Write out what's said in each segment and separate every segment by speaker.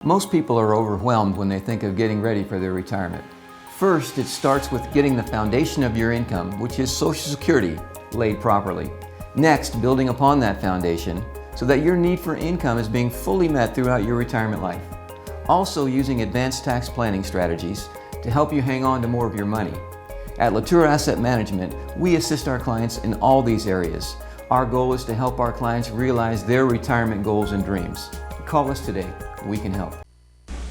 Speaker 1: Most people are overwhelmed when they think of getting ready for their retirement. First, it starts with getting the foundation of your income, which is Social Security, laid properly. Next, building upon that foundation so that your need for income is being fully met throughout your retirement life. Also using advanced tax planning strategies to help you hang on to more of your money. At Latour Asset Management, we assist our clients in all these areas. Our goal is to help our clients realize their retirement goals and dreams. Call us today. We can help.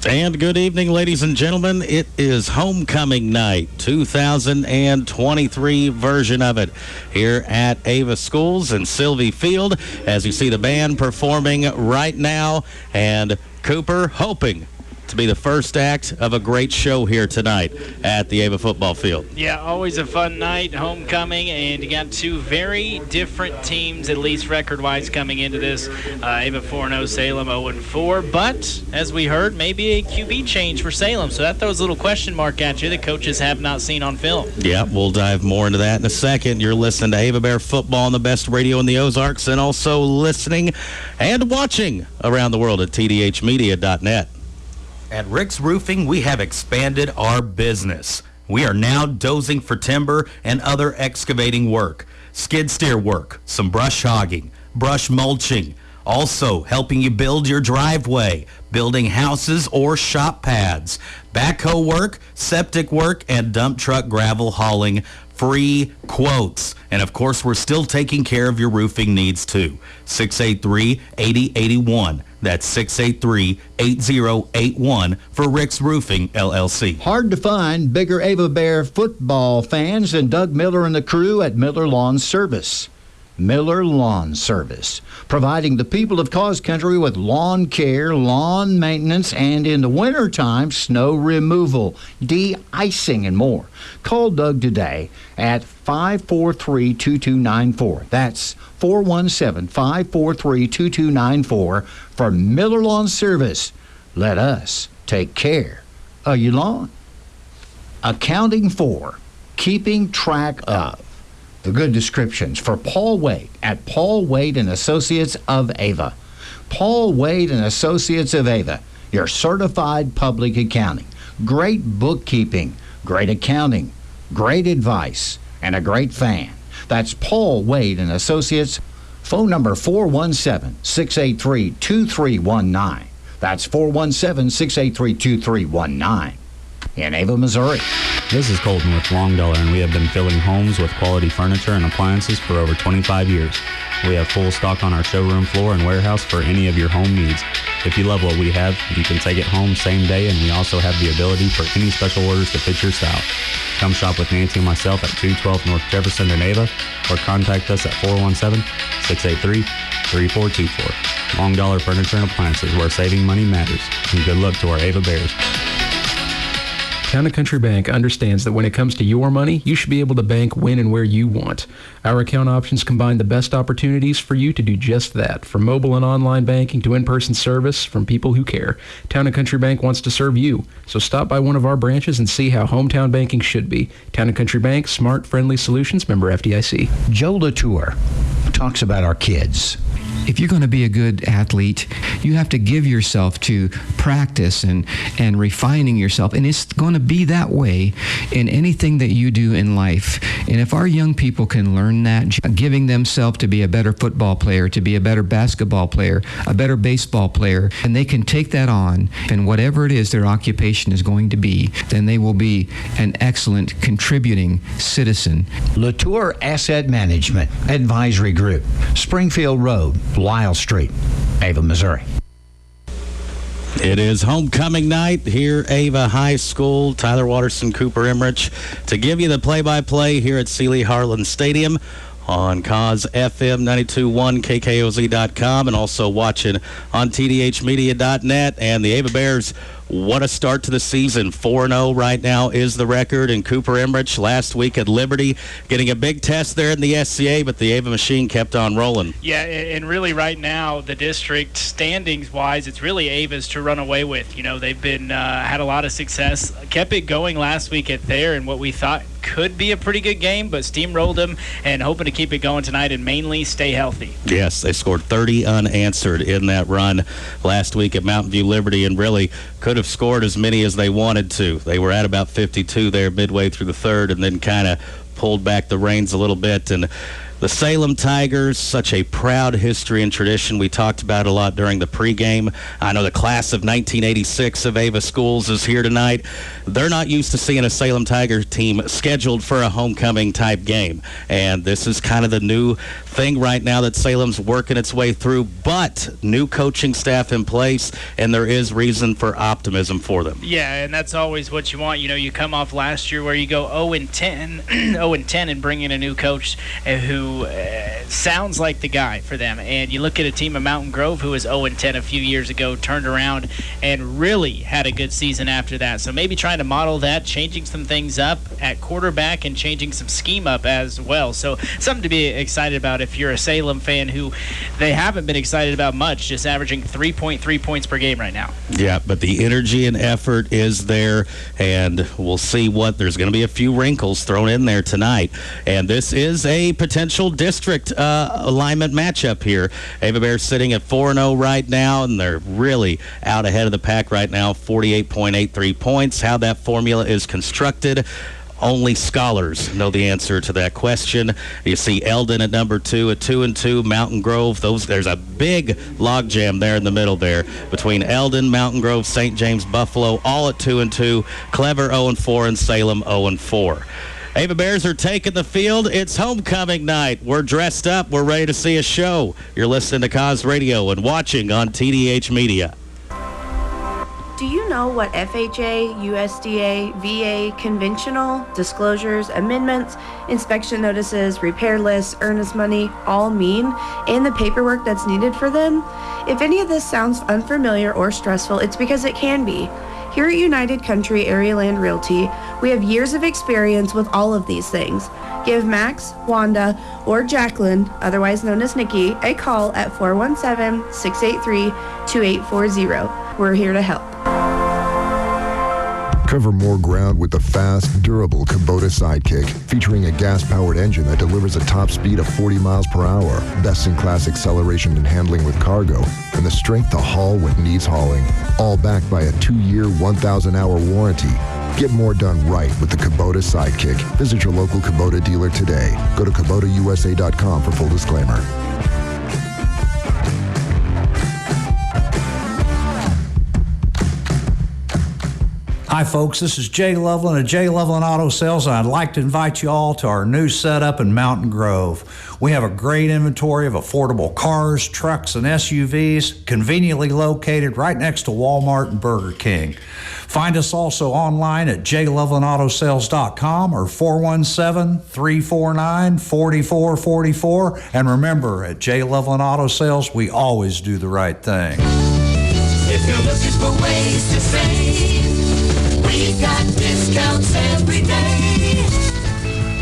Speaker 2: And good evening, ladies and gentlemen. It is homecoming night, 2023 version of it here at Ava Schools in Sylvie Field. As you see the band performing right now, and Cooper hoping to be the first act of a great show here tonight at the Ava football field.
Speaker 3: Yeah, always a fun night, homecoming, and you got two very different teams, at least record-wise, coming into this. Ava 4-0, Salem 0-4, but as we heard, maybe a QB change for Salem, so that throws a little question mark at you that coaches have not seen on film.
Speaker 2: Yeah, we'll dive more into that in a second. You're listening to Ava Bear Football on the best radio in the Ozarks, and also listening and watching around the world at tdhmedia.net.
Speaker 4: At Rick's Roofing, we have expanded our business. We are now dozing for timber and other excavating work, skid steer work, some brush hogging, brush mulching, also helping you build your driveway, building houses or shop pads, backhoe work, septic work, and dump truck gravel hauling. Free quotes. And of course, we're still taking care of your roofing needs too. 683-8081. That's 683-8081 for Rick's Roofing, LLC.
Speaker 5: Hard to find bigger Ava Bear football fans than Doug Miller and the crew at Miller Lawn Service. Miller Lawn Service, providing the people of Cause Country with lawn care, lawn maintenance, and in the wintertime, snow removal, de-icing, and more. Call Doug today at 543-2294. That's 417-543-2294 for Miller Lawn Service. Let us take care of your lawn. Accounting for, keeping track of. The good descriptions for Paul Wade at Paul Wade and Associates of Ava. Paul Wade and Associates of Ava, your certified public accounting. Great bookkeeping, great accounting, great advice, and a great fan. That's Paul Wade and Associates. Phone number 417-683-2319. That's 417-683-2319. In Ava, Missouri.
Speaker 6: This is Colton with Long Dollar, and we have been filling homes with quality furniture and appliances for over 25 years. We have full stock on our showroom floor and warehouse for any of your home needs. If you love what we have, you can take it home same day, and we also have the ability for any special orders to fit your style. Come shop with Nancy and myself at 212 North Jefferson in Ava, or contact us at 417-683-3424. Long Dollar Furniture and Appliances, where saving money matters. And good luck to our Ava Bears.
Speaker 7: Town & Country Bank understands that when it comes to your money, you should be able to bank when and where you want. Our account options combine the best opportunities for you to do just that, from mobile and online banking to in-person service from people who care. Town & Country Bank wants to serve you, so stop by one of our branches and see how hometown banking should be. Town & Country Bank, smart, friendly solutions, member FDIC.
Speaker 5: Joe Latour talks about our kids.
Speaker 8: If you're going to be a good athlete, you have to give yourself to practice and refining yourself. And it's going to be that way in anything that you do in life. And if our young people can learn that, giving themselves to be a better football player, to be a better basketball player, a better baseball player, and they can take that on, and whatever it is their occupation is going to be, then they will be an excellent contributing citizen.
Speaker 5: Latour Asset Management Advisory Group, Springfield Road, Lyle Street, Ava, Missouri.
Speaker 2: It is homecoming night here, Ava High School. Tyler Watterson, Cooper Emmerich, to give you the play-by-play here at Sealy Harlan Stadium on Cause FM 92.1, KKOZ.com, and also watching on tdhmedia.net. And the Ava Bears what a start to the season. 4-0 right now is the record. And Cooper Emmerich last week at Liberty getting a big test there in the SCA, but the Ava machine kept on rolling.
Speaker 3: Yeah, and really right now, the district standings-wise, it's really Ava's to run away with. You know, they've been had a lot of success, kept it going last week at Thayer in what we thought could be a pretty good game, but steamrolled them and hoping to keep it going tonight and mainly stay healthy.
Speaker 2: Yes, they scored 30 unanswered in that run last week at Mountain View Liberty and really could have scored as many as they wanted to. They were at about 52 there midway through the third and then kind of pulled back the reins a little bit. And the Salem Tigers, such a proud history and tradition. We talked about it a lot during the pregame. I know the class of 1986 of Ava Schools is here tonight. They're not used to seeing a Salem Tiger team scheduled for a homecoming type game. And this is kind of the new thing right now that Salem's working its way through, but new coaching staff in place, and there is reason for optimism for them.
Speaker 3: Yeah, and that's always what you want. You know, you come off last year where you go 0-10, 0-10 and bring in a new coach who sounds like the guy for them. And you look at a team of Mountain Grove who was 0-10 a few years ago, turned around and really had a good season after that. So maybe trying to model that, changing some things up at quarterback and changing some scheme up as well. So something to be excited about if you're a Salem fan who they haven't been excited about much, just averaging 3.3 points per game right now.
Speaker 2: Yeah, but the energy and effort is there, and we'll see what there's going to be a few wrinkles thrown in there tonight. And this is a potential district alignment matchup here. Ava Bears sitting at 4-0 right now, and they're really out ahead of the pack right now, 48.83 points. How that formula is constructed, only scholars know the answer to that question. You see Eldon at number 2 at 2-2, Mountain Grove. There's a big logjam there in the middle there between Eldon, Mountain Grove, St. James, Buffalo, all at 2-2. Clever 0-4, and Salem 0-4. Ava Bears are taking the field. It's homecoming night. We're dressed up. We're ready to see a show. You're listening to Cause Radio and watching on TDH Media.
Speaker 9: Do you know what FHA, USDA, VA, conventional, disclosures, amendments, inspection notices, repair lists, earnest money all mean, and the paperwork that's needed for them? If any of this sounds unfamiliar or stressful, it's because it can be. Here at United Country Area Land Realty, we have years of experience with all of these things. Give Max, Wanda, or Jacqueline, otherwise known as Nikki, a call at 417-683-2840. We're here to help.
Speaker 10: Cover more ground with the fast, durable Kubota Sidekick, featuring a gas-powered engine that delivers a top speed of 40 miles per hour, best-in-class acceleration and handling with cargo, and the strength to haul what needs hauling. All backed by a 2-year, 1,000-hour warranty. Get more done right with the Kubota Sidekick. Visit your local Kubota dealer today. Go to KubotaUSA.com for full disclaimer.
Speaker 11: Hi folks, this is Jay Loveland of Jay Loveland Auto Sales, and I'd like to invite you all to our new setup in Mountain Grove. We have a great inventory of affordable cars, trucks, and SUVs, conveniently located right next to Walmart and Burger King. Find us also online at jlovelandautosales.com or 417-349-4444. And remember, at Jay Loveland Auto Sales, we always do the right thing.
Speaker 12: If you're looking for ways to save, we've got discounts every day.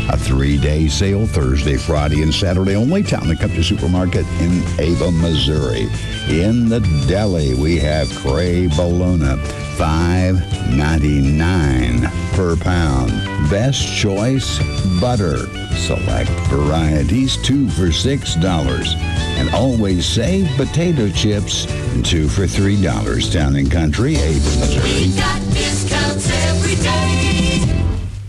Speaker 13: A 3-day sale, Thursday, Friday, and Saturday only. Town and Country Supermarket in Ava, Missouri. In the deli, we have Cray Bologna, $5.99 per pound. Best choice, butter. Select varieties, 2 for $6. And always save potato chips, 2 for $3. Town and Country, Ava, Missouri.
Speaker 12: We got discounts every day.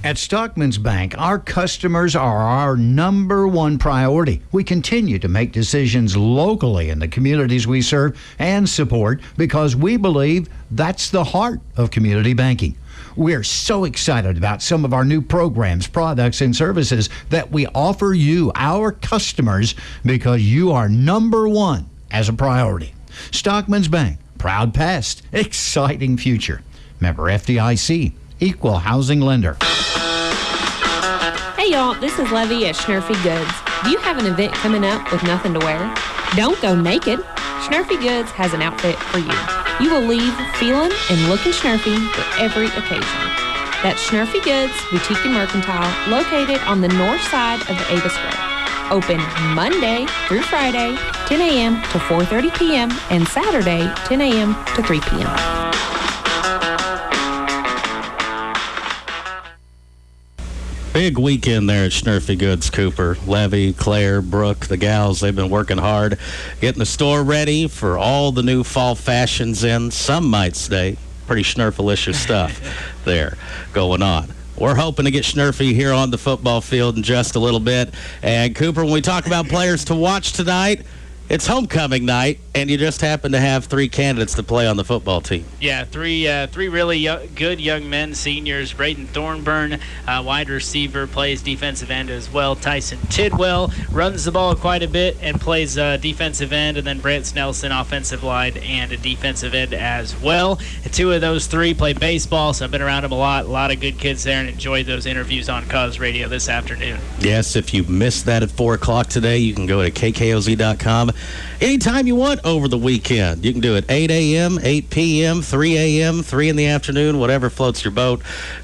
Speaker 5: At Stockman's Bank, our customers are our number one priority. We continue to make decisions locally in the communities we serve and support because we believe that's the heart of community banking. We're so excited about some of our new programs, products, and services that we offer you, our customers, because you are number one as a priority. Stockman's Bank, proud past, exciting future. Member FDIC, equal housing lender.
Speaker 14: Hey y'all, this is Levy at Schnurfy Goods. Do you have an event coming up with nothing to wear? Don't go naked. Schnurfy Goods has an outfit for you. You will leave feeling and looking schnurfy for every occasion. That's Schnurfy Goods, Boutique and Mercantile, located on the north side of the Ava Square. Open Monday through Friday, 10 a.m. to 4:30 p.m. and Saturday, 10 a.m. to 3 p.m.
Speaker 2: Big weekend there at Schnurfy Goods, Cooper. Levy, Claire, Brooke, the gals, they've been working hard, getting the store ready for all the new fall fashions in. Some might say pretty Schnurfalicious stuff there going on. We're hoping to get Schnurfy here on the football field in just a little bit. And, Cooper, when we talk about players to watch tonight, it's homecoming night, and you just happen to have 3 candidates to play on the football team.
Speaker 3: Yeah, three really good young men, seniors. Braden Thornburn, wide receiver, plays defensive end as well. Tyson Tidwell runs the ball quite a bit and plays defensive end. And then Brant Nelson, offensive line and a defensive end as well. And 2 of those 3 play baseball, so I've been around them a lot of good kids there, and enjoyed those interviews on Cause Radio this afternoon.
Speaker 2: Yes, if you missed that at 4 o'clock today, you can go to KKOZ.com. Anytime you want over the weekend. You can do it 8 a.m., 8 p.m., 3 a.m., 3 in the afternoon, whatever floats your boat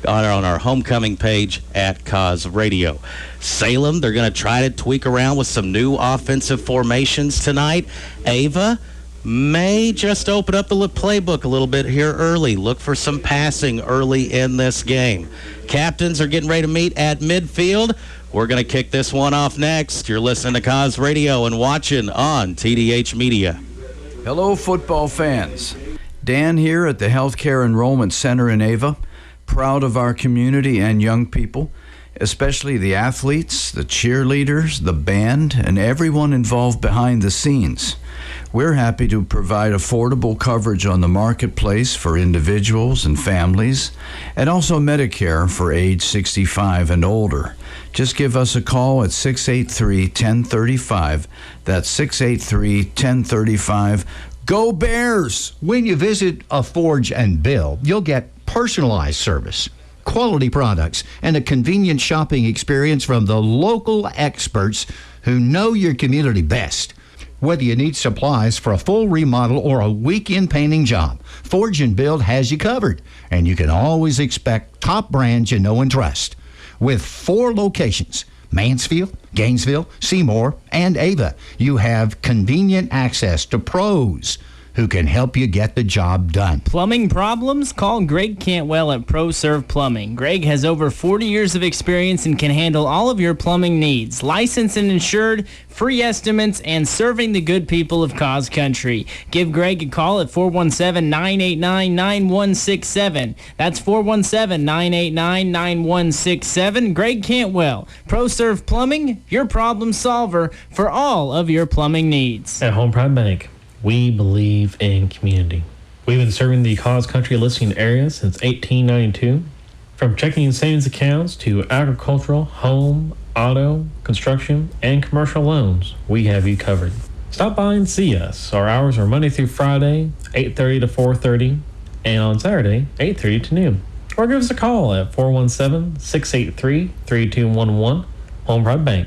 Speaker 2: on our homecoming page at Cause Radio. Salem, they're going to try to tweak around with some new offensive formations tonight. Ava may just open up the playbook a little bit here early. Look for some passing early in this game. Captains are getting ready to meet at midfield. We're going to kick this one off next. You're listening to Cause Radio and watching on TDH Media.
Speaker 15: Hello, football fans. Dan here at the Healthcare Enrollment Center in Ava. Proud of our community and young people, especially the athletes, the cheerleaders, the band, and everyone involved behind the scenes. We're happy to provide affordable coverage on the marketplace for individuals and families, and also Medicare for age 65 and older. Just give us a call at 683-1035. That's 683-1035. Go Bears!
Speaker 5: When you visit a Forge and Bill, you'll get personalized service, quality products, and a convenient shopping experience from the local experts who know your community best. Whether you need supplies for a full remodel or a weekend painting job, Forge and Build has you covered, and you can always expect top brands you know and trust. With 4 locations, Mansfield, Gainesville, Seymour, and Ava, you have convenient access to pros who can help you get the job done.
Speaker 16: Plumbing problems? Call Greg Cantwell at ProServe Plumbing. Greg has over 40 years of experience and can handle all of your plumbing needs. Licensed and insured, free estimates, and serving the good people of Cause Country. Give Greg a call at 417-989-9167. That's 417-989-9167. Greg Cantwell, ProServe Plumbing, your problem solver for all of your plumbing needs.
Speaker 17: At Home Pride Bank, we believe in community. We've been serving the Cause Country listening area since 1892. From checking and savings accounts to agricultural, home, auto, construction, and commercial loans, we have you covered. Stop by and see us. Our hours are Monday through Friday, 8:30 to 4:30, and on Saturday, 8:30 to noon. Or give us a call at 417-683-3211. Home Pride Bank,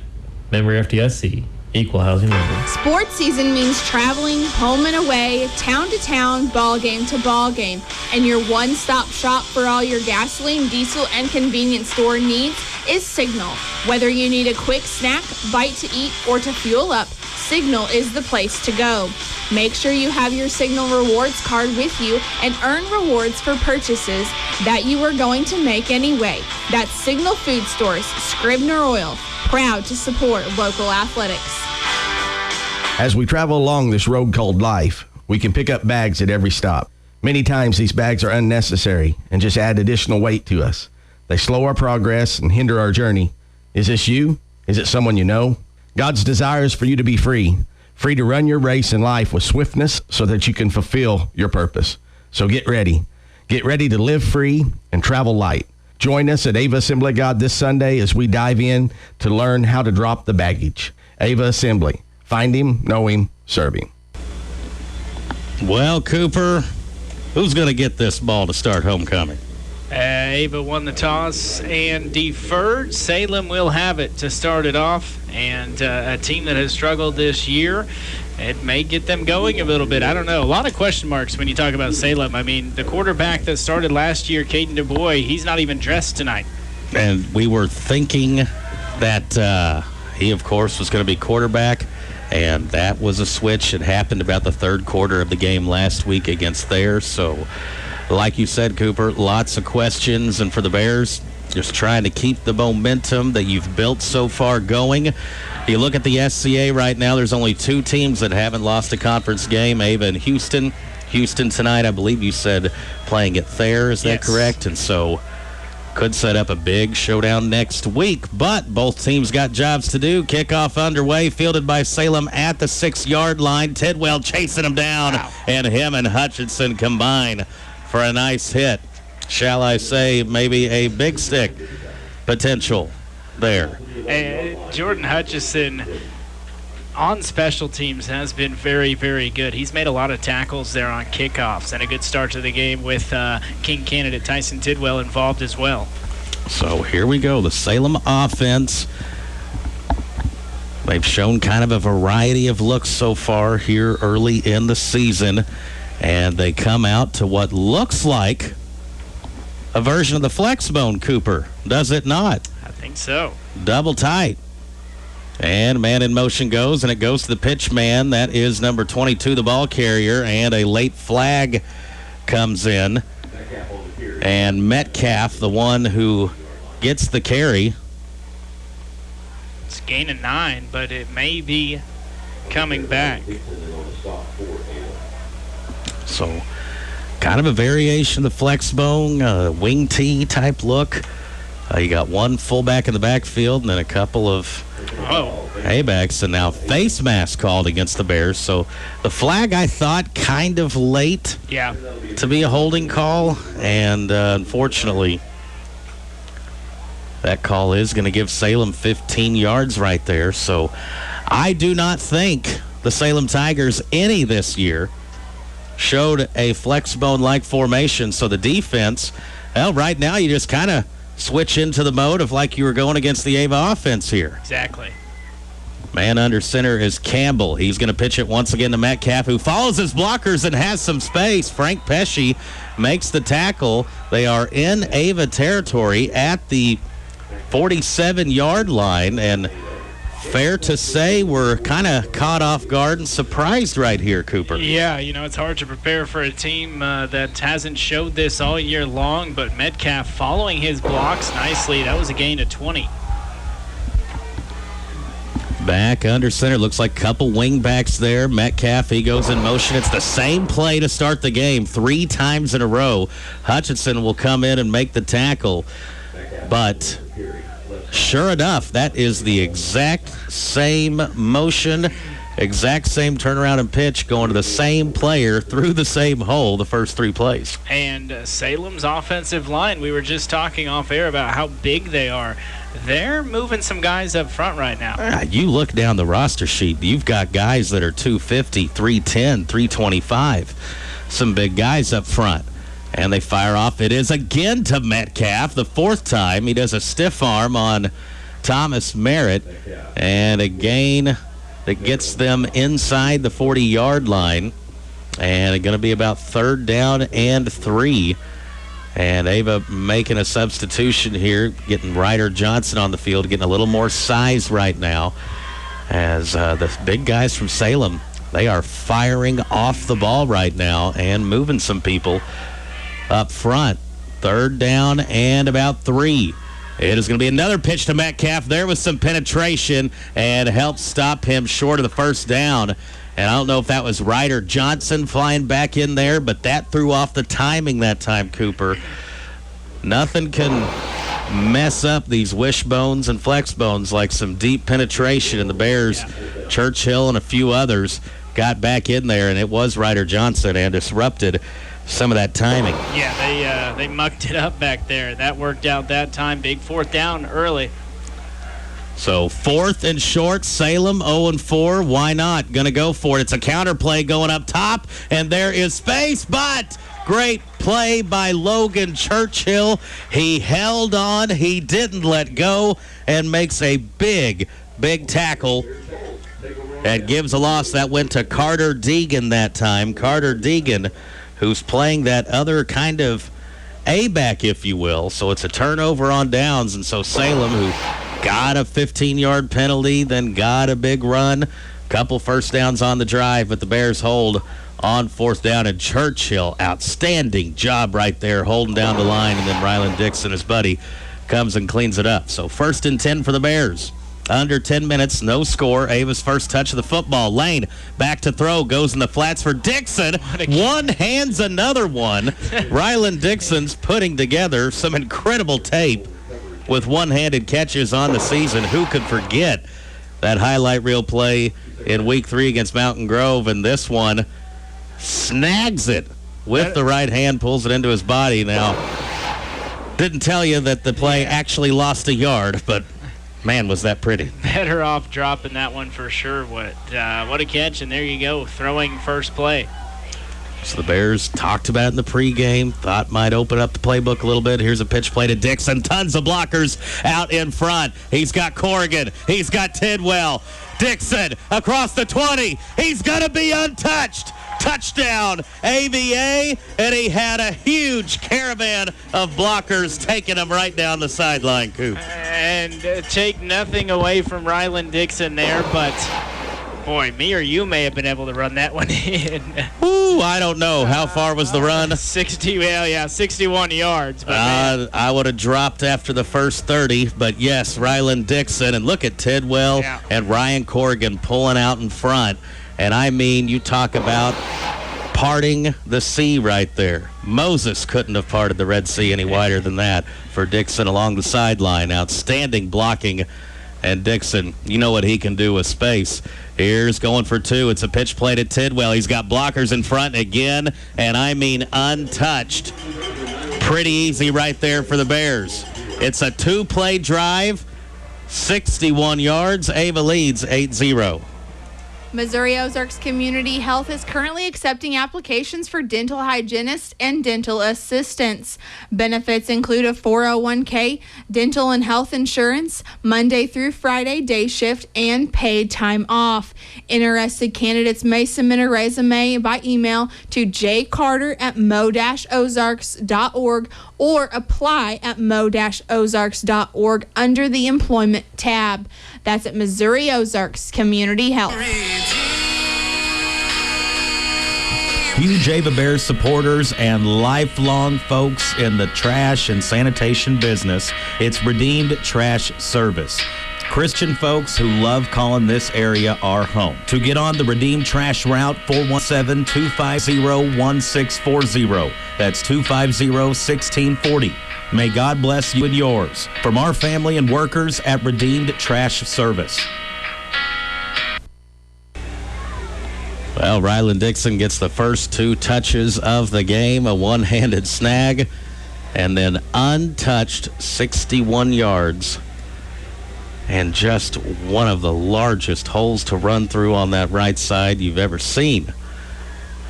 Speaker 17: member FDIC. Equal housing lender.
Speaker 18: Sports season means traveling home and away, town to town, ball game to ball game. And your one-stop shop for all your gasoline, diesel, and convenience store needs is Signal. Whether you need a quick snack, bite to eat, or to fuel up, Signal is the place to go. Make sure you have your Signal Rewards card with you and earn rewards for purchases that you are going to make anyway. That's Signal Food Stores, Scribner Oil. Proud to support local athletics.
Speaker 19: As we travel along this road called life, we can pick up bags at every stop. Many times these bags are unnecessary and just add additional weight to us. They slow our progress and hinder our journey. Is this you? Is it someone you know? God's desire is for you to be free to run your race in life with swiftness so that you can fulfill your purpose. So get ready. Get ready to live free and travel light. Join us at Ava Assembly of God this Sunday as we dive in to learn how to drop the baggage. Ava Assembly. Find Him, know Him, serve Him.
Speaker 2: Well, Cooper, who's going to get this ball to start homecoming?
Speaker 3: Ava won the toss and deferred. Salem will have it to start it off, and a team that has struggled this year, it may get them going a little bit. I don't know. A lot of question marks when you talk about Salem. I mean, the quarterback that started last year, Caden DuBois, he's not even dressed tonight.
Speaker 2: And we were thinking that he, of course, was going to be quarterback, and that was a switch. It happened about the third quarter of the game last week against Thayer. So, like you said, Cooper, lots of questions. And for the Bears, just trying to keep the momentum that you've built so far going. You look at the SCA right now, there's only 2 teams that haven't lost a conference game, Ava and Houston. Houston tonight, I believe you said, playing at Thayer. Is that correct? And so could set up a big showdown next week, but both teams got jobs to do. Kickoff underway, fielded by Salem at the 6-yard line. Tidwell chasing him down, and him and Hutchinson combine for a nice hit. Shall I say maybe a big stick potential there.
Speaker 3: Jordan Hutchison on special teams has been very, very good. He's made a lot of tackles there on kickoffs, and a good start to the game with King candidate Tyson Tidwell involved as well.
Speaker 2: So here we go, the Salem offense. They've shown kind of a variety of looks so far here early in the season, and they come out to what looks like a version of the flex bone, Cooper, does it not?
Speaker 3: I think so.
Speaker 2: Double tight. And man in motion goes, and it goes to the pitch man. That is number 22, the ball carrier, and a late flag comes in. And Metcalf, the one who gets the carry.
Speaker 3: It's gain of 9, but it may be coming back.
Speaker 2: So kind of a variation of the flex bone, wing tee type look. You got one fullback in the backfield and then a couple of haybacks, and now face mask called against the Bears. So the flag, I thought, kind of late to be a holding call, and unfortunately that call is going to give Salem 15 yards right there. So I do not think the Salem Tigers any this year showed a flex bone-like formation. So the defense, well, right now you just kind of switch into the mode of like you were going against the Ava offense here.
Speaker 3: Exactly.
Speaker 2: Man under center is Campbell. He's going to pitch it once again to Metcalf, who follows his blockers and has some space. Frank Pesci makes the tackle. They are in Ava territory at the 47-yard line, and fair to say we're kind of caught off guard and surprised right here, Cooper.
Speaker 3: Yeah, you know, it's hard to prepare for a team that hasn't showed this all year long, but Metcalf following his blocks nicely. That was a gain of 20.
Speaker 2: Back under center. Looks like a couple wing backs there. Metcalf, he goes in motion. It's the same play to start the game 3 times in a row. Hutchinson will come in and make the tackle, but sure enough, that is the exact same motion, exact same turnaround and pitch going to the same player through the same hole the first 3 plays.
Speaker 3: And Salem's offensive line, we were just talking off air about how big they are. They're moving some guys up front right now.
Speaker 2: You look down the roster sheet, you've got guys that are 250, 310, 325. Some big guys up front. And they fire off. It is again to Metcalf, the 4th time. He does a stiff arm on Thomas Merritt, and a gain that gets them inside the 40-yard line. And it's going to be about 3rd down and 3. And Ava making a substitution here, getting Ryder Johnson on the field, getting a little more size right now. As the big guys from Salem, they are firing off the ball right now and moving some people up front. 3rd down and about 3. It is going to be another pitch to Metcalf. There was some penetration and helped stop him short of the 1st down. And I don't know if that was Ryder Johnson flying back in there, but that threw off the timing that time, Cooper. Nothing can mess up these wishbones and flex bones like some deep penetration, and the Bears, Churchill and a few others, got back in there, and it was Ryder Johnson and disrupted some of that timing.
Speaker 3: Yeah, they mucked it up back there. That worked out that time. Big 4th down early.
Speaker 2: So 4th and short, Salem 0-4. Why not? Going to go for it. It's a counter play going up top, and there is space, but Great play by Logan Churchill. He held on. He didn't let go and makes a big tackle. And gives a loss. That went to Carter Deegan that time. Carter Deegan, who's playing that other kind of A-back, if you will. So it's a turnover on downs. And so Salem, who got a 15-yard penalty, then got a big run, couple first downs on the drive, but the Bears hold on fourth down. And Churchill, outstanding job right there, holding down the line. And then Ryland Dixon, his buddy, comes and cleans it up. So 1st and 10 for the Bears. Under 10 minutes, no score. Ava's first touch of the football. Lane back to throw, goes in the flats for Dixon. One hands another one. Ryland Dixon's putting together some incredible tape with one-handed catches on the season. Who could forget that highlight reel play in Week 3 against Mountain Grove? And this one snags it with the right hand, pulls it into his body. Now, didn't tell you that the play actually lost a yard, but man, was that pretty.
Speaker 3: Better off dropping that one for sure. What a catch, and there you go, throwing first play.
Speaker 2: So the Bears talked about it in the pregame, thought might open up the playbook a little bit. Here's a pitch play to Dixon. Tons of blockers out in front. He's got Corrigan. He's got Tidwell. Dixon across the 20. He's going to be untouched. Touchdown, AVA, and he had a huge caravan of blockers taking him right down the sideline, Coop.
Speaker 3: And take nothing away from Ryland Dixon there, but boy, me or you may have been able to run that one in.
Speaker 2: Ooh, I don't know. How far was the run?
Speaker 3: 61 yards. But
Speaker 2: I would have dropped after the first 30, but yes, Ryland Dixon, and look at Tidwell and Ryan Corrigan pulling out in front. And I mean, you talk about parting the sea right there. Moses couldn't have parted the Red Sea any wider than that for Dixon along the sideline. Outstanding blocking. And Dixon, you know what he can do with space. Here's going for 2. It's a pitch play to Tidwell. He's got blockers in front again, and I mean untouched. Pretty easy right there for the Bears. It's a 2-play drive, 61 yards. Ava leads 8-0.
Speaker 18: Missouri Ozarks Community Health is currently accepting applications for dental hygienists and dental assistants. Benefits include a 401k, dental and health insurance, Monday through Friday day shift, and paid time off. Interested candidates may submit a resume by email to jcarter@mo-ozarks.org or apply at mo-ozarks.org under the employment tab. That's at Missouri Ozarks Community Health.
Speaker 2: Huge Ava Bears supporters and lifelong folks in the trash and sanitation business. It's Redeemed Trash Service. Christian folks who love calling this area our home. To get on the Redeemed Trash route, 417-250-1640. That's 250-1640. May God bless you and yours. From our family and workers at Redeemed Trash Service. Well, Ryland Dixon gets the first 2 touches of the game, a one-handed snag, and then untouched 61 yards. And just one of the largest holes to run through on that right side you've ever seen.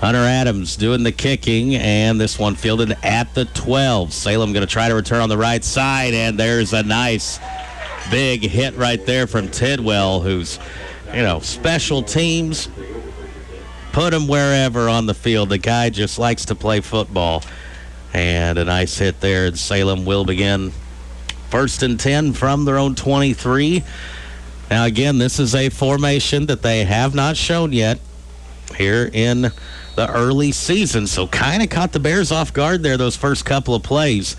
Speaker 2: Hunter Adams doing the kicking, and this one fielded at the 12. Salem going to try to return on the right side, and there's a nice big hit right there from Tidwell, who's, special teams, put him wherever on the field. The guy just likes to play football. And a nice hit there, and Salem will begin 1st and 10 from their own 23. Now, again, this is a formation that they have not shown yet here in the early season, so kind of caught the Bears off guard there those first couple of plays.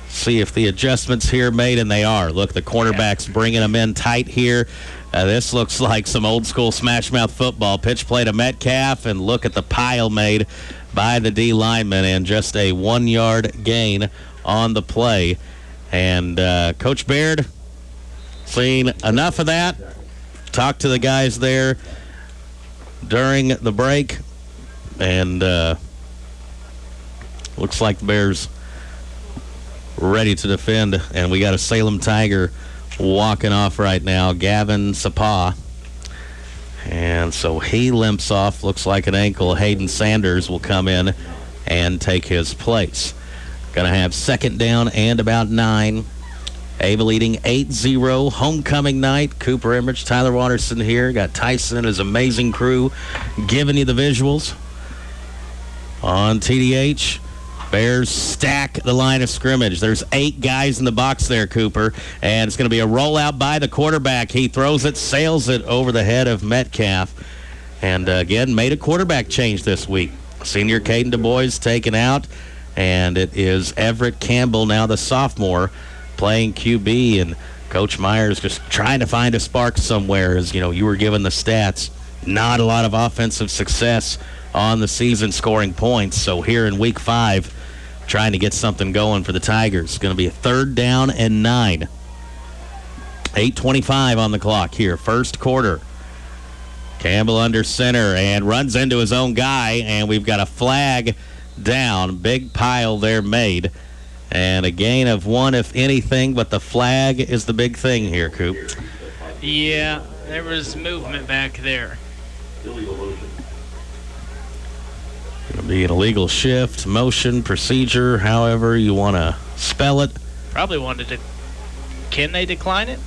Speaker 2: See if the adjustments here made, and they are. Look, the cornerback's bringing them in tight here. This looks like some old school smash mouth football. Pitch play to Metcalf, and look at the pile made by the D lineman, and just a 1-yard gain on the play. And Coach Baird, seen enough of that. Talked to the guys there during the break, and looks like the Bears ready to defend. And we got a Salem Tiger walking off right now, Gavin Sapa. And so he limps off, looks like an ankle. Hayden Sanders will come in and take his place. Going to have second down and about 9. Ava leading 8-0. Homecoming night. Cooper Emmerich, Tyler Watterson here. Got Tyson and his amazing crew giving you the visuals. On TDH, Bears stack the line of scrimmage. There's 8 guys in the box there, Cooper. And it's going to be a rollout by the quarterback. He throws it, sails it over the head of Metcalf. And again, made a quarterback change this week. Senior Caden Du Bois taken out. And it is Everett Campbell, now the sophomore, playing QB. And Coach Myers just trying to find a spark somewhere. As you were given the stats. Not a lot of offensive success on the season scoring points. So here in week 5, trying to get something going for the Tigers. It's going to be a 3rd down and 9. 8:25 on the clock here, first quarter. Campbell under center and runs into his own guy, and we've got a flag down. Big pile there made. And a gain of 1, if anything, but the flag is the big thing here, Coop.
Speaker 3: Yeah, there was movement back there.
Speaker 2: Going to be an illegal shift, motion, procedure, however you want to spell it.
Speaker 3: Probably wanted to. Can they decline it?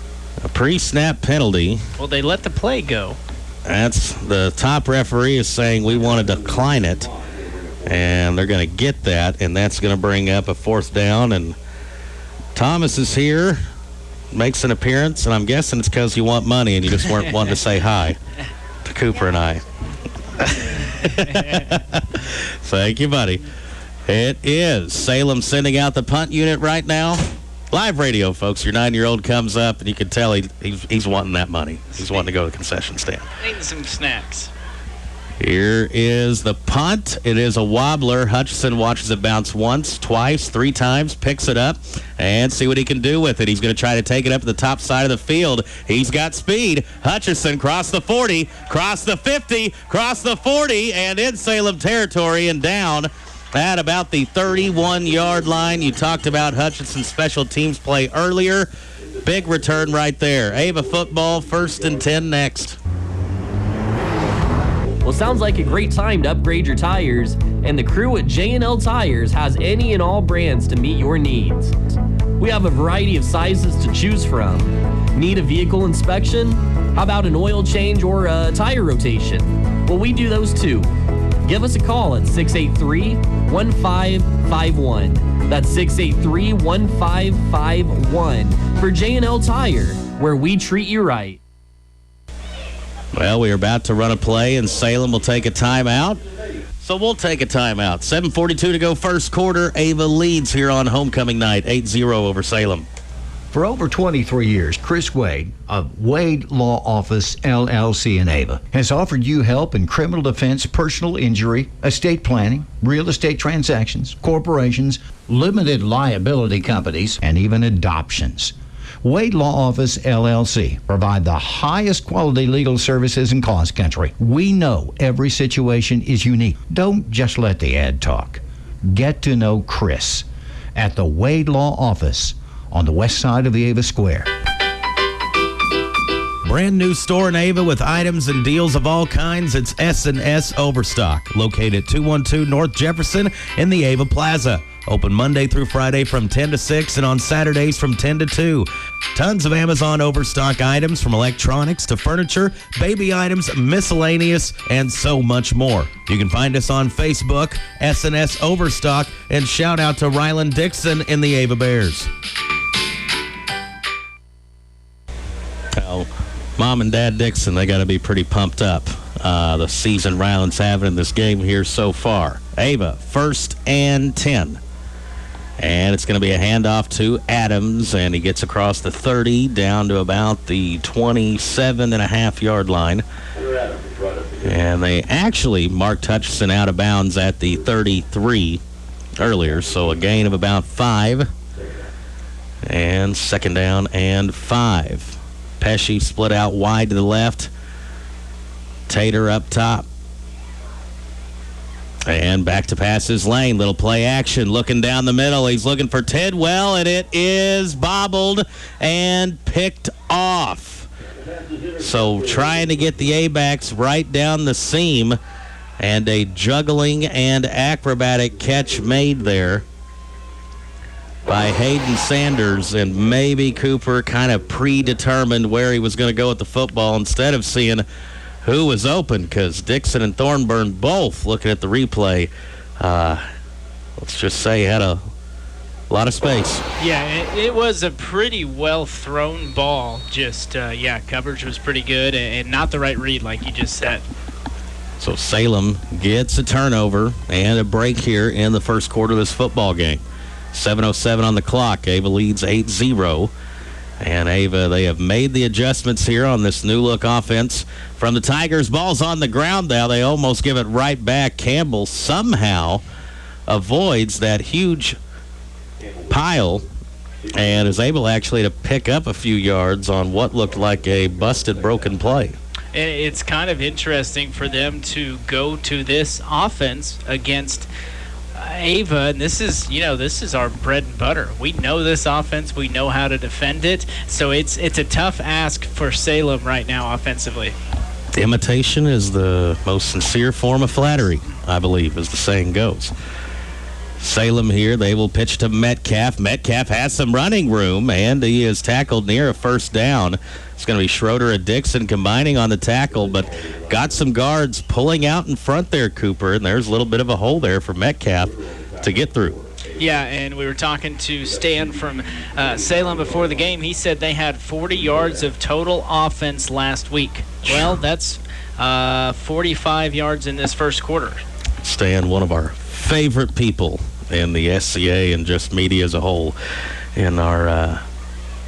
Speaker 2: A pre-snap penalty.
Speaker 3: Well, they let the play go.
Speaker 2: That's the top referee is saying we want to decline it. And they're going to get that, and that's going to bring up a 4th down. And Thomas is here, makes an appearance, and I'm guessing it's because you want money and you just weren't wanting to say hi to Cooper and I. Thank you, buddy. It is Salem sending out the punt unit right now. Live radio, folks. Your 9-year-old comes up, and you can tell he's wanting that money. He's wanting to go to the concession stand.
Speaker 3: Eating some snacks.
Speaker 2: Here is the punt. It is a wobbler. Hutchinson watches it bounce once, twice, 3 times, picks it up, and see what he can do with it. He's going to try to take it up to the top side of the field. He's got speed. Hutchinson cross the 40, cross the 50, cross the 40, and in Salem territory and down at about the 31-yard line. You talked about Hutchinson's special teams play earlier. Big return right there. Ava football, 1st and 10 next.
Speaker 20: Well, sounds like a great time to upgrade your tires, and the crew at J&L Tires has any and all brands to meet your needs. We have a variety of sizes to choose from. Need a vehicle inspection? How about an oil change or a tire rotation? Well, we do those too. Give us a call at 683-1551. That's 683-1551 for J&L Tire, where we treat you right.
Speaker 2: Well, we are about to run a play, and Salem will take a timeout. So we'll take a timeout. 7:42 to go first quarter. Ava leads here on homecoming night, 8-0 over Salem.
Speaker 5: For over 23 years, Chris Wade of Wade Law Office, LLC in Ava, has offered you help in criminal defense, personal injury, estate planning, real estate transactions, corporations, limited liability companies, and even adoptions. Wade Law Office, LLC provide the highest quality legal services in Claus Country. We know every situation is unique. Don't just let the ad talk. Get to know Chris at the Wade Law Office on the west side of the Ava Square.
Speaker 4: Brand new store in Ava with items and deals of all kinds. It's S&S Overstock, located at 212 North Jefferson in the Ava Plaza. Open Monday through Friday from 10 to 6 and on Saturdays from 10 to 2. Tons of Amazon Overstock items from electronics to furniture, baby items, miscellaneous, and so much more. You can find us on Facebook, S&S Overstock, and shout out to Ryland Dixon in the Ava Bears.
Speaker 2: Well, Mom and Dad Dixon, they got to be pretty pumped up. The season Ryland's having in this game here so far. Ava, 1st and 10. And it's going to be a handoff to Adams, and he gets across the 30 down to about the 27.5-yard line. And they actually marked Hutchinson out of bounds at the 33 earlier, so a gain of about 5. And 2nd down and 5. Pesci split out wide to the left. Tater up top. And back to pass his lane. Little play action. Looking down the middle. He's looking for Tidwell, and it is bobbled and picked off. So trying to get the A-backs right down the seam. And a juggling and acrobatic catch made there by Hayden Sanders, and maybe Cooper kind of predetermined where he was going to go with the football instead of seeing who was open, because Dixon and Thornburn both, looking at the replay, let's just say had a lot of space.
Speaker 3: Yeah, it was a pretty well thrown ball. Just, coverage was pretty good and not the right read like you just said.
Speaker 2: So Salem gets a turnover and a break here in the first quarter of this football game. 7:07 on the clock. Ava leads 8-0. And Ava, they have made the adjustments here on this new look offense. From the Tigers, ball's on the ground now. They almost give it right back. Campbell somehow avoids that huge pile and is able actually to pick up a few yards on what looked like a busted, broken play.
Speaker 3: It's kind of interesting for them to go to this offense against Ava, and this is our bread and butter. We know this offense. We know how to defend it. So it's a tough ask for Salem right now offensively.
Speaker 2: Imitation is the most sincere form of flattery, I believe, as the saying goes. Salem here, they will pitch to Metcalf. Metcalf has some running room, and he is tackled near a first down. It's going to be Schroeder and Dixon combining on the tackle, but got some guards pulling out in front there, Cooper, and there's a little bit of a hole there for Metcalf to get through.
Speaker 3: Yeah, and we were talking to Stan from Salem before the game. He said they had 40 yards of total offense last week. Well, that's 45 yards in this first quarter.
Speaker 2: Stan, one of our favorite people in the SCA and just media as a whole in our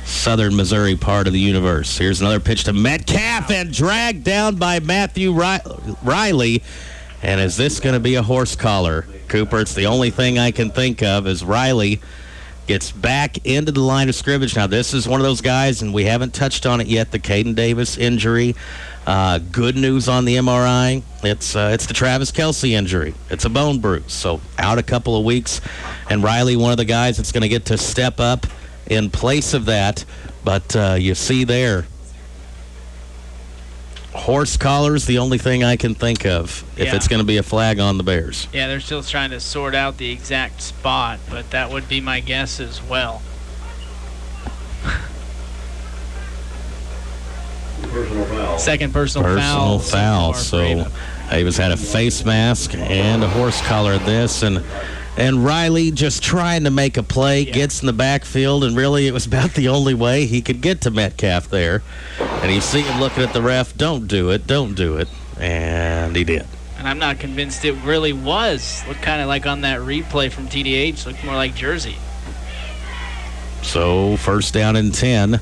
Speaker 2: southern Missouri part of the universe. Here's another pitch to Metcalf and dragged down by Matthew Riley. And is this going to be a horse collar? Cooper, it's the only thing I can think of as Riley gets back into the line of scrimmage. Now, this is one of those guys, and we haven't touched on it yet, the Caden Davis injury. Good news on the MRI. It's the Travis Kelce injury. It's a bone bruise, so out a couple of weeks. And Riley, one of the guys that's going to get to step up in place of that. But you see there, horse collar's the only thing I can think of if it's going to be a flag on the Bears.
Speaker 3: Yeah, they're still trying to sort out the exact spot, but that would be my guess as well. Second personal foul.
Speaker 2: So Ava's had a face mask and a horse collar this, and Riley just trying to make a play, gets in the backfield, and really it was about the only way he could get to Metcalf there. And you see him looking at the ref, don't do it, and he did.
Speaker 3: And I'm not convinced it really was. Looked kind of like on that replay from TDH, looked more like Jersey.
Speaker 2: So first down and 10.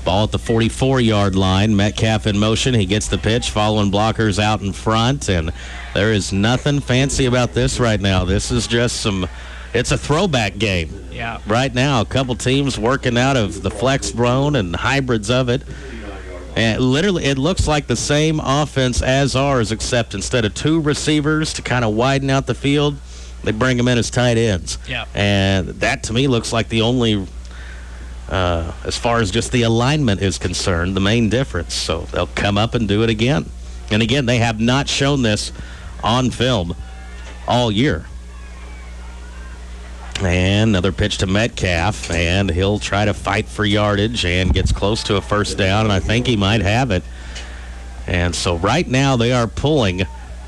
Speaker 2: Ball at the 44-yard line. Metcalf in motion. He gets the pitch, following blockers out in front, and there is nothing fancy about this right now. This is just it's a throwback game.
Speaker 3: Yeah.
Speaker 2: Right now, a couple teams working out of the flex zone and hybrids of it. And literally, it looks like the same offense as ours, except instead of two receivers to kind of widen out the field, they bring them in as tight ends.
Speaker 3: Yeah.
Speaker 2: And that, to me, looks like the only as far as just the alignment is concerned, the main difference. So they'll come up and do it again. And again, they have not shown this on film all year. And another pitch to Metcalf, and he'll try to fight for yardage and gets close to a first down, and I think he might have it. And so right now they are pulling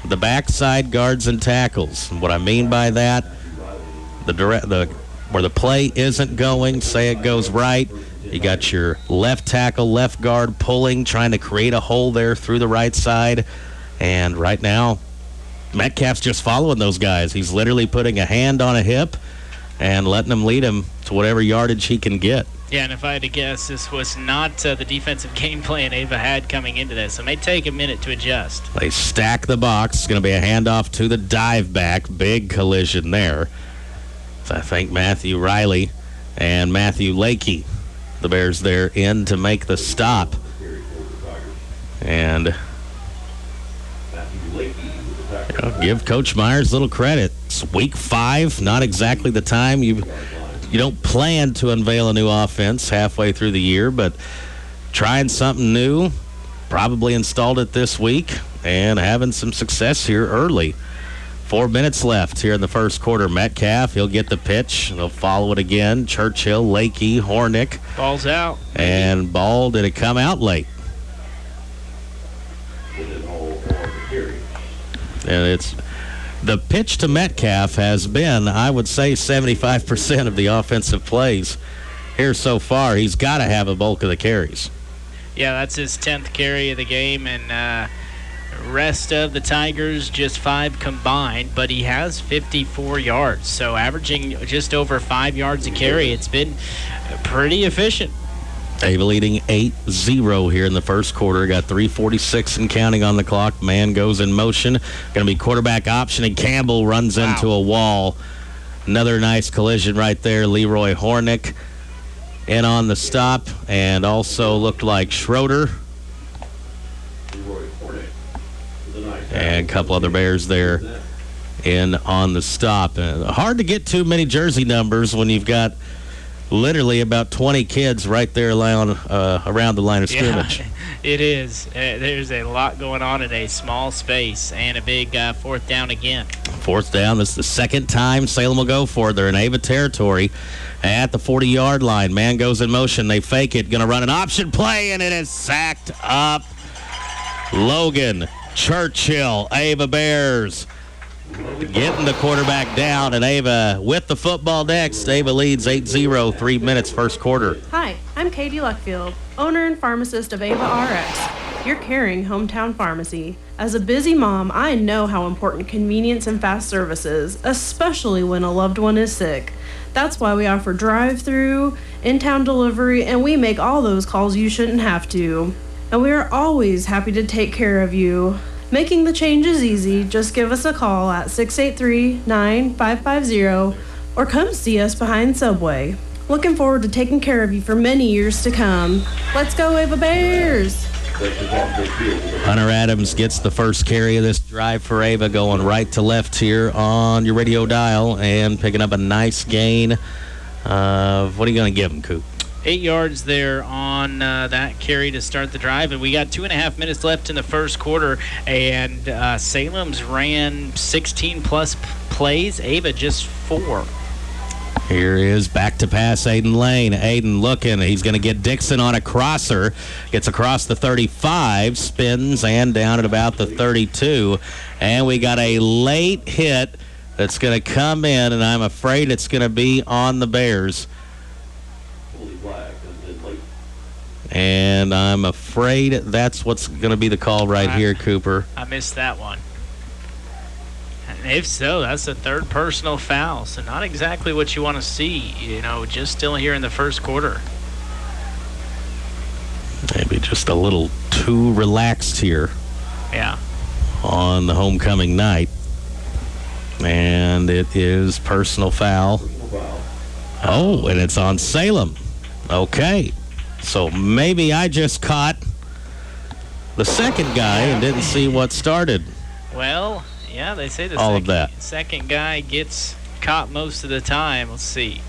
Speaker 2: the backside guards and tackles. And what I mean by that, where the play isn't going, say it goes right, you got your left tackle, left guard pulling, trying to create a hole there through the right side. And right now, Metcalf's just following those guys. He's literally putting a hand on a hip and letting them lead him to whatever yardage he can get.
Speaker 3: Yeah, and if I had to guess, this was not the defensive game plan Ava had coming into this. It may take a minute to adjust.
Speaker 2: They stack the box. It's going to be a handoff to the dive back. Big collision there. I think Matthew Riley and Matthew Lakey, the Bears there in to make the stop. And give Coach Myers a little credit. It's week 5, not exactly the time you don't plan to unveil a new offense halfway through the year, but trying something new, probably installed it this week, and having some success here early. 4 minutes left here in the first quarter. Metcalf, he'll get the pitch. They'll follow it again. Churchill, Lakey, Hornick.
Speaker 3: Ball's out.
Speaker 2: And ball, did it come out late? And it's the pitch to Metcalf has been, I would say, 75% of the offensive plays here so far. He's got to have a bulk of the carries.
Speaker 3: Yeah, that's his 10th carry of the game, and rest of the Tigers just 5 combined, but he has 54 yards, so averaging just over 5 yards a carry. It's been pretty efficient.
Speaker 2: Ava leading 8-0 here in the first quarter. Got 3:46 and counting on the clock. Man goes in motion. Going to be quarterback option, and Campbell runs into a wall. Another nice collision right there. Leroy Hornick in on the stop, and also looked like Schroeder. And a couple other Bears there in on the stop. Hard to get too many jersey numbers when you've got literally about 20 kids right there around the line of scrimmage.
Speaker 3: Yeah, it is. There's a lot going on in a small space, and a big fourth down again.
Speaker 2: Fourth down. This is the second time Salem will go for it. They're in Ava territory at the 40-yard line. Man goes in motion. They fake it. Going to run an option play, and it is sacked up. Logan Churchill, Ava Bears, getting the quarterback down, and Ava with the football next. Ava leads 8-0, 3 minutes first quarter.
Speaker 9: Hi, I'm Katie Luckfield, owner and pharmacist of Ava RX, your caring hometown pharmacy. As a busy mom, I know how important convenience and fast service is, especially when a loved one is sick. That's why we offer drive-through, in-town delivery, and we make all those calls you shouldn't have to. And we are always happy to take care of you. Making the change is easy. Just give us a call at 683-9550 or come see us behind Subway. Looking forward to taking care of you for many years to come. Let's go, Ava Bears!
Speaker 2: Hunter Adams gets the first carry of this drive for Ava, going right to left here on your radio dial and picking up a nice gain of, what are you going to give him, Coop?
Speaker 3: 8 yards there on that carry to start the drive, and we got 2.5 minutes left in the first quarter, and Salem's ran 16-plus plays, Ava just 4.
Speaker 2: Here is back to pass Aiden Lane. Aiden looking. He's going to get Dixon on a crosser. Gets across the 35, spins, and down at about the 32. And we got a late hit that's going to come in, and I'm afraid it's going to be on the Bears. And I'm afraid that's what's going to be the call right here, Cooper.
Speaker 3: I missed that one. And if so, that's the third personal foul. So not exactly what you want to see, just still here in the first quarter.
Speaker 2: Maybe just a little too relaxed here.
Speaker 3: Yeah.
Speaker 2: On the homecoming night. And it is personal foul. Oh, and it's on Salem. Okay. So maybe I just caught the second guy and didn't see what started.
Speaker 3: Well, yeah, they say the second guy gets caught most of the time. Let's see.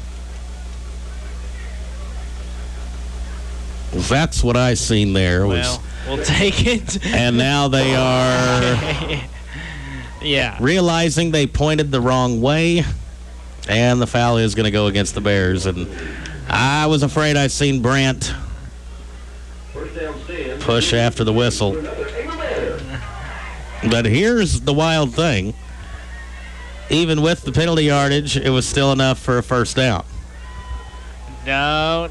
Speaker 2: That's what I seen there.
Speaker 3: Well, we'll take it.
Speaker 2: And now they are realizing they pointed the wrong way, and the foul is going to go against the Bears. And I was afraid I seen Brandt push after the whistle. But here's the wild thing. Even with the penalty yardage, it was still enough for a first down.
Speaker 3: No,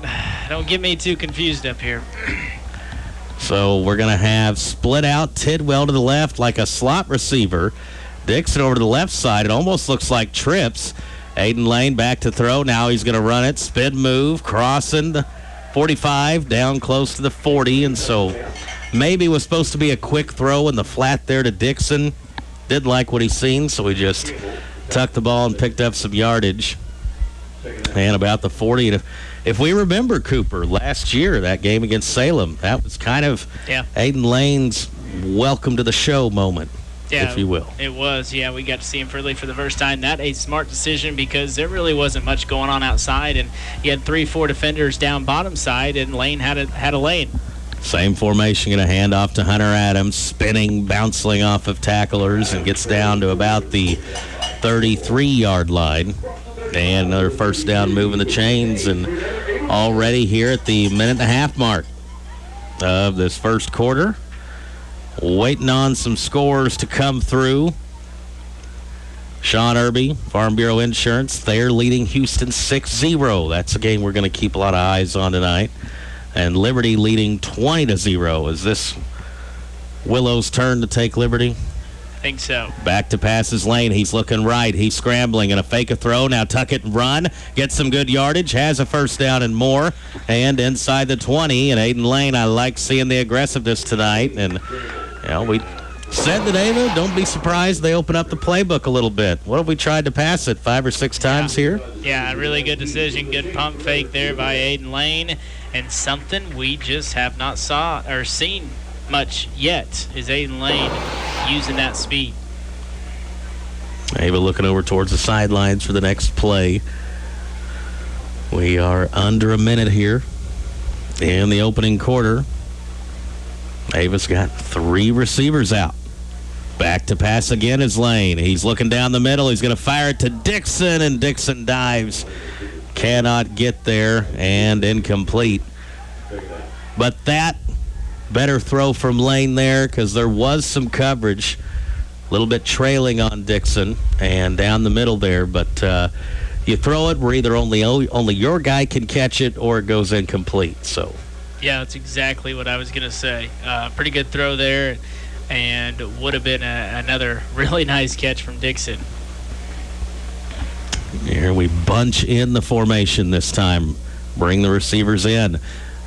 Speaker 3: don't get me too confused up here.
Speaker 2: So we're going to have split out Tidwell to the left like a slot receiver. Dixon over to the left side. It almost looks like trips. Aiden Lane back to throw. Now he's going to run it. Spin move, crossing the 45, down close to the 40. And so maybe it was supposed to be a quick throw in the flat there to Dixon. Did like what he seen, so he just tucked the ball and picked up some yardage. And about the 40. And if we remember, Cooper, last year, that game against Salem, that was kind of Aiden Lane's welcome to the show moment.
Speaker 3: Yeah,
Speaker 2: if you will.
Speaker 3: It was. Yeah, we got to see him for the first time. That a smart decision because there really wasn't much going on outside, and he had 3-4 defenders down bottom side, and Lane had a lane.
Speaker 2: Same formation, going to hand off to Hunter Adams, spinning, bouncing off of tacklers, and gets down to about the 33-yard line. And another first down, moving the chains, and already here at the minute-and-a-half mark of this first quarter, waiting on some scores to come through. Sean Irby, Farm Bureau Insurance, they're leading Houston 6-0. That's a game we're going to keep a lot of eyes on tonight. And Liberty leading 20-0. Is this Willow's turn to take Liberty?
Speaker 3: I think so.
Speaker 2: Back to passes lane. He's looking right. He's scrambling and a fake a throw. Now tuck it and run. Gets some good yardage. Has a first down and more. And inside the 20. And Aiden Lane, I like seeing the aggressiveness tonight. And, we said that, Ava, don't be surprised they open up the playbook a little bit. What have we tried to pass it 5 or 6 times here?
Speaker 3: Yeah, really good decision. Good pump fake there by Aiden Lane. And something we just have not seen much yet is Aiden Lane using that speed.
Speaker 2: Ava looking over towards the sidelines for the next play. We are under a minute here in the opening quarter. Ava's got 3 receivers out. Back to pass again is Lane. He's looking down the middle. He's going to fire it to Dixon, and Dixon dives. Cannot get there, and incomplete. But that better throw from Lane there, because there was some coverage, a little bit trailing on Dixon and down the middle there. But you throw it where either only your guy can catch it or it goes incomplete. So
Speaker 3: yeah, that's exactly what I was going to say. Pretty good throw there, and would have been another really nice catch from Dixon.
Speaker 2: Here we bunch in the formation this time. Bring the receivers in.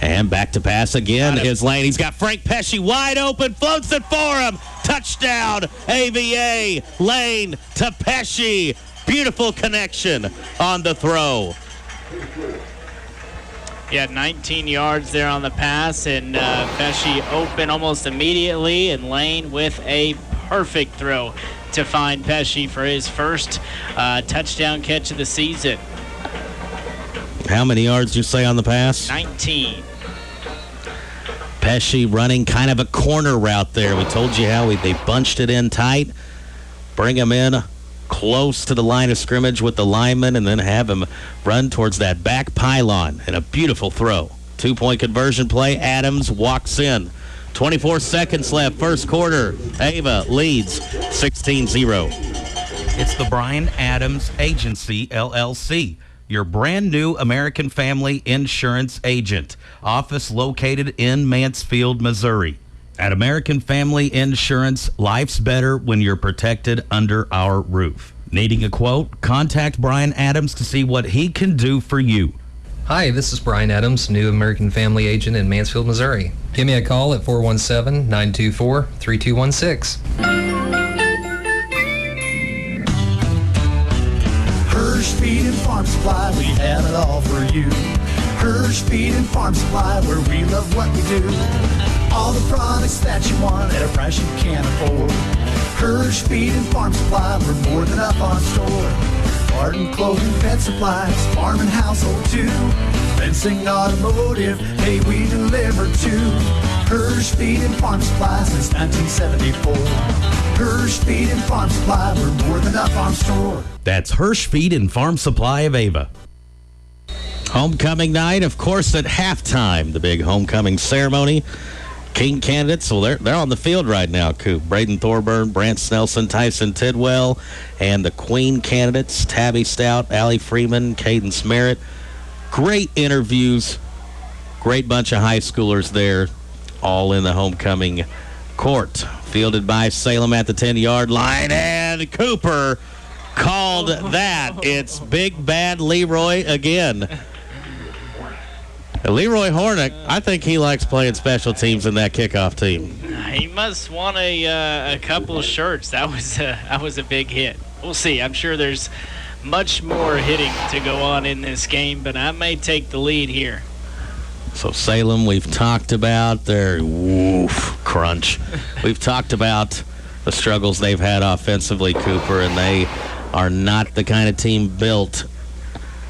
Speaker 2: And back to pass again is Lane. He's got Frank Pesci wide open. Floats it for him. Touchdown, AVA. Lane to Pesci. Beautiful connection on the throw.
Speaker 3: Yeah, 19 yards there on the pass, and Pesci open almost immediately, and Lane with a perfect throw to find Pesci for his first touchdown catch of the season.
Speaker 2: How many yards did you say on the pass?
Speaker 3: 19.
Speaker 2: Pesci running kind of a corner route there. We told you how they bunched it in tight, bring him in close to the line of scrimmage with the lineman, and then have him run towards that back pylon. And a beautiful throw. 2-point conversion play. Adams walks in. 24 seconds left, first quarter. Ava leads 16-0.
Speaker 4: It's the Brian Adams Agency, LLC, your brand new American Family Insurance agent. Office located in Mansfield, Missouri. At American Family Insurance, life's better when you're protected under our roof. Needing a quote? Contact Brian Adams to see what he can do for you.
Speaker 21: Hi, this is Brian Adams, new American Family agent in Mansfield, Missouri. Give me a call at 417-924-3216.
Speaker 12: Hirsch Feed and Farm Supply, we have it all for you. Hirsch Feed and Farm Supply, where we love what we do. All the products that you want at a price you can't afford. Hirsch Feed and Farm Supply, we're more than up on store. Garden, clothing, pet supplies, farm and household too. Fencing, automotive, hey, we deliver too. Hirsch Feed and Farm Supply since 1974. Hirsch Feed and Farm Supply, we're more than up on store.
Speaker 4: That's Hirsch Feed and Farm Supply of Ava.
Speaker 2: Homecoming night, of course, at halftime, the big homecoming ceremony. King candidates, well, they're on the field right now, Coop. Braden Thorburn, Brant Nelson, Tyson Tidwell, and the Queen candidates, Tabby Stout, Allie Freeman, Caden Smerritt. Great interviews, great bunch of high schoolers there, all in the homecoming court. Fielded by Salem at the 10-yard line, and Cooper called that. It's Big Bad Leroy again. Leroy Hornick, I think he likes playing special teams in that kickoff team.
Speaker 3: He must want a couple of shirts. That was a big hit. We'll see. I'm sure there's much more hitting to go on in this game, but I may take the lead here.
Speaker 2: So Salem, we've talked about their crunch. We've talked about the struggles they've had offensively, Cooper, and they are not the kind of team built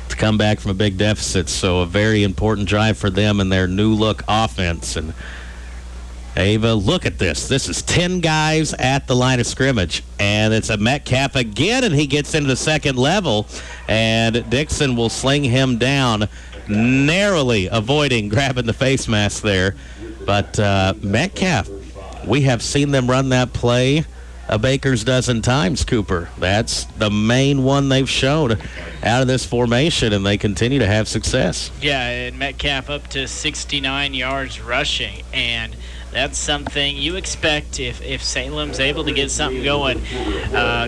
Speaker 2: to come back from a big deficit. So a very important drive for them and their new look offense. And Ava, look at this. This is 10 guys at the line of scrimmage, and it's a Metcalf again, and he gets into the second level, and Dixon will sling him down, narrowly avoiding grabbing the face mask there. But Metcalf, we have seen them run that play a baker's dozen times, Cooper. That's the main one they've shown out of this formation, and they continue to have success.
Speaker 3: Yeah, and Metcalf up to 69 yards rushing, and that's something you expect if Salem's able to get something going.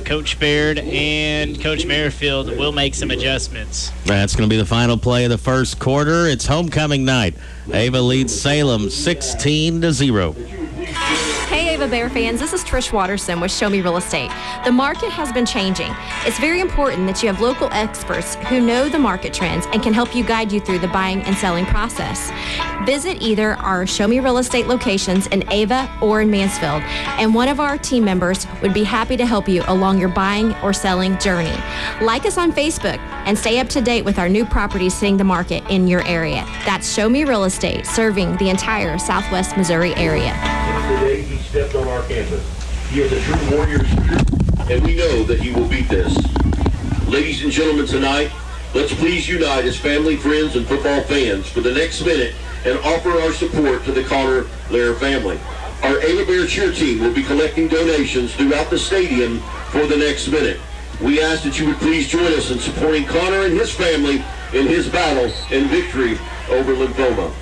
Speaker 3: Coach Baird and Coach Merrifield will make some adjustments.
Speaker 2: That's going to be the final play of the first quarter. It's homecoming night. Ava leads Salem 16-0.
Speaker 1: Hey Ava Bear fans, this is Trish Watterson with Show Me Real Estate. The market has been changing. It's very important that you have local experts who know the market trends and can help you guide you through the buying and selling process. Visit either our Show Me Real Estate locations in Ava or in Mansfield, and one of our team members would be happy to help you along your buying or selling journey. Like us on Facebook and stay up to date with our new properties hitting the market in your area. That's Show Me Real Estate, serving the entire Southwest Missouri area.
Speaker 22: Today he stepped on our campus. He is a true warrior shooter, and we know that he will beat this. Ladies and gentlemen, tonight, let's please unite as family, friends, and football fans for the next minute and offer our support to the Connor Lair family. Our Ava Bear cheer team will be collecting donations throughout the stadium for the next minute. We ask that you would please join us in supporting Connor and his family in his battle and victory over lymphoma.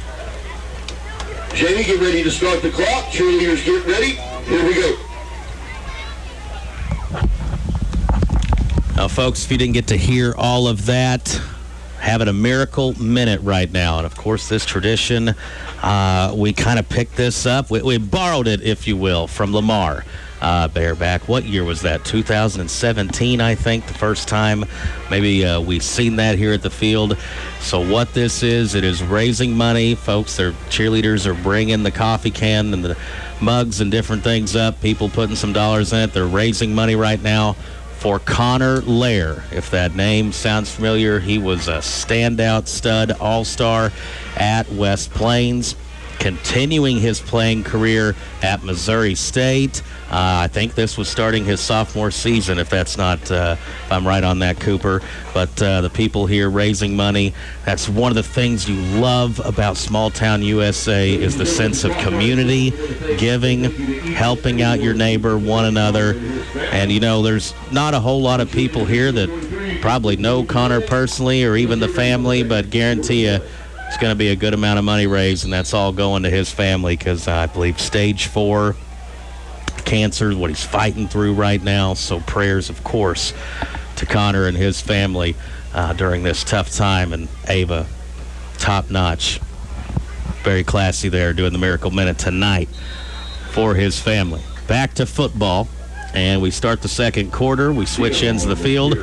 Speaker 22: Jamie, get ready to start the clock. Cheerleaders, get ready. Here we go.
Speaker 2: Now, folks, if you didn't get to hear all of that, having a miracle minute right now. And, of course, this tradition, we kind of picked this up. We borrowed it, if you will, from Lamar. Bareback. What year was that? 2017, I think, the first time maybe we've seen that here at the field. So what this is, it is raising money. Folks, their cheerleaders are bringing the coffee can and the mugs and different things up. People putting some dollars in it. They're raising money right now for Connor Lair. If that name sounds familiar, he was a standout stud all-star at West Plains, continuing his playing career at Missouri State. I think this was starting his sophomore season, if that's not, if I'm right on that, Cooper. But the people here raising money, that's one of the things you love about Small Town USA is the sense of community, giving, helping out your neighbor, one another. And, you know, there's not a whole lot of people here that probably know Connor personally or even the family, but guarantee you it's going to be a good amount of money raised, and that's all going to his family because I believe stage 4 cancer is what he's fighting through right now. So prayers, of course, to Connor and his family during this tough time. And Ava, top notch, very classy there, doing the Miracle Minute tonight for his family. Back to football, and we start the second quarter. We switch ends of the field,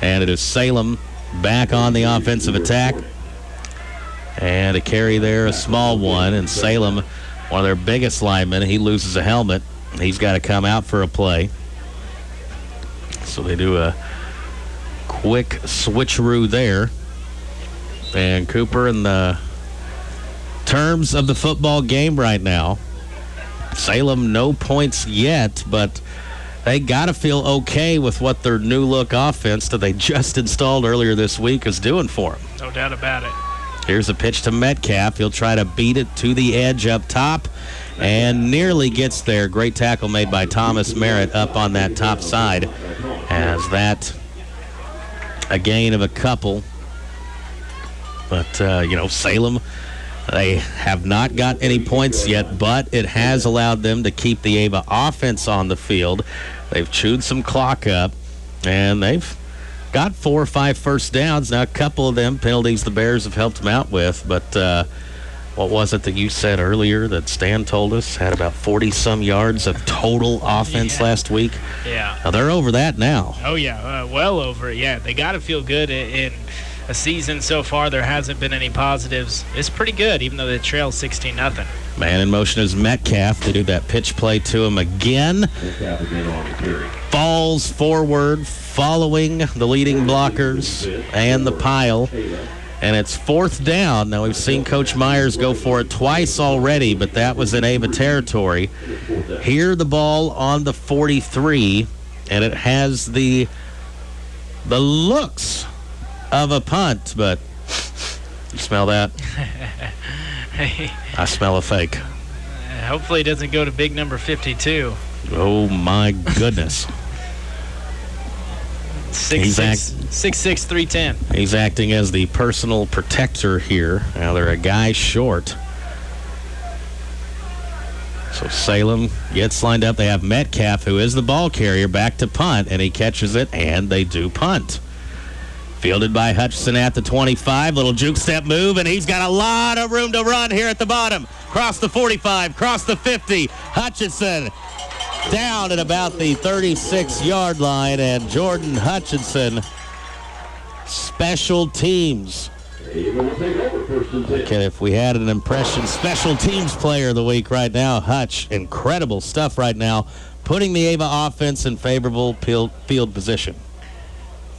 Speaker 2: and it is Salem back on the offensive attack. And a carry there, a small one, and Salem, one of their biggest linemen, he loses a helmet. He's got to come out for a play. So they do a quick switcheroo there. And Cooper, in the terms of the football game right now, Salem no points yet, but they got to feel okay with what their new look offense that they just installed earlier this week is doing for them.
Speaker 3: No doubt about it.
Speaker 2: Here's a pitch to Metcalf. He'll try to beat it to the edge up top and nearly gets there. Great tackle made by Thomas Merritt up on that top side. As that a gain of a couple. But, you know, Salem, they have not got any points yet, but it has allowed them to keep the Ava offense on the field. They've chewed some clock up, and they've got 4 or 5 first downs. Now, a couple of them penalties the Bears have helped them out with, but what was it that you said earlier that Stan told us had about 40-some yards of total offense last week?
Speaker 3: Yeah.
Speaker 2: Now, they're over that now.
Speaker 3: Oh, yeah, well over it. Yeah, they got to feel good in a season so far. There hasn't been any positives. It's pretty good, even though they trail 16-0.
Speaker 2: Man in motion is Metcalf to do that pitch play to him again. Falls forward, following the leading blockers and the pile. And it's 4th down. Now, we've seen Coach Myers go for it twice already, but that was in Ava territory. Here, the ball on the 43, and it has the looks of a punt, but you smell that? I smell a fake.
Speaker 3: Hopefully it doesn't go to big number 52.
Speaker 2: Oh, my goodness.
Speaker 3: 6'6", 310.
Speaker 2: He's acting as the personal protector here. Now they're a guy short. So Salem gets lined up. They have Metcalf, who is the ball carrier, back to punt, and he catches it, and they do punt. Fielded by Hutchinson at the 25. Little juke step move, and he's got a lot of room to run here at the bottom. Cross the 45, cross the 50. Hutchinson down at about the 36-yard line, and Jordan Hutchinson, special teams. Okay, if we had an impression special teams player of the week right now, Hutch, incredible stuff right now, putting the Ava offense in favorable field position.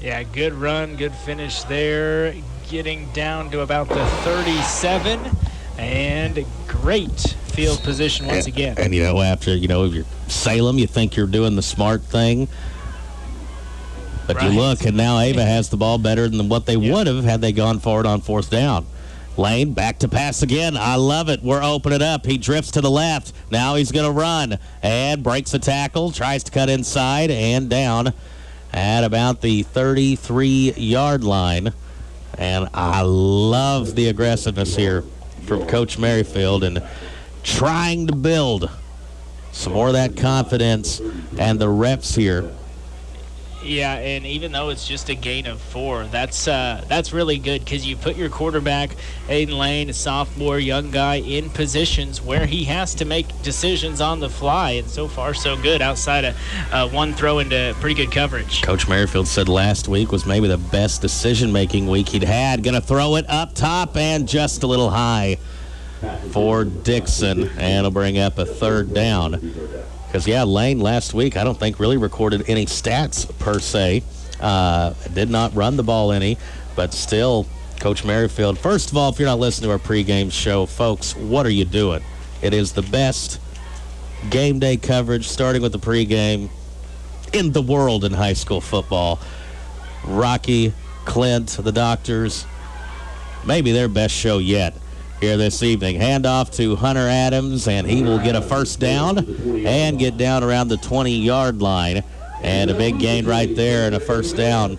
Speaker 3: Yeah, good run, good finish there, getting down to about the 37, and great field position once again.
Speaker 2: And, after, if you're Salem, you think you're doing the smart thing. But right. You look, and now Ava has the ball better than what they would have had they gone forward on 4th down. Lane, back to pass again. I love it. We're opening up. He drifts to the left. Now he's going to run and breaks a tackle, tries to cut inside and down at about the 33-yard line. And I love the aggressiveness here from Coach Merrifield and trying to build some more of that confidence and the reps here.
Speaker 3: Yeah, and even though it's just a gain of 4, that's really good because you put your quarterback, Aiden Lane, a sophomore, young guy, in positions where he has to make decisions on the fly, and so far so good outside of one throw into pretty good coverage.
Speaker 2: Coach Merrifield said last week was maybe the best decision-making week he'd had. Going to throw it up top and just a little high for Dixon, and it'll bring up a 3rd down. Because, Lane last week I don't think really recorded any stats per se. Did not run the ball any, but still, Coach Merrifield, first of all, if you're not listening to our pregame show, folks, what are you doing? It is the best game day coverage, starting with the pregame, in the world in high school football. Rocky, Clint, the Doctors, maybe their best show yet here this evening. Handoff to Hunter Adams, and he will get a 1st down and get down around the 20-yard line. And a big gain right there and a 1st down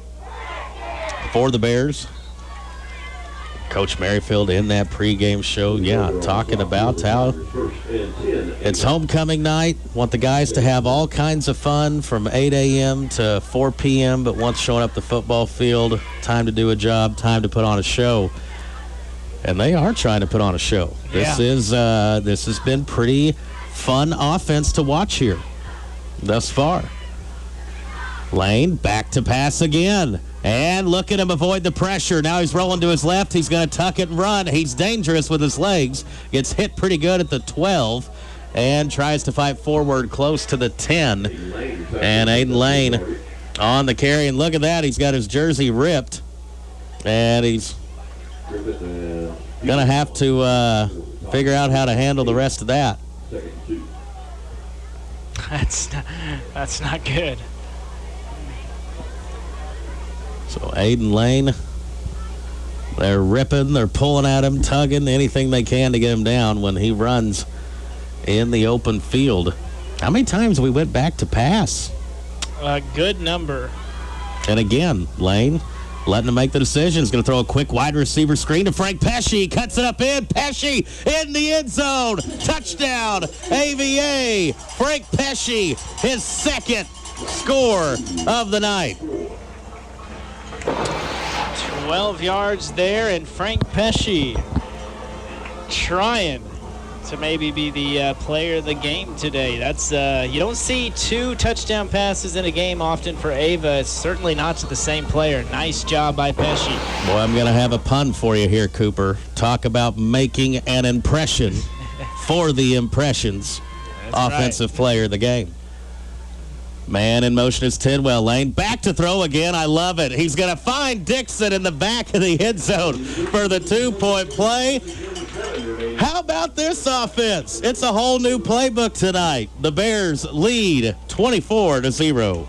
Speaker 2: for the Bears. Coach Merrifield in that pregame show, talking about how it's homecoming night. Want the guys to have all kinds of fun from 8 a.m. to 4 p.m., but once showing up the football field, time to do a job, time to put on a show. And they are trying to put on a show. This has been pretty fun offense to watch here thus far. Lane back to pass again. And look at him avoid the pressure. Now he's rolling to his left. He's going to tuck it and run. He's dangerous with his legs. Gets hit pretty good at the 12 and tries to fight forward close to the 10. And Aiden Lane on the carry. And look at that. He's got his jersey ripped. And he's going to have to figure out how to handle the rest of that.
Speaker 3: That's not good.
Speaker 2: So Aiden Lane, they're ripping, they're pulling at him, tugging, anything they can to get him down when he runs in the open field. How many times we went back to pass?
Speaker 3: A good number.
Speaker 2: And again, Lane letting him make the decision. He's going to throw a quick wide receiver screen to Frank Pesci. Cuts it up in. Pesci in the end zone. Touchdown, AVA. Frank Pesci, his 2nd score of the night.
Speaker 3: 12 yards there, and Frank Pesci trying to maybe be the player of the game today. That's you don't see 2 touchdown passes in a game often for Ava. It's certainly not to the same player. Nice job by Pesci.
Speaker 2: Boy, I'm going to have a pun for you here, Cooper. Talk about making an impression for the impressions. Offensive player of the game. Man in motion is Tidwell. Lane back to throw again. I love it. He's going to find Dixon in the back of the end zone for the 2-point play. How about this offense? It's a whole new playbook tonight. The Bears lead 24-0.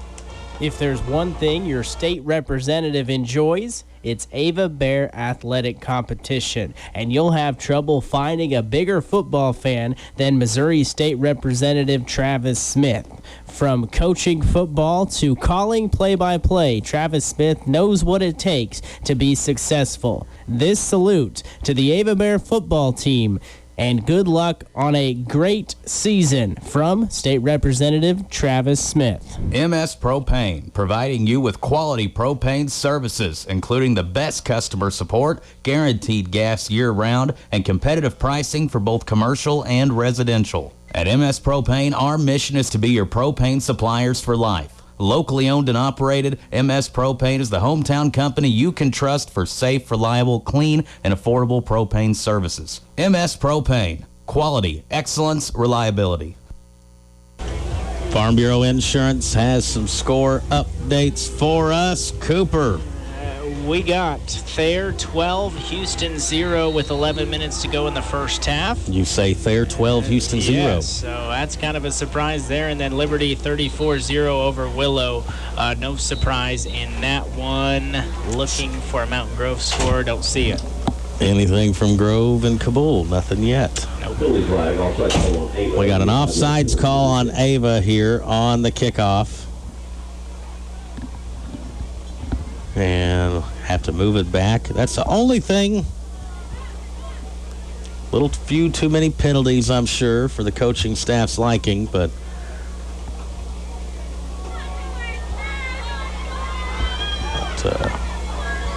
Speaker 16: If there's one thing your state representative enjoys, it's Ava Bear athletic competition, and you'll have trouble finding a bigger football fan than Missouri State Representative Travis Smith. From coaching football to calling play-by-play, Travis Smith knows what it takes to be successful. This salute to the Ava Bear football team, and good luck on a great season from State Representative Travis Smith.
Speaker 6: MS Propane, providing you with quality propane services, including the best customer support, guaranteed gas year-round, and competitive pricing for both commercial and residential. At MS Propane, our mission is to be your propane suppliers for life. Locally owned and operated, MS Propane is the hometown company you can trust for safe, reliable, clean, and affordable propane services. MS Propane. Quality, excellence, reliability.
Speaker 2: Farm Bureau Insurance has some score updates for us. Cooper.
Speaker 3: We got Thayer 12, Houston 0 with 11 minutes to go in the first half.
Speaker 2: You say Thayer 12, Houston 0.
Speaker 3: Yes, so that's kind of a surprise there. And then Liberty 34-0 over Willow. No surprise in that one. Looking for a Mountain Grove score. Don't see it.
Speaker 2: Anything from Grove and Kabul? Nothing yet.
Speaker 3: Nope.
Speaker 2: We got an offsides call on Ava here on the kickoff. And have to move it back. That's the only thing. Little few too many penalties, I'm sure, for the coaching staff's liking, but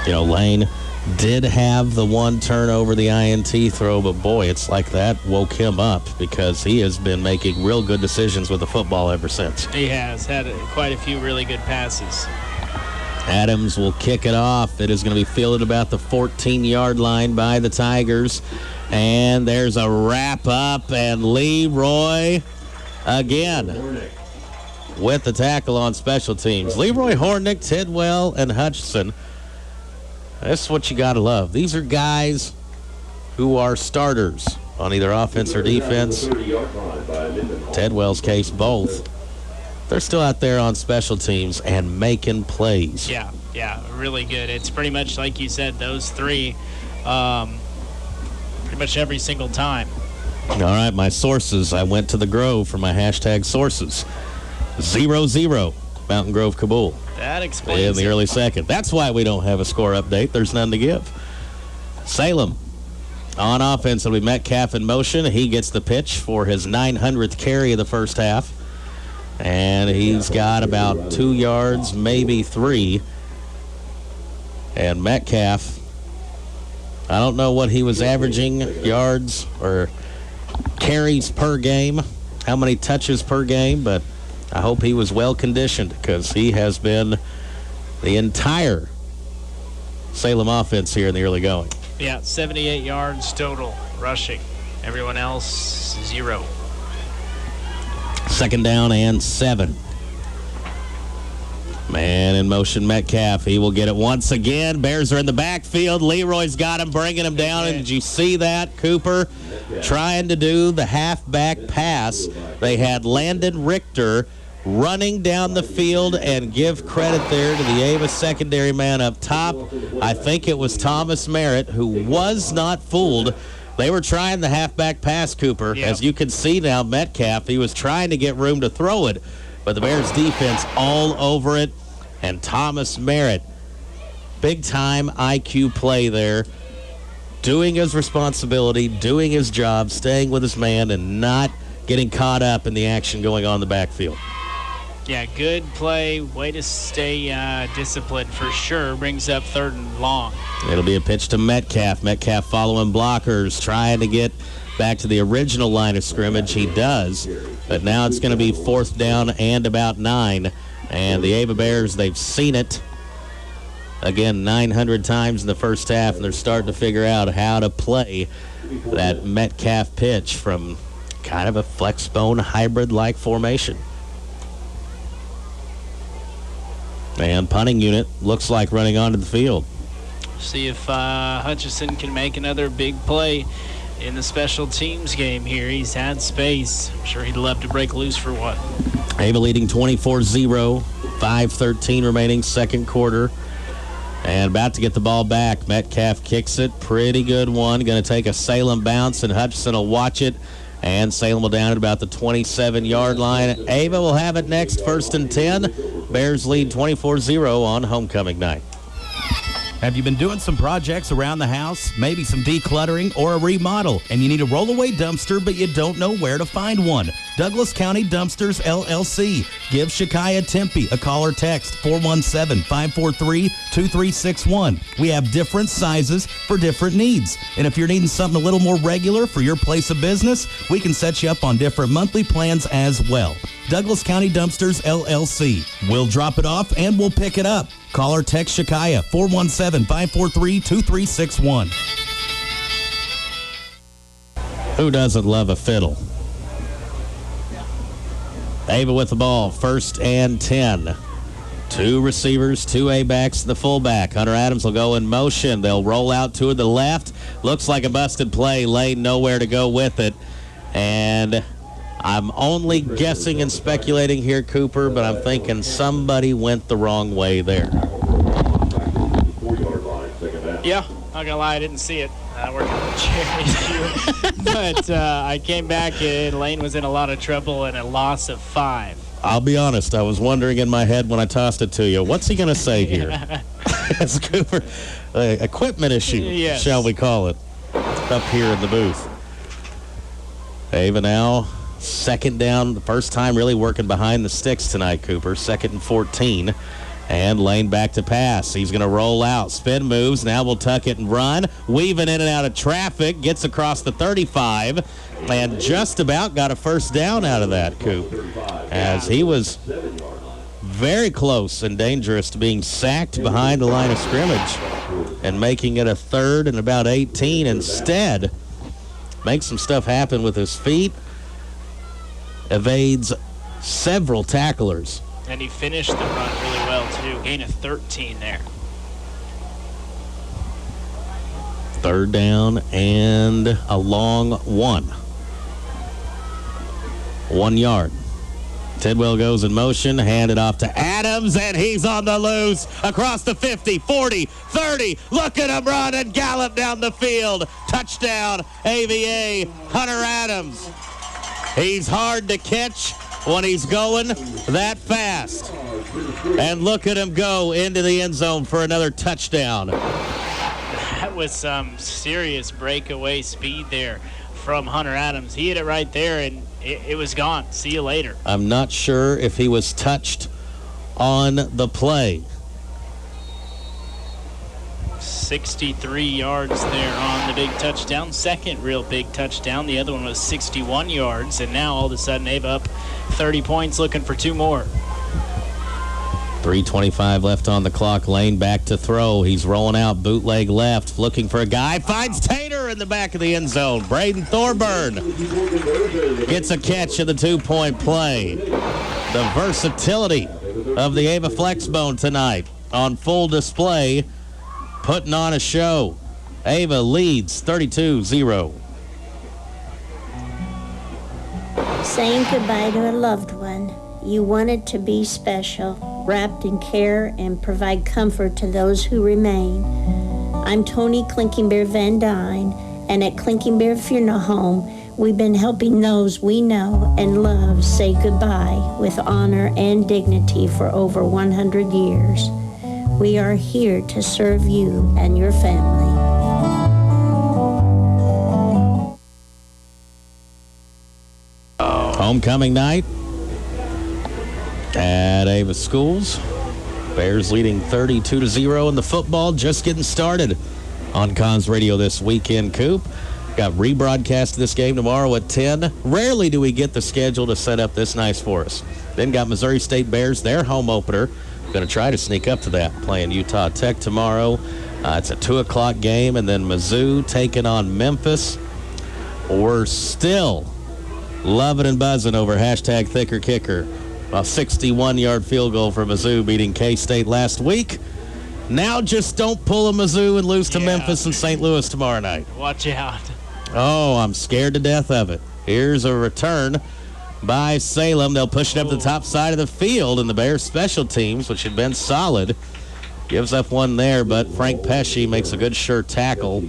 Speaker 2: Lane did have the one turnover, the INT throw, but boy, it's like that woke him up because he has been making real good decisions with the football ever since.
Speaker 3: He has had quite a few really good passes.
Speaker 2: Adams will kick it off. It is going to be fielded about the 14-yard line by the Tigers. And there's a wrap-up, and Leroy again with the tackle on special teams. Leroy, Hornick, Tidwell, and Hutchinson. That's what you got to love. These are guys who are starters on either offense or defense. Tidwell's case, both. They're still out there on special teams and making plays.
Speaker 3: Yeah, really good. It's pretty much like you said, those three, pretty much every single time.
Speaker 2: All right, my sources. I went to the Grove for my hashtag sources. 0-0, Mountain Grove Kabul.
Speaker 3: That explains
Speaker 2: in the early second. That's why we don't have a score update. There's none to give. Salem on offense. It'll be Metcalf in motion. He gets the pitch for his 900th carry of the first half. And he's got about 2 yards, maybe 3. And Metcalf, I don't know what he was averaging yards or carries per game, how many touches per game, but I hope he was well conditioned because he has been the entire Salem offense here in the early going.
Speaker 3: Yeah, 78 yards total rushing. Everyone else, 0.
Speaker 2: Second down and 7. Man in motion, Metcalf. He will get it once again. Bears are in the backfield. Leroy's got him, bringing him down. And did you see that? Cooper trying to do the halfback pass. They had Landon Richter running down the field, and give credit there to the Ava secondary man up top. I think it was Thomas Merritt who was not fooled. They were trying the halfback pass, Cooper. Yep. As you can see now, Metcalf, he was trying to get room to throw it, but the Bears defense all over it. And Thomas Merritt, big-time IQ play there, doing his responsibility, doing his job, staying with his man, and not getting caught up in the action going on in the backfield.
Speaker 3: Yeah, good play. Way to stay disciplined for sure. Brings up 3rd and long.
Speaker 2: It'll be a pitch to Metcalf. Metcalf following blockers, trying to get back to the original line of scrimmage. He does, but now it's going to be 4th down and about 9. And the Ava Bears, they've seen it, again, 900 times in the first half, and they're starting to figure out how to play that Metcalf pitch from kind of a flex bone hybrid-like formation. And punting unit looks like running onto the field.
Speaker 3: See if Hutchison can make another big play in the special teams game here. He's had space. I'm sure he'd love to break loose for one.
Speaker 2: Ava leading 24-0, 5:13 remaining, second quarter. And about to get the ball back. Metcalf kicks it. Pretty good one. Going to take a Salem bounce, and Hutchison will watch it. And Salem will down at about the 27-yard line. Ava will have it next, 1st and 10. Bears lead 24-0 on homecoming night.
Speaker 6: Have you been doing some projects around the house, maybe some decluttering or a remodel, and you need a rollaway dumpster, but you don't know where to find one? Douglas County Dumpsters, LLC. Give Shakaya Tempe a call or text, 417-543-2361. We have different sizes for different needs. And if you're needing something a little more regular for your place of business, we can set you up on different monthly plans as well. Douglas County Dumpsters, LLC. We'll drop it off and we'll pick it up. Call or text Shakaya, 417-543-2361.
Speaker 2: Who doesn't love a fiddle? Ava with the ball, 1st and 10. 2 receivers, 2 A-backs, the fullback. Hunter Adams will go in motion. They'll roll out to the left. Looks like a busted play. Lane nowhere to go with it. And I'm only guessing and speculating here, Cooper, but I'm thinking somebody went the wrong way there.
Speaker 3: Yeah, not gonna lie, I didn't see it. Working with Jerry here. But I came back and Lane was in a lot of trouble and a loss of 5.
Speaker 2: I'll be honest, I was wondering in my head when I tossed it to you, what's he going to say here? It's Cooper. Equipment issue,
Speaker 3: yes,
Speaker 2: shall we call it, up here in the booth. Ava now, 2nd down, the first time really working behind the sticks tonight, Cooper. 2nd and 14. And Lane back to pass. He's going to roll out. Spin moves. Now we'll tuck it and run. Weaving in and out of traffic. Gets across the 35. And just about got a first down out of that, Coop. As he was very close and dangerous to being sacked behind the line of scrimmage and making it a 3rd and about 18. Instead, makes some stuff happen with his feet. Evades several tacklers.
Speaker 3: And he finished the run really well, too. Gain of 13 there.
Speaker 2: 3rd down and a long 1. 1 yard. Tidwell goes in motion, handed off to Adams, and he's on the loose across the 50, 40, 30. Look at him run and gallop down the field. Touchdown, AVA, Hunter Adams. He's hard to catch when he's going that fast. And look at him go into the end zone for another touchdown.
Speaker 3: That was some serious breakaway speed there from Hunter Adams. He hit it right there, and it was gone. See you later.
Speaker 2: I'm not sure if he was touched on the play.
Speaker 3: 63 yards there on the big touchdown. 2nd real big touchdown. The other one was 61 yards. And now all of a sudden, Ava up 30 points, looking for 2 more.
Speaker 2: 3:25 left on the clock. Lane back to throw. He's rolling out, bootleg left, looking for a guy. Finds Tater in the back of the end zone. Braden Thorburn gets a catch of the 2-point play. The versatility of the Ava Flexbone tonight on full display, putting on a show. Ava leads 32-0.
Speaker 7: Saying goodbye to a loved one. You wanted to be special, wrapped in care and provide comfort to those who remain. I'm Tony Clinking Bear Van Dyne, and at Clinking Bear Funeral Home, we've been helping those we know and love say goodbye with honor and dignity for over 100 years. We are here to serve you and your family.
Speaker 2: Homecoming night at Ava Schools. Bears leading 32-0 in the football, just getting started on Cons Radio this weekend, Coop. Got rebroadcast this game tomorrow at 10. Rarely do we get the schedule to set up this nice for us. Then got Missouri State Bears, their home opener. Going to try to sneak up to that, playing Utah Tech tomorrow. It's a 2 o'clock game, and then Mizzou taking on Memphis. We're still loving and buzzing over hashtag Thicker Kicker. A 61-yard field goal for Mizzou beating K-State last week. Now just don't pull a Mizzou and lose to Memphis and St. Louis tomorrow night.
Speaker 3: Watch out.
Speaker 2: Oh, I'm scared to death of it. Here's a return by Salem. They'll push it up the top side of the field, and the Bears special teams, which had been solid, gives up one there, but Frank Pesci makes a good sure tackle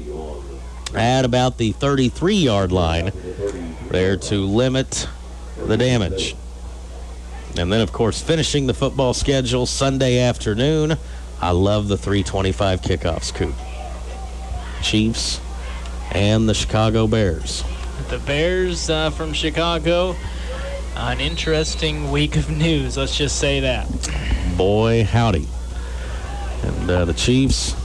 Speaker 2: at about the 33-yard line there to limit the damage. And then, of course, finishing the football schedule Sunday afternoon. I love the 3:25 kickoffs, Coop. Chiefs and the Chicago Bears.
Speaker 3: The Bears from Chicago, an interesting week of news, let's just say that.
Speaker 2: Boy, howdy. And the Chiefs,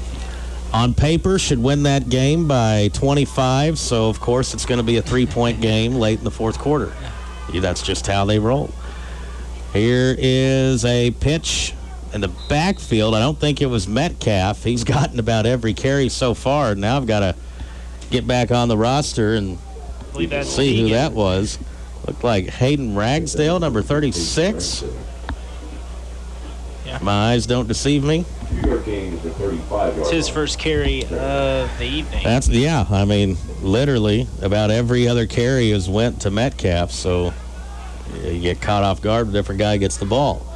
Speaker 2: on paper, should win that game by 25, so, of course, it's going to be a 3-point game late in the fourth quarter. That's just how they roll. Here is a pitch in the backfield. I don't think it was Metcalf. He's gotten about every carry so far. Now I've got to get back on the roster and see who that was. Looked like Hayden Ragsdale, number 36.
Speaker 3: Yeah.
Speaker 2: My eyes don't deceive me.
Speaker 3: It's his first carry of the evening.
Speaker 2: I mean, literally about every other carry has went to Metcalf, so you get caught off guard, a different guy gets the ball.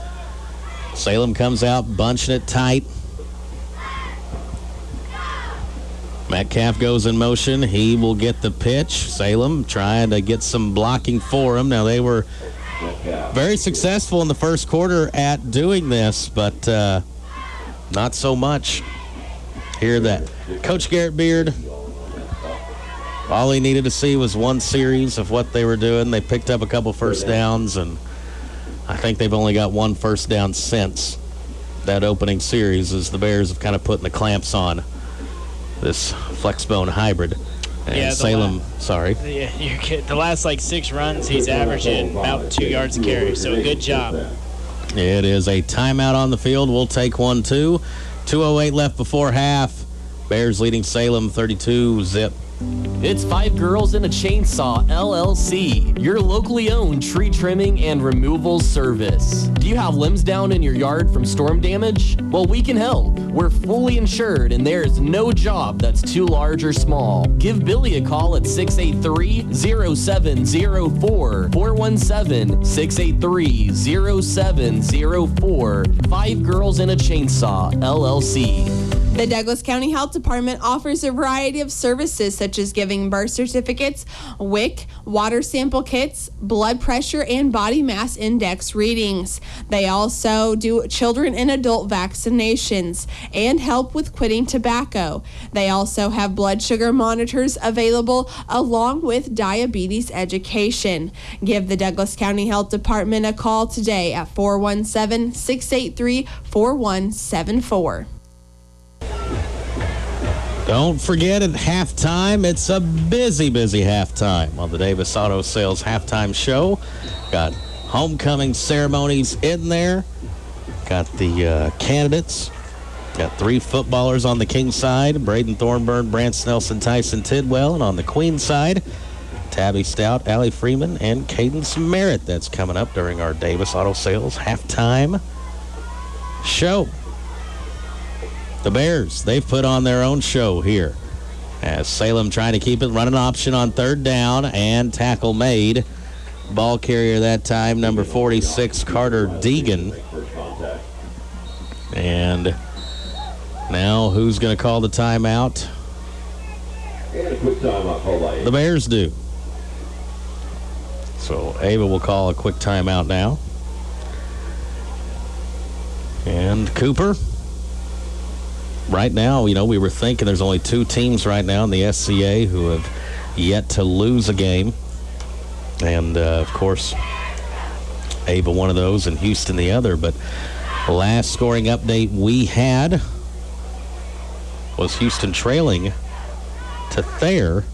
Speaker 2: Salem comes out, bunching it tight. Metcalf goes in motion. He will get the pitch. Salem trying to get some blocking for him. Now, they were very successful in the first quarter at doing this, but not so much here. That Coach Garrett Beard, all he needed to see was one series of what they were doing. They picked up a couple first downs, and I think they've only got one first down since that opening series, as the Bears have kind of put the clamps on this Flexbone hybrid. And Salem,
Speaker 3: Yeah, you're kidding. The last 6 runs, he's averaging about 2 yards a carry, so good job.
Speaker 2: It is a timeout on the field. We'll take one, too. 2:08 left before half. Bears leading Salem 32-zip.
Speaker 20: It's 5 Girls and a Chainsaw, LLC, your locally owned tree trimming and removal service. Do you have limbs down in your yard from storm damage? Well, we can help. We're fully insured, and there is no job that's too large or small. Give Billy a call at 683-0704, 417-683-0704. 5 Girls and a Chainsaw, LLC.
Speaker 9: The Douglas County Health Department offers a variety of services such as giving birth certificates, WIC, water sample kits, blood pressure, and body mass index readings. They also do children and adult vaccinations and help with quitting tobacco. They also have blood sugar monitors available along with diabetes education. Give the Douglas County Health Department a call today at 417-683-4174.
Speaker 2: Don't forget, at halftime, it's a busy halftime on the Davis Auto Sales halftime show. Got homecoming ceremonies in there. Got the candidates. Got 3 footballers on the King side: Braden Thornburn, Brance Nelson, Tyson Tidwell. And on the Queen side, Tabby Stout, Allie Freeman, and Cadence Merritt. That's coming up during our Davis Auto Sales halftime show. The Bears, they've put on their own show here, as Salem trying to keep it, run an option on 3rd down, and tackle made. Ball carrier that time, number 46, Carter Deegan. And now who's going to call the timeout? The Bears do. So Ava will call a quick timeout now. And Cooper, right now, we were thinking there's only 2 teams right now in the SCA who have yet to lose a game. And, of course, Ava one of those and Houston the other. But the last scoring update we had was Houston trailing to Thayer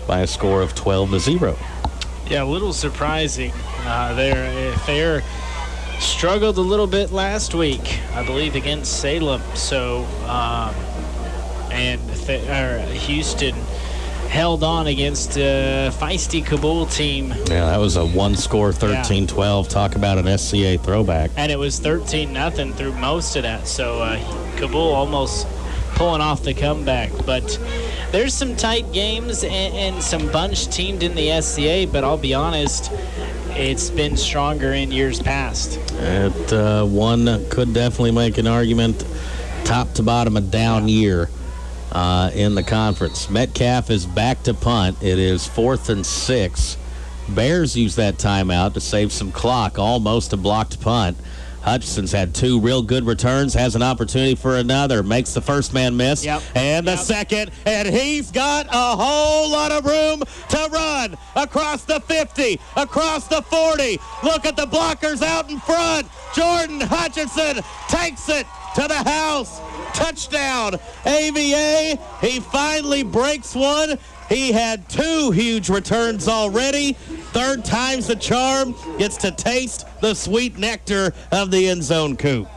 Speaker 2: by a score of 12-0.
Speaker 3: Yeah, a little surprising there. Thayer struggled a little bit last week, I believe, against Salem. So, Houston held on against a feisty Kabul team.
Speaker 2: Yeah, that was a one-score 13-12. Talk about an SCA throwback.
Speaker 3: And it was 13-0 through most of that. So Kabul almost pulling off the comeback. But there's some tight games and some bunch teamed in the SCA, but I'll be honest, it's been stronger in years past.
Speaker 2: One could definitely make an argument, top to bottom, a down year in the conference. Metcalf is back to punt. It is 4th and 6. Bears use that timeout to save some clock, almost a blocked punt. Hutchinson's had 2 real good returns, has an opportunity for another, makes the first man miss, and the second, and he's got a whole lot of room to run across the 50, across the 40. Look at the blockers out in front. Jordan Hutchinson takes it to the house. Touchdown, AVA. He finally breaks one. He had 2 huge returns already. 3rd time's the charm. Gets to taste the sweet nectar of the end zone coop.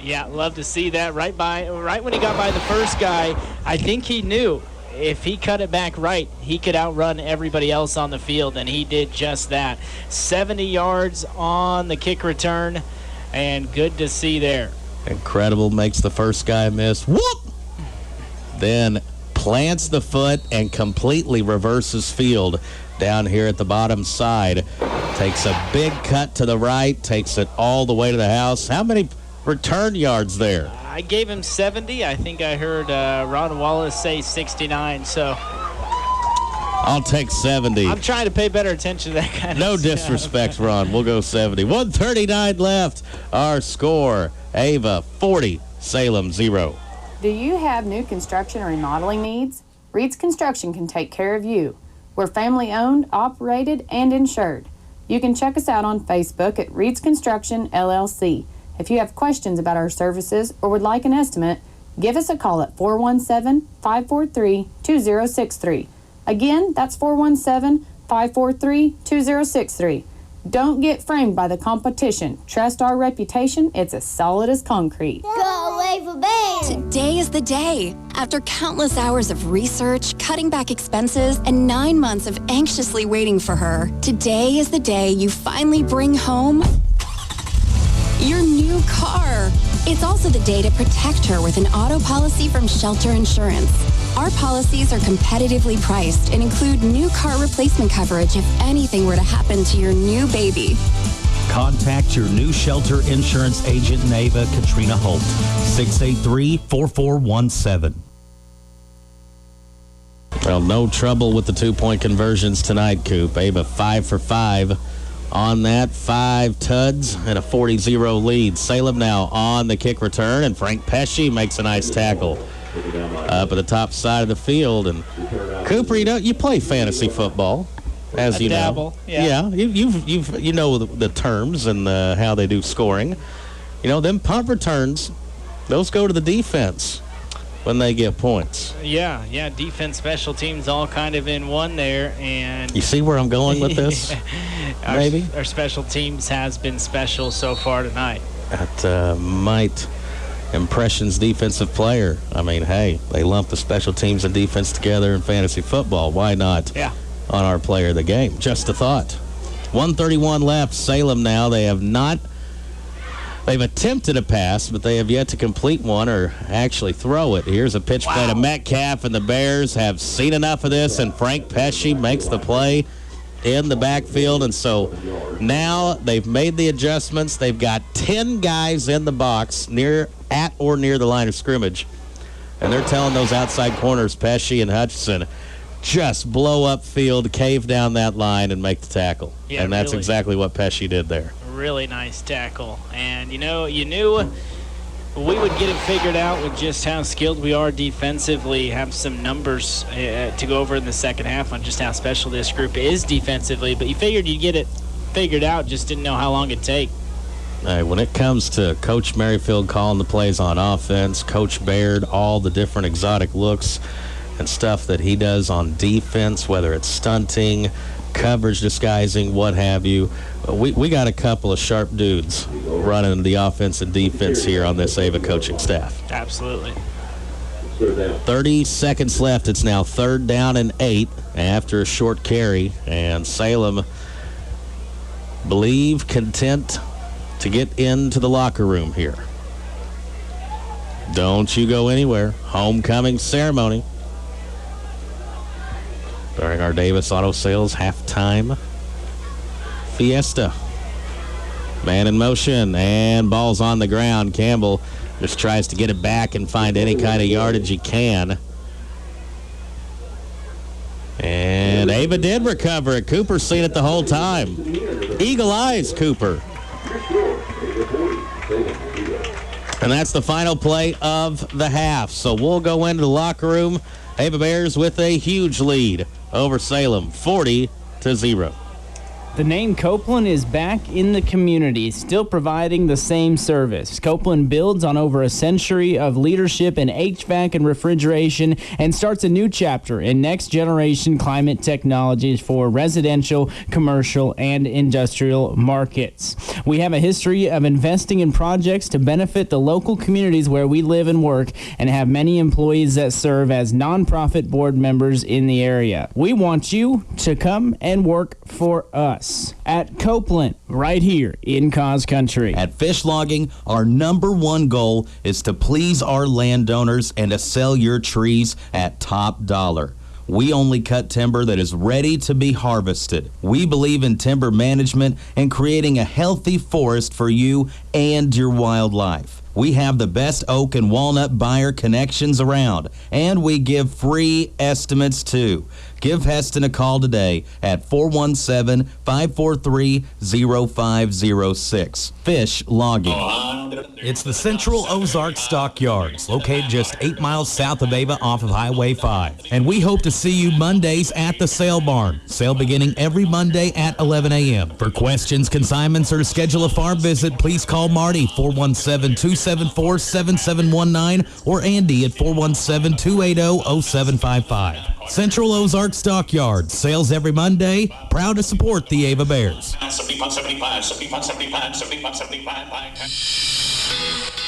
Speaker 3: Yeah, love to see that. Right when he got by the first guy, I think he knew if he cut it back right, he could outrun everybody else on the field, and he did just that. 70 yards on the kick return, and good to see there.
Speaker 2: Incredible, makes the first guy miss. Whoop! Then plants the foot and completely reverses field down here at the bottom side. Takes a big cut to the right, takes it all the way to the house. How many return yards there?
Speaker 3: I gave him 70. I think I heard Ron Wallace say 69, so
Speaker 2: I'll take 70.
Speaker 3: I'm trying to pay better attention to that kind of
Speaker 2: No
Speaker 3: stuff.
Speaker 2: disrespect, Ron. We'll go 70. 1:39 left. Our score, Ava 40, Salem 0.
Speaker 8: Do you have new construction or remodeling needs? Reed's Construction can take care of you. We're family owned, operated, and insured. You can check us out on Facebook at Reed's Construction LLC. If you have questions about our services or would like an estimate, give us a call at 417-543-2063. Again, that's 417-543-2063. Don't get framed by the competition. Trust our reputation. It's as solid as concrete.
Speaker 10: Go Ava Bear!
Speaker 23: Today is the day. After countless hours of research, cutting back expenses, and 9 months of anxiously waiting for her, today is the day you finally bring home your new car. It's also the day to protect her with an auto policy from Shelter Insurance. Our policies are competitively priced and include new car replacement coverage if anything were to happen to your new baby.
Speaker 6: Contact your new Shelter Insurance agent in Ava, Katrina Holt, 683-4417.
Speaker 2: Well, no trouble with the 2-point conversions tonight, Coop. Ava 5 for 5 on that. 5 tuds and a 40-0 lead. Salem now on the kick return, and Frank Pesci makes a nice tackle up at the top side of the field. And Cooper, you play fantasy football, as you
Speaker 3: dabble,
Speaker 2: know. Yeah, you know the terms and how they do scoring. You know, them punt returns, those go to the defense when they get points.
Speaker 3: Yeah, defense, special teams, all kind of in one there. And
Speaker 2: you see where I'm going with this? Maybe
Speaker 3: our special teams has been special so far tonight.
Speaker 2: That might impressions defensive player. I mean, hey, they lump the special teams and defense together in fantasy football. Why not?
Speaker 3: Yeah.
Speaker 2: On our player of the game. Just a thought. 1:31 left. Salem now. They've attempted a pass, but they have yet to complete one or actually throw it. Here's a pitch play to Metcalf, and the Bears have seen enough of this, and Frank Pesci makes the play in the backfield. And so now they've made the adjustments. They've got 10 guys in the box at or near the line of scrimmage, and they're telling those outside corners, Pesci and Hutchinson, just blow up field, cave down that line, and make the tackle.
Speaker 3: Yeah,
Speaker 2: and that's
Speaker 3: really.
Speaker 2: exactly what Pesci did there.
Speaker 3: Really nice tackle. And, you knew we would get it figured out with just how skilled we are defensively. Have some numbers to go over in the second half on just how special this group is defensively. But you figured you'd get it figured out, just didn't know how long it'd take.
Speaker 2: Hey, when it comes to Coach Merrifield calling the plays on offense, Coach Baird, all the different exotic looks and stuff that he does on defense, whether it's stunting, coverage disguising, what have you, we got a couple of sharp dudes running the offense and defense here on this Ava coaching staff.
Speaker 3: Absolutely.
Speaker 2: 30 seconds left. It's now 3rd down and 8 after a short carry. And Salem, believe, content to get into the locker room here. Don't you go anywhere. Homecoming ceremony during our Davis Auto Sales halftime fiesta. Man in motion, and ball's on the ground. Campbell just tries to get it back and find any kind of yardage he can. And Ava did recover it. Cooper's seen it the whole time. Eagle eyes, Cooper. And that's the final play of the half. So we'll go into the locker room. Ava Bears with a huge lead over Salem, 40-0.
Speaker 16: The name Copeland is back in the community, still providing the same service. Copeland builds on over a century of leadership in HVAC and refrigeration and starts a new chapter in next-generation climate technologies for residential, commercial, and industrial markets. We have a history of investing in projects to benefit the local communities where we live and work, and have many employees that serve as nonprofit board members in the area. We want you to come and work for us at Copeland, right here in Cause Country.
Speaker 6: At Fish Logging, our number one goal is to please our landowners and to sell your trees at top dollar. We only cut timber that is ready to be harvested. We believe in timber management and creating a healthy forest for you and your wildlife. We have the best oak and walnut buyer connections around, and we give free estimates too. Give Heston a call today at 417-543-0506. Fish Logging. It's the Central Ozark Stockyards, located just 8 miles south of Ava off of Highway 5. And we hope to see you Mondays at the sale barn. Sale beginning every Monday at 11 a.m. For questions, consignments, or to schedule a farm visit, please call Marty, 417-274-7719, or Andy at 417-280-0755. Central Ozark Stockyards, sales every Monday, proud to support the Ava Bears.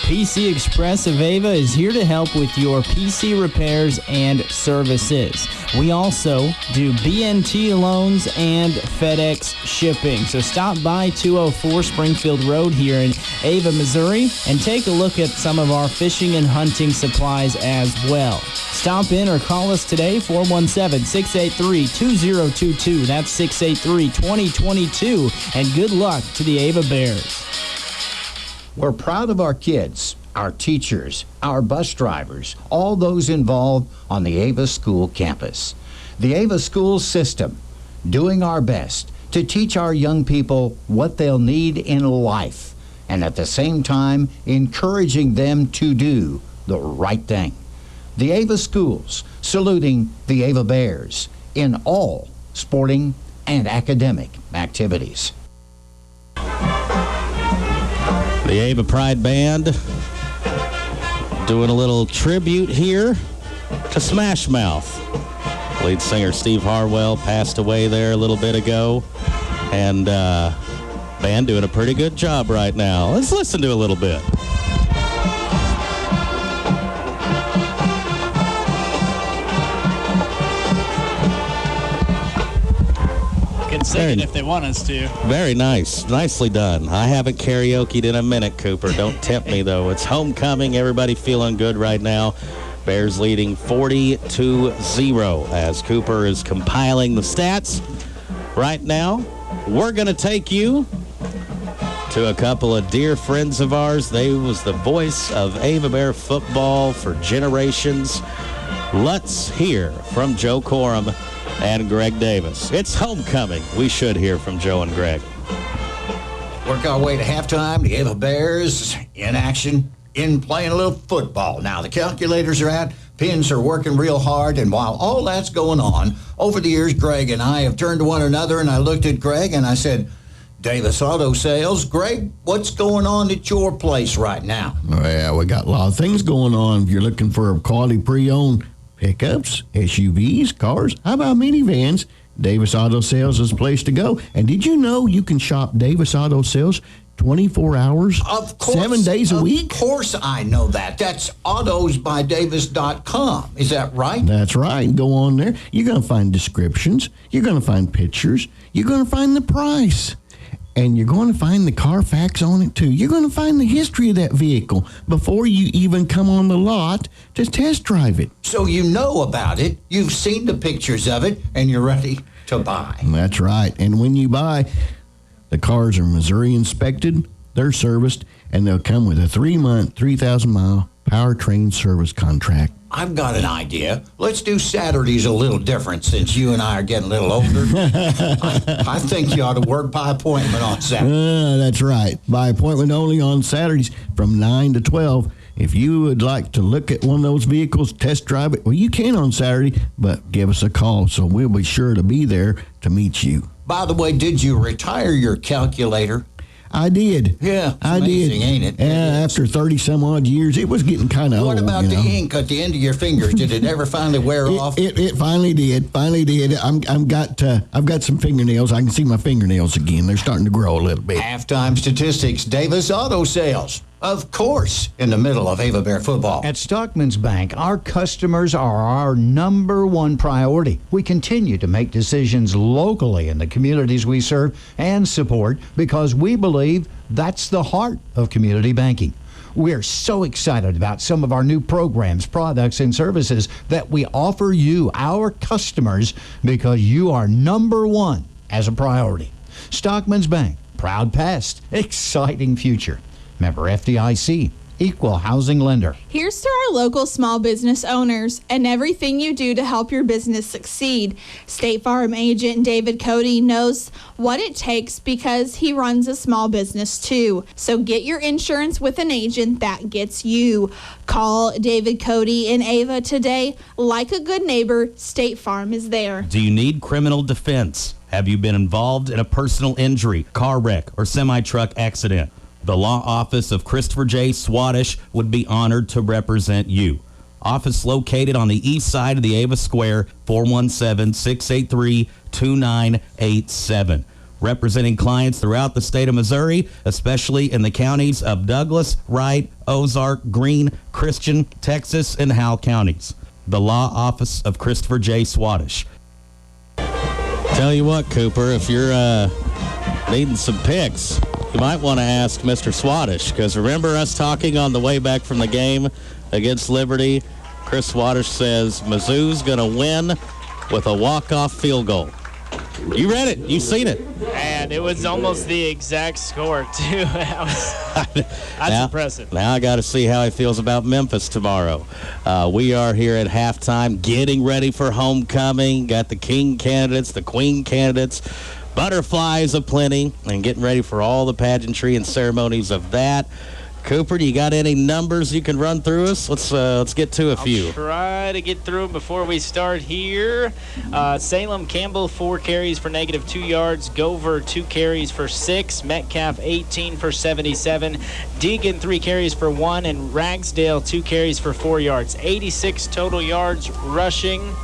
Speaker 16: PC Express of Ava is here to help with your PC repairs and services. We also do BNT loans and FedEx shipping. So stop by 204 Springfield Road here in Ava, Missouri, and take a look at some of our fishing and hunting supplies as well. Stop in or call us today, 417-683-2022. That's 683-2022. And good luck to the Ava Bears.
Speaker 5: We're proud of our kids, our teachers, our bus drivers, all those involved on the Ava School campus. The Ava School system, doing our best to teach our young people what they'll need in life, and at the same time encouraging them to do the right thing. The Ava Schools, saluting the Ava Bears in all sporting and academic activities.
Speaker 2: The Ava Pride Band doing a little tribute here to Smash Mouth. Lead singer Steve Harwell passed away there a little bit ago, and band doing a pretty good job right now. Let's listen to a little bit.
Speaker 3: Sing it if they want us to.
Speaker 2: Very nice. Nicely done. I haven't karaoke'd in a minute, Cooper. Don't tempt me, though. It's homecoming. Everybody feeling good right now. Bears leading 40-0 as Cooper is compiling the stats. Right now, we're going to take you to a couple of dear friends of ours. They was the voice of Ava Bear football for generations. Let's hear from Joe Corum and Greg Davis. It's homecoming. We should hear from Joe and Greg.
Speaker 5: Work our way to halftime. The Ava Bears in action, in playing a little football. Now, the calculators are out. Pins are working real hard. And while all that's going on, over the years, Greg and I have turned to one another, and I looked at Greg and I said, Davis Auto Sales. Greg, what's going on at your place right now?
Speaker 10: Well, we got a lot of things going on. If you're looking for quality pre-owned pickups, SUVs, cars, how about minivans? Davis Auto Sales is the place to go. And did you know you can shop Davis Auto Sales 24 hours?
Speaker 5: Of course.
Speaker 10: 7 days a week?
Speaker 5: Of course I know that. That's autosbydavis.com. Is that right?
Speaker 10: That's right. Go on there. You're going to find descriptions. You're going to find pictures. You're going to find the price. And you're going to find the Carfax on it, too. You're going to find the history of that vehicle before you even come on the lot to test drive it.
Speaker 5: So you know about it, you've seen the pictures of it, and you're ready to buy.
Speaker 10: That's right. And when you buy, the cars are Missouri inspected, they're serviced, and they'll come with a 3-month, 3,000-mile powertrain service contract.
Speaker 5: I've got an idea. Let's do Saturdays a little different since you and I are getting a little older. I think you ought to work by appointment on Saturday.
Speaker 10: That's right. By appointment only on Saturdays from 9 to 12. If you would like to look at one of those vehicles, test drive it, well, you can on Saturday, but give us a call so we'll be sure to be there to meet you.
Speaker 5: By the way, did you retire your calculator?
Speaker 10: I did.
Speaker 5: Yeah,
Speaker 10: I
Speaker 5: amazing,
Speaker 10: did.
Speaker 5: Ain't it?
Speaker 10: After 30-some-odd years, it was getting kind of old.
Speaker 5: What about the ink at the end of your fingers? Did it ever finally wear off?
Speaker 10: It finally did. I've got some fingernails. I can see my fingernails again. They're starting to grow a little bit.
Speaker 5: Halftime statistics, Davis Auto Sales. Of course, in the middle of Ava Bear football.
Speaker 11: At Stockman's Bank, our customers are our number one priority. We continue to make decisions locally in the communities we serve and support because we believe that's the heart of community banking. We're so excited about some of our new programs, products, and services that we offer you, our customers, because you are number one as a priority. Stockman's Bank, proud past, exciting future. Member FDIC, equal housing lender.
Speaker 18: Here's to our local small business owners and everything you do to help your business succeed. State Farm agent David Cody knows what it takes because he runs a small business too. So get your insurance with an agent that gets you. Call David Cody in Ava today. Like a good neighbor, State Farm is there.
Speaker 6: Do you need criminal defense? Have you been involved in a personal injury, car wreck, or semi-truck accident? The law office of Christopher J. Swadesh would be honored to represent you. Office located on the east side of the Ava Square, 417-683-2987. Representing clients throughout the state of Missouri, especially in the counties of Douglas, Wright, Ozark, Greene, Christian, Texas, and Howell counties. The law office of Christopher J. Swadesh.
Speaker 2: Tell you what, Cooper, if you're needing some picks, you might want to ask Mr. Swadesh, because remember us talking on the way back from the game against Liberty? Chris Swadesh says Mizzou's going to win with a walk-off field goal. You read it. You've seen it.
Speaker 3: And it was almost the exact score, too. That's impressive.
Speaker 2: Now I got to see how he feels about Memphis tomorrow. We are here at halftime getting ready for homecoming. Got the king candidates, the queen candidates, butterflies aplenty, and getting ready for all the pageantry and ceremonies of that. Cooper, do you got any numbers you can run through us? Let's get to a few.
Speaker 3: I'll try to get through them before we start here. Salem Campbell, 4 carries for -2 yards. Gover, 2 carries for 6. Metcalf, 18 for 77. Deegan, 3 carries for 1. And Ragsdale, 2 carries for 4 yards. 86 total yards rushing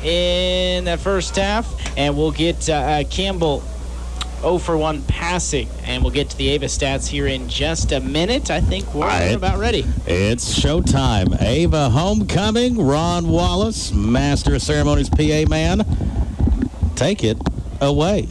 Speaker 3: in the first half. And we'll get Campbell 0 for 1 passing, and we'll get to the Ava stats here in just a minute. I think we're about ready.
Speaker 2: It's showtime. Ava homecoming. Ron Wallace, Master of Ceremonies PA man. Take it away.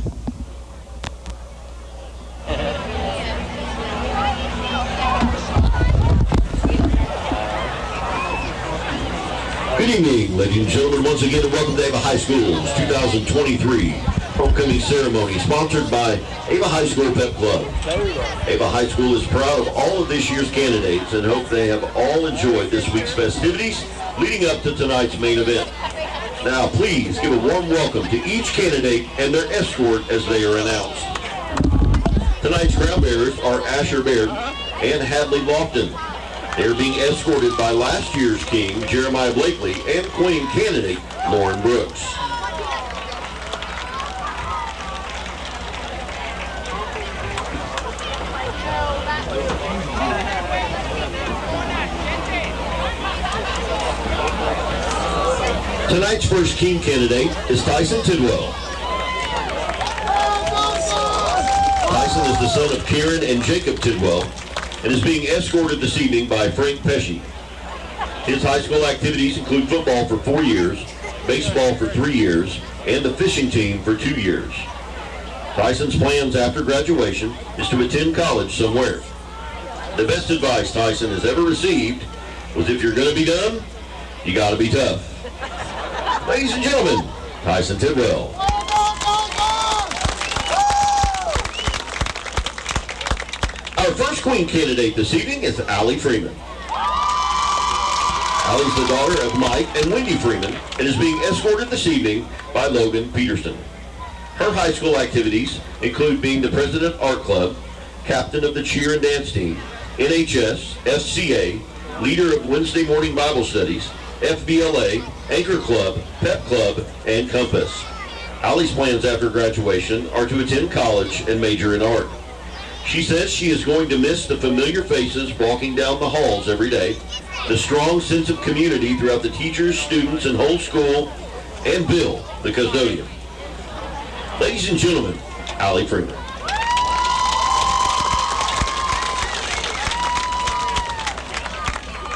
Speaker 22: Good evening, ladies and gentlemen. Once again, welcome to Ava High School's 2023 homecoming ceremony, sponsored by Ava High School Pep Club. Ava High School is proud of all of this year's candidates and hope they have all enjoyed this week's festivities leading up to tonight's main event. Now, please give a warm welcome to each candidate and their escort as they are announced. Tonight's crown bearers are Asher Baird and Hadley Lofton. They are being escorted by last year's king, Jeremiah Blakely, and queen candidate, Lauren Brooks. Tonight's first king candidate is Tyson Tidwell. Tyson is the son of Karen and Jacob Tidwell and is being escorted this evening by Frank Pesci. His high school activities include football for 4 years, baseball for 3 years, and the fishing team for 2 years. Tyson's plans after graduation is to attend college somewhere. The best advice Tyson has ever received was, if you're going to be dumb, you got to be tough. Ladies and gentlemen, Tyson Tidwell. Our first queen candidate this evening is Allie Freeman. Allie's the daughter of Mike and Wendy Freeman and is being escorted this evening by Logan Peterson. Her high school activities include being the president of Art Club, captain of the cheer and dance team, NHS, FCA, leader of Wednesday morning Bible studies, FBLA, Anchor Club, Pep Club, and Compass. Allie's plans after graduation are to attend college and major in art. She says she is going to miss the familiar faces walking down the halls every day, the strong sense of community throughout the teachers, students, and whole school, and Bill, the custodian. Ladies and gentlemen, Allie Freeman.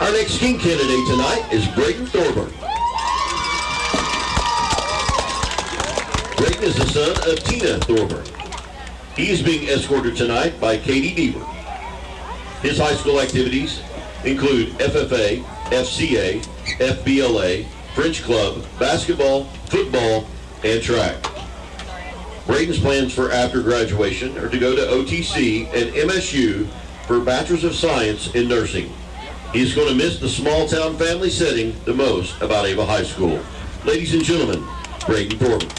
Speaker 22: Our next king candidate tonight is Brayden Thorburn. Brayden is the son of Tina Thorburn. He is being escorted tonight by Katie Deaver. His high school activities include FFA, FCA, FBLA, French Club, basketball, football, and track. Brayden's plans for after graduation are to go to OTC and MSU for Bachelor's of Science in Nursing. He's going to miss the small-town family setting the most about Ava High School. Ladies and gentlemen, Brayden Thorburn.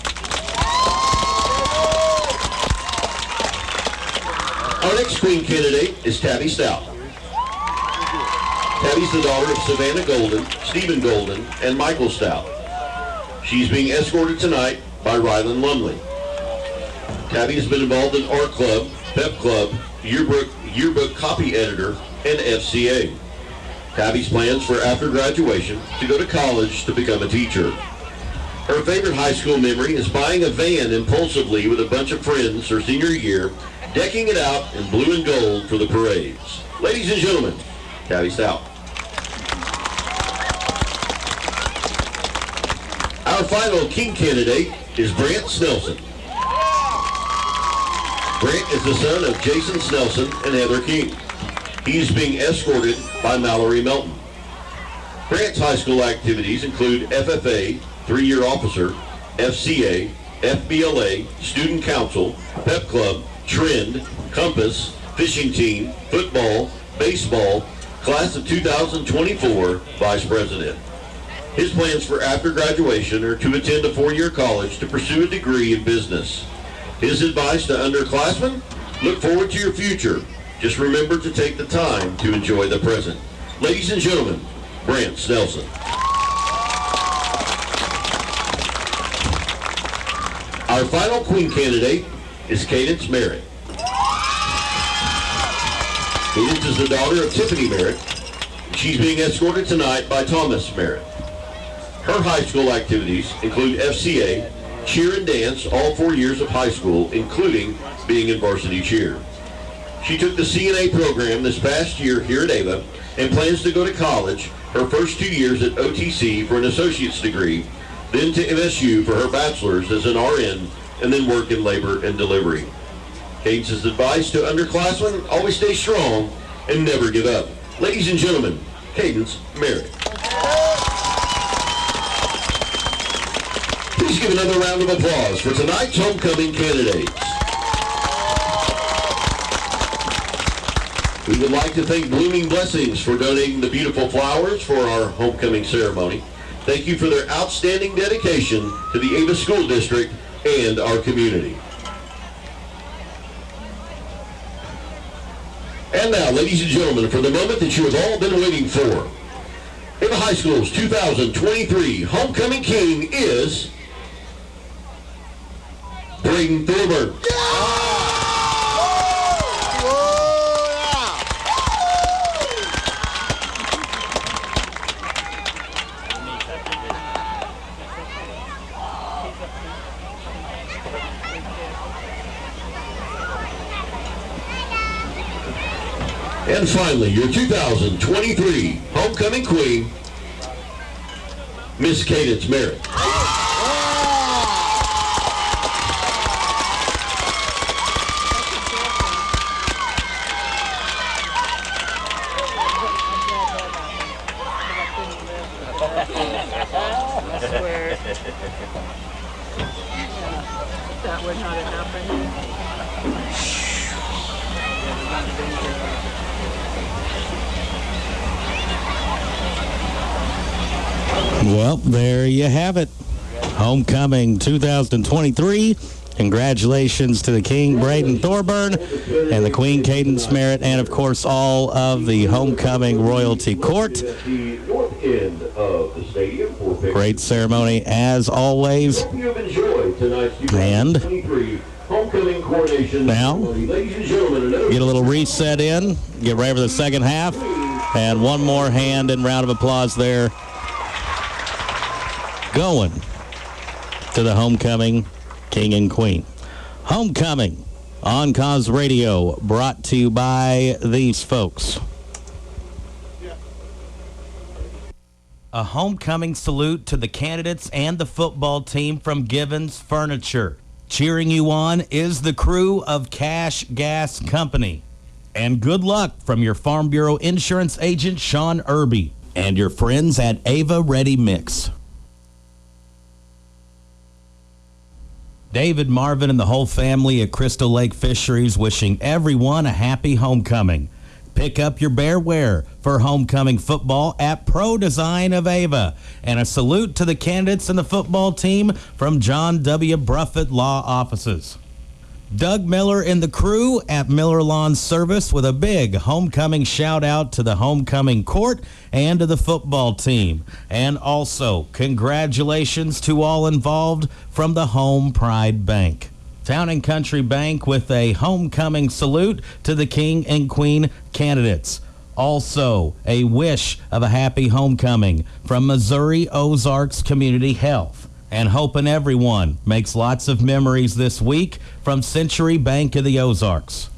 Speaker 22: Our next queen candidate is Tabby Stout. Tabby's the daughter of Savannah Golden, Stephen Golden, and Michael Stout. She's being escorted tonight by Rylan Lumley. Tabby has been involved in Art Club, Pep Club, yearbook copy editor, and FCA. Tabby's plans for after graduation to go to college to become a teacher. Her favorite high school memory is buying a van impulsively with a bunch of friends her senior year, decking it out in blue and gold for the parades. Ladies and gentlemen, Tabby Stout. Our final king candidate is Brant Snelson. Brant is the son of Jason Snelson and Heather King. He's being escorted by Mallory Melton. Brant's high school activities include FFA, 3-year officer, FCA, FBLA, student council, Pep Club, Trend, Compass, fishing team, football, baseball, class of 2024, vice president. His plans for after graduation are to attend a 4-year college to pursue a degree in business. His advice to underclassmen: look forward to your future. Just remember to take the time to enjoy the present. Ladies and gentlemen, Brant Snelson. Our final queen candidate is Cadence Merritt. Cadence is the daughter of Tiffany Merritt. She's being escorted tonight by Thomas Merritt. Her high school activities include FCA, cheer and dance all 4 years of high school, including being in varsity cheer. She took the CNA program this past year here at Ava and plans to go to college, her first 2 years at OTC for an associate's degree, then to MSU for her bachelor's as an RN, and then work in labor and delivery. Cadence's advice to underclassmen: always stay strong and never give up. Ladies and gentlemen, Cadence Merritt. Please give another round of applause for tonight's homecoming candidates. We would like to thank Blooming Blessings for donating the beautiful flowers for our homecoming ceremony. Thank you for their outstanding dedication to the Ava School District and our community. And now, ladies and gentlemen, for the moment that you have all been waiting for, Ava High School's 2023 Homecoming King is Brayden Thorburn. And finally, your 2023 homecoming queen, Miss Cadence Merritt.
Speaker 13: That would not have happened.
Speaker 2: Well, there you have it. Homecoming 2023. Congratulations to the King, Braden Thorburn, and the Queen, Cadence Merritt, and, of course, all of the homecoming royalty court. Great ceremony, as always. And now, get a little reset in, get ready for the second half, and one more hand and round of applause there going to the homecoming King and Queen. Homecoming on Cause Radio, brought to you by these folks. A homecoming salute to the candidates and the football team from Givens Furniture. Cheering you on is the crew of Cash Gas Company. And good luck from your Farm Bureau insurance agent, Sean Irby, and your friends at Ava Ready Mix. David, Marvin, and the whole family at Crystal Lake Fisheries wishing everyone a happy homecoming. Pick up your bearware for homecoming football at Pro Design of Ava. And a salute to the candidates and the football team from John W. Bruffett Law Offices. Doug Miller and the crew at Miller Lawn Service with a big homecoming shout out to the homecoming court and to the football team. And also, congratulations to all involved from the Home Pride Bank. Town and Country Bank with a homecoming salute to the King and Queen candidates. Also, a wish of a happy homecoming from Missouri Ozarks Community Health. And hoping everyone makes lots of memories this week from Century Bank of the Ozarks.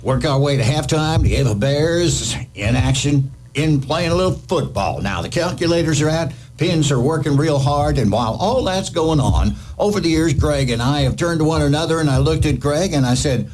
Speaker 5: Work our way to halftime. The Ava Bears in action, in playing a little football. Now, the calculators are out. Pins are working real hard. And while all that's going on, over the years, Greg and I have turned to one another, and I looked at Greg and I said,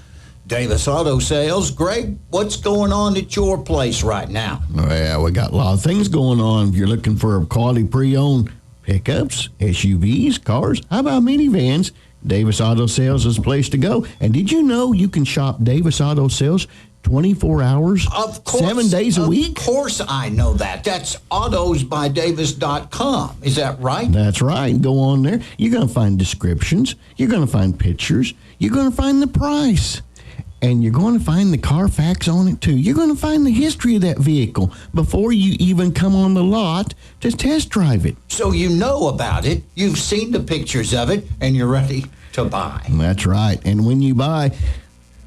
Speaker 5: Davis Auto Sales. Greg, what's going on at your place right now?
Speaker 10: Well, we got a lot of things going on. If you're looking for quality pre-owned pickups, SUVs, cars, how about minivans? Davis Auto Sales is the place to go. And did you know you can shop Davis Auto Sales 24 hours,
Speaker 5: of course,
Speaker 10: 7 days a week?
Speaker 5: Of course I know that. That's autosbydavis.com. Is that right?
Speaker 10: That's right. Go on there. You're going to find descriptions. You're going to find pictures. You're going to find the price. And you're going to find the Carfax on it, too. You're going to find the history of that vehicle before you even come on the lot to test drive it.
Speaker 5: So you know about it, you've seen the pictures of it, and you're ready to buy.
Speaker 10: That's right. And when you buy,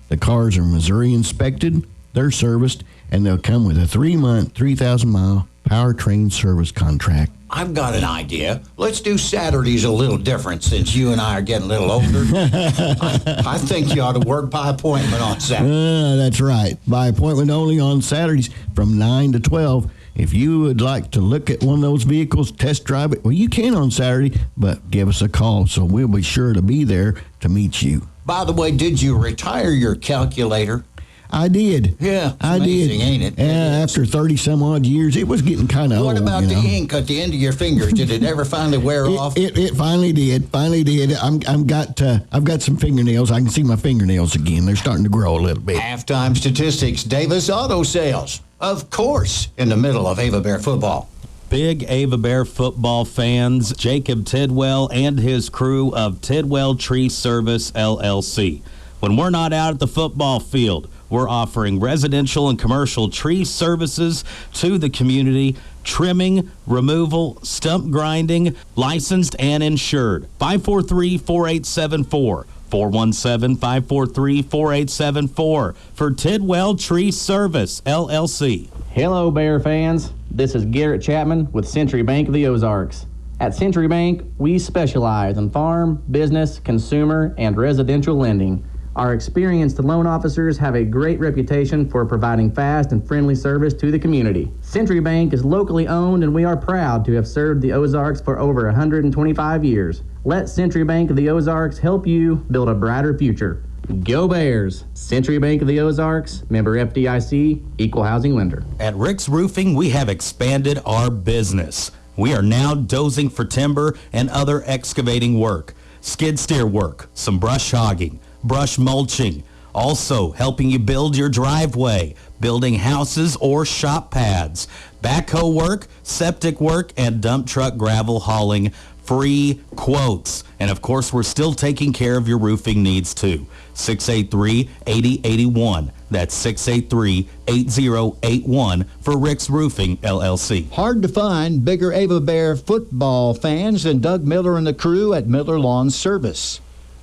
Speaker 10: the cars are Missouri inspected, they're serviced, and they'll come with a 3-month, 3,000-mile powertrain service contract.
Speaker 5: I've got an idea. Let's do Saturdays a little different since you and I are getting a little older. I think you ought to work by appointment on Saturday.
Speaker 10: That's right. By appointment only on Saturdays from 9 to 12. If you would like to look at one of those vehicles, test drive it, well, you can on Saturday, but give us a call, so we'll be sure to be there to meet you.
Speaker 5: By the way, did you retire your calculator?
Speaker 10: I did.
Speaker 5: Yeah,
Speaker 10: I
Speaker 5: amazing,
Speaker 10: did.
Speaker 5: Ain't it?
Speaker 10: Yeah, after 30-some-odd years, it was getting kind of old.
Speaker 5: What about the ink at the end of your fingers? Did it ever finally wear off?
Speaker 10: It finally did. Finally did. I've got some fingernails. I can see my fingernails again. They're starting to grow a little bit.
Speaker 5: Halftime statistics. Davis Auto Sales, of course, in the middle of Ava Bear football.
Speaker 2: Big Ava Bear football fans, Jacob Tidwell and his crew of Tidwell Tree Service, LLC. When we're not out at the football field, we're offering residential and commercial tree services to the community, trimming, removal, stump grinding, licensed and insured. 543-4874. 417-543-4874 for Tidwell Tree Service, LLC.
Speaker 14: Hello, Bear fans. This is Garrett Chapman with Century Bank of the Ozarks. At Century Bank, we specialize in farm, business, consumer, and residential lending. Our experienced loan officers have a great reputation for providing fast and friendly service to the community. Century Bank is locally owned, and we are proud to have served the Ozarks for over 125 years. Let Century Bank of the Ozarks help you build a brighter future. Go Bears! Century Bank of the Ozarks, member FDIC, equal housing lender.
Speaker 4: At Rick's Roofing, we have expanded our business. We are now dozing for timber and other excavating work, skid steer work, some brush hogging, brush mulching, also helping you build your driveway, building houses or shop pads, backhoe work, septic work, and dump truck gravel hauling. Free quotes. And of course, we're still taking care of your roofing needs too. 683-8081. That's 683-8081 for Rick's Roofing, LLC.
Speaker 11: Hard to find bigger Ava Bear football fans than Doug Miller and the crew at Miller Lawn Service.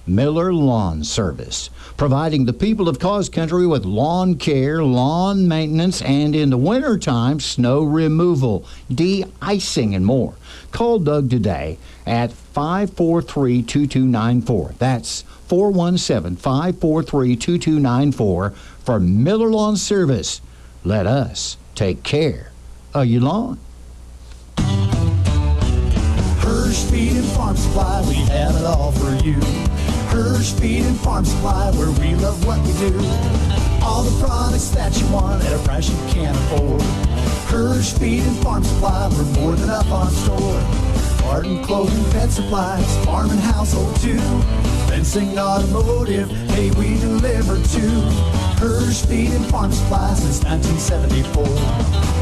Speaker 11: Miller Lawn Service, providing the people of Cause Country with lawn care, lawn maintenance, and in the wintertime, snow removal, de-icing, and more. Call Doug today at 543-2294. That's 417-543-2294 for Miller Lawn Service. Let us take care of your lawn.
Speaker 12: Hirsch Feed and Farm Supply, we have it all for you. Hirsch Feed and Farm Supply, where we love what we do. All the products that you want at a price you can't afford. Hirsch Feed and Farm Supply, we're more than up on store. Garden, clothing, pet supplies, farm and household too. Fencing, automotive, hey, we deliver too. Hirsch Feed and Farm Supply since 1974.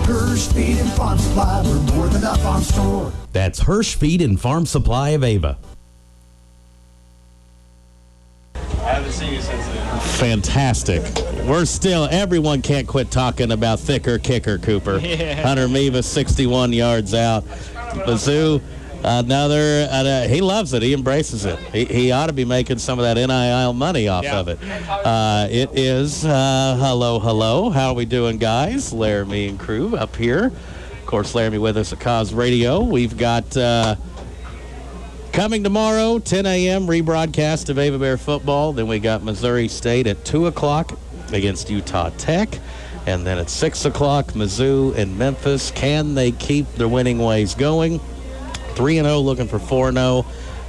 Speaker 12: Hirsch Feed and Farm Supply, we're more than up on store.
Speaker 2: That's Hirsch Feed and Farm Supply of Ava.
Speaker 3: I haven't seen you since then.
Speaker 2: Fantastic. We're still, everyone can't quit talking about thicker kicker, Cooper.
Speaker 3: Yeah.
Speaker 2: Hunter Meva, 61 yards out. Mizzou, another, he loves it. He embraces it. He ought to be making some of that NIL money off of it. It is, hello. How are we doing, guys? Laramie and crew up here. Of course, Laramie with us at Cause Radio. We've got... coming tomorrow, 10 a.m., rebroadcast of Ava Bear football. Then we got Missouri State at 2 o'clock against Utah Tech. And then at 6 o'clock, Mizzou and Memphis. Can they keep their winning ways going? 3-0, looking for 4-0.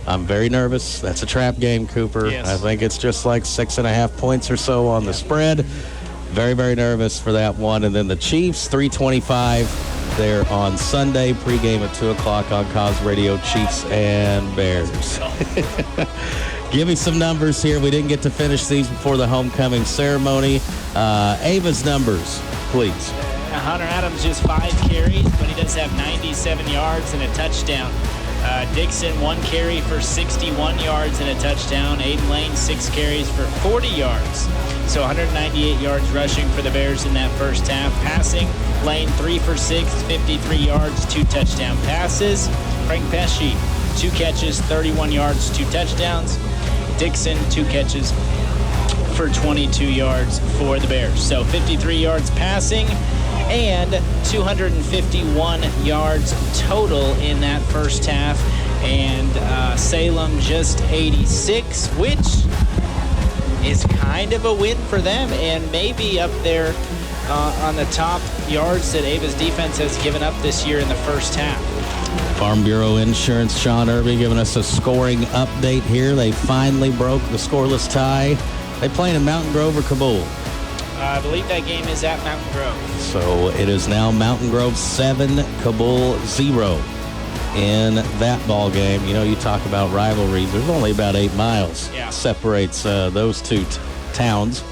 Speaker 2: I'm very nervous. That's a trap game, Cooper.
Speaker 3: Yes.
Speaker 2: I think it's just like 6.5 points or so on the spread. Very, very nervous for that one. And then the Chiefs, 3:25. There on Sunday, pregame at 2 o'clock on Cause Radio, Chiefs and Bears. Give me some numbers here. We didn't get to finish these before the homecoming ceremony. Ava's numbers, please.
Speaker 3: Hunter Adams just 5 carries, but he does have 97 yards and a touchdown. Dixon, 1 carry for 61 yards and a touchdown. Aiden Lane, 6 carries for 40 yards. So 198 yards rushing for the Bears in that first half. Passing, Lane 3 for 6, 53 yards, 2 touchdown passes. Frank Pesci, 2 catches, 31 yards, 2 touchdowns. Dixon, 2 catches for 22 yards for the Bears. So 53 yards passing and 251 yards total in that first half. And Salem just 86, which is kind of a win for them and maybe up there on the top yards that Ava's defense has given up this year in the first half.
Speaker 2: Farm Bureau Insurance, Sean Irby giving us a scoring update here. They finally broke the scoreless tie. They playing in Mountain Grove or Kabul?
Speaker 3: I believe that game is at Mountain Grove.
Speaker 2: So it is now Mountain Grove 7, Kabul 0 in that ball game. You know, you talk about rivalries. There's only about 8 miles separates those two towns.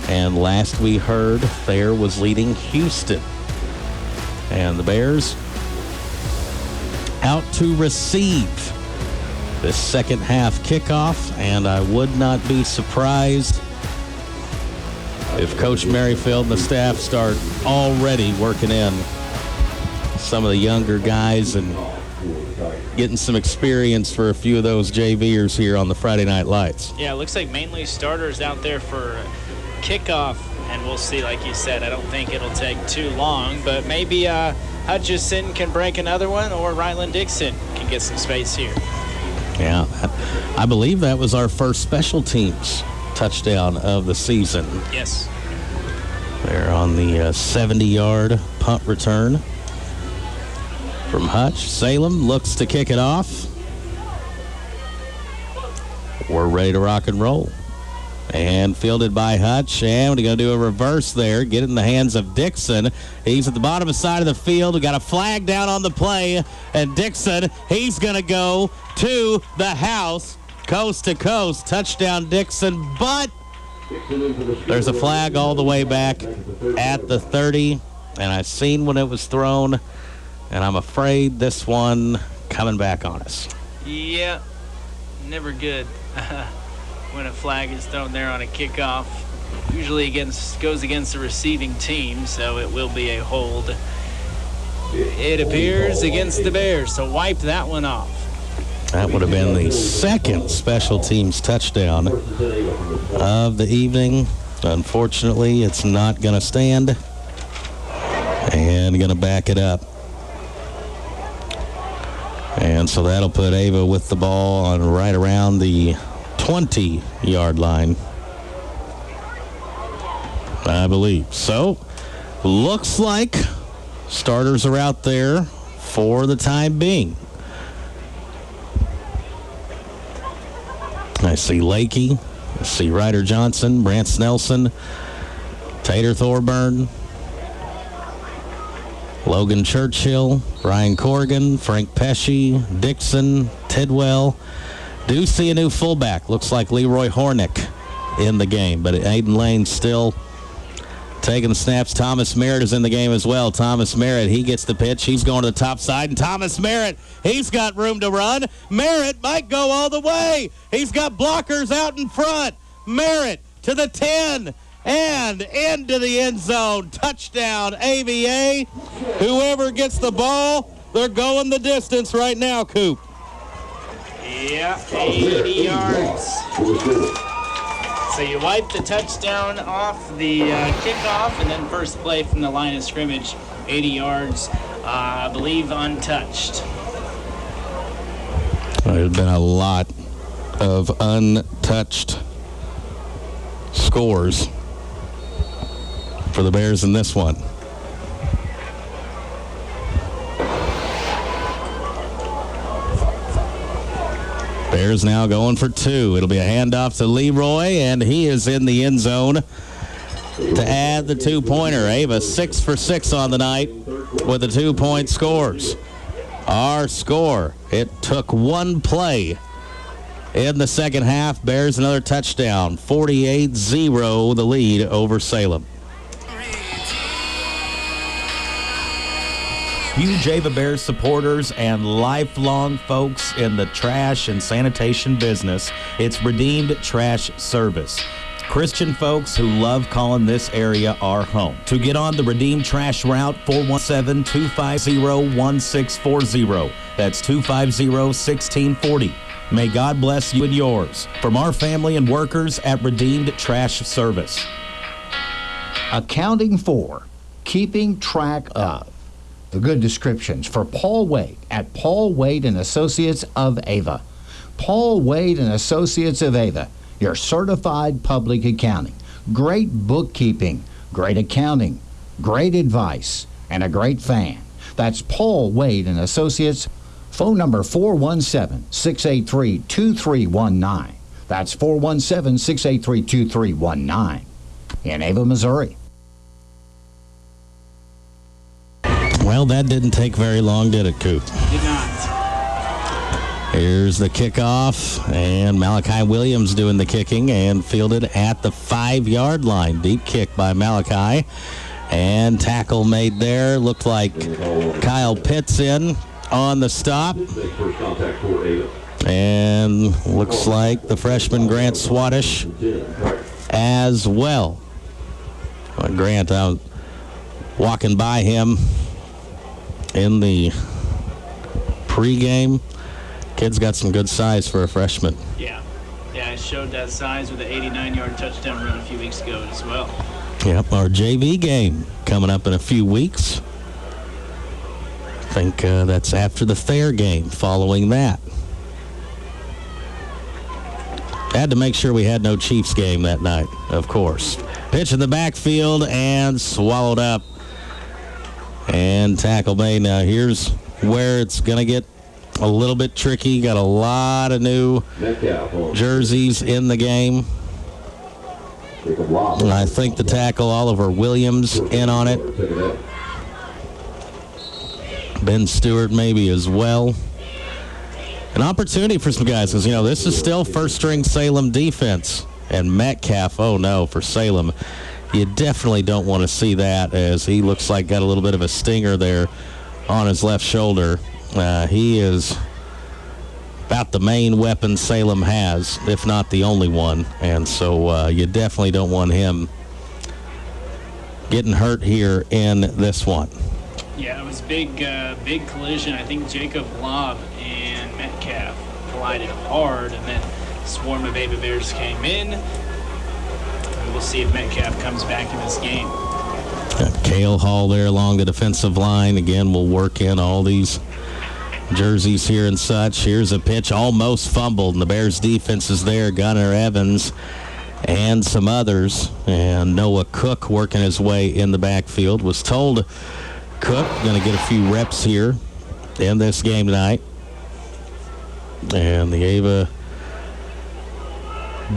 Speaker 2: And last we heard, Thayer was leading Houston. And the Bears out to receive this second half kickoff. And I would not be surprised if Coach Merrifield and the staff start already working in some of the younger guys and getting some experience for a few of those JVers here on the Friday Night Lights.
Speaker 3: Yeah, it looks like mainly starters out there for kickoff, and we'll see, like you said, I don't think it'll take too long, but maybe Hutchison can break another one, or Ryland Dixon can get some space here.
Speaker 2: Yeah, I believe that was our first special teams touchdown of the season.
Speaker 3: Yes.
Speaker 2: They're on the 70-yard punt return from Hutch. Salem looks to kick it off. We're ready to rock and roll. And fielded by Hutch. And we're going to do a reverse there. Get it in the hands of Dixon. He's at the bottom of the side of the field. We got a flag down on the play. And Dixon, he's going to go to the house. Coast to coast. Touchdown, Dixon. But there's a flag all the way back at the 30. And I seen when it was thrown. And I'm afraid this one coming back on us.
Speaker 3: Yeah. Never good. When a flag is thrown there on a kickoff, usually goes against the receiving team, so it will be a hold. It appears against the Bears, so wipe that one off.
Speaker 2: That would have been the second special teams touchdown of the evening. Unfortunately, it's not going to stand, and going to back it up. And so that'll put Ava with the ball on right around the 20-yard line, I believe. So, looks like starters are out there for the time being. I see Lakey, I see Ryder Johnson, Brance Nelson, Tater Thorburn, Logan Churchill, Ryan Corrigan, Frank Pesci, Dixon, Tidwell. Do see a new fullback. Looks like Leroy Hornick in the game, but Aiden Lane still taking the snaps. Thomas Merritt is in the game as well. Thomas Merritt, he gets the pitch. He's going to the top side, and Thomas Merritt, he's got room to run. Merritt might go all the way. He's got blockers out in front. Merritt to the 10 and into the end zone. Touchdown, AVA. Whoever gets the ball, they're going the distance right now, Coop.
Speaker 3: Yeah, 80 yards. So you wipe the touchdown off the kickoff, and then first play from the line of scrimmage, 80 yards, I believe untouched.
Speaker 2: There's been a lot of untouched scores for the Bears in this one. Bears now going for two. It'll be a handoff to Leroy, and he is in the end zone to add the two-pointer. Ava 6 for 6 on the night with the 2-point scores. Our score, it took one play in the second half. Bears another touchdown. 48-0 the lead over Salem. Huge Ava Bears supporters and lifelong folks in the trash and sanitation business, it's Redeemed Trash Service. Christian folks who love calling this area our home. To get on the Redeemed Trash route, 417-250-1640. That's 250-1640. May God bless you and yours. From our family and workers at Redeemed Trash Service.
Speaker 11: Accounting for, keeping track of. The good descriptions for Paul Wade at Paul Wade and Associates of Ava. Paul Wade and Associates of Ava, your certified public accounting. Great bookkeeping, great accounting, great advice, and a great fan. That's Paul Wade and Associates. Phone number 417-683-2319. That's 417-683-2319 in Ava, Missouri.
Speaker 2: Well, that didn't take very long, did it, Coop?
Speaker 3: Did not.
Speaker 2: Here's the kickoff, and Malachi Williams doing the kicking and fielded at the 5-yard line. Deep kick by Malachi, and tackle made there. Looked like Kyle Pitts in on the stop, and looks like the freshman Grant Swadish as well. Grant, I was walking by him in the pregame. Kid's got some good size for a freshman.
Speaker 3: Yeah, I showed that size with the 89-yard touchdown run a few weeks ago as well.
Speaker 2: Yep, our JV game coming up in a few weeks. I think that's after the Fair game following that. Had to make sure we had no Chiefs game that night, of course. Pitch in the backfield and swallowed up. And tackle made. Now here's where it's going to get a little bit tricky. Got a lot of new jerseys in the game. And I think the tackle, Oliver Williams, in on it. Ben Stewart maybe as well. An opportunity for some guys because, this is still first-string Salem defense. And Metcalf, oh no, for Salem. You definitely don't want to see that as he looks like got a little bit of a stinger there on his left shoulder. He is about the main weapon Salem has, if not the only one. And so you definitely don't want him getting hurt here in this one.
Speaker 3: Yeah, it was big collision. I think Jacob Lobb and Metcalf collided hard, and then a swarm of Ava Bears came in. And we'll see if Metcalf comes back in this game.
Speaker 2: Got Cale Hall there along the defensive line. Again, we'll work in all these jerseys here and such. Here's a pitch almost fumbled, and the Bears defense is there. Gunnar Evans and some others. And Noah Cook working his way in the backfield. Was told Cook going to get a few reps here in this game tonight. And the Ava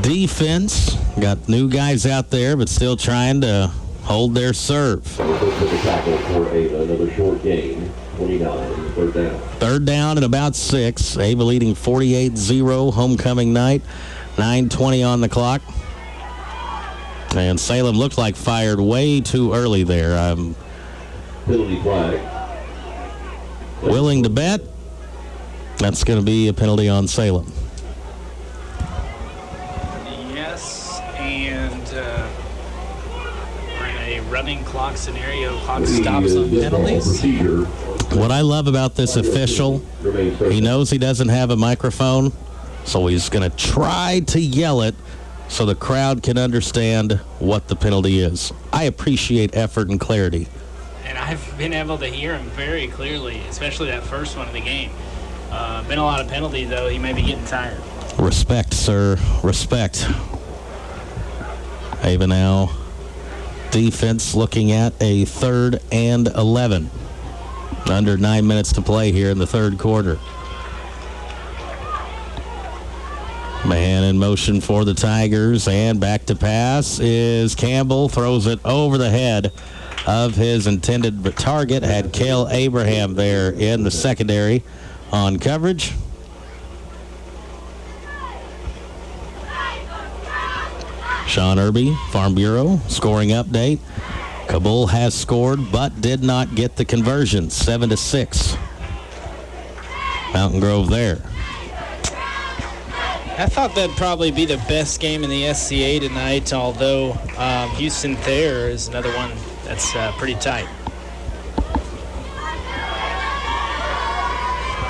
Speaker 2: defense got new guys out there, but still trying to hold their serve.
Speaker 22: Tackle for Ava, another short gain, 29, third down.
Speaker 2: Third down and about 6. Ava leading 48-0 homecoming night. 9:20 on the clock. And Salem looked like fired way too early there. I'm
Speaker 22: penalty flag.
Speaker 2: Willing to bet that's going to be a penalty on Salem.
Speaker 3: Yes, and we're in a running clock scenario. Clock stops on penalties.
Speaker 2: What I love about this official, he knows he doesn't have a microphone, so he's going to try to yell it so the crowd can understand what the penalty is. I appreciate effort and clarity.
Speaker 3: And I've been able to hear him very clearly, especially that first one of the game. Been a lot of penalties, though. He may be getting tired.
Speaker 2: Respect, sir. Respect. Ava now. Defense looking at a 3rd and 11. Under 9 minutes to play here in the third quarter. Man in motion for the Tigers, and back to pass is Campbell. Throws it over the head of his intended target. Had Cale Abraham there in the secondary on coverage. Sean Irby, Farm Bureau, scoring update. Kabul has scored but did not get the conversion. 7-6. Mountain Grove there.
Speaker 16: I thought that'd probably be the best game in the SCA tonight, although Houston Thayer is another one that's pretty tight.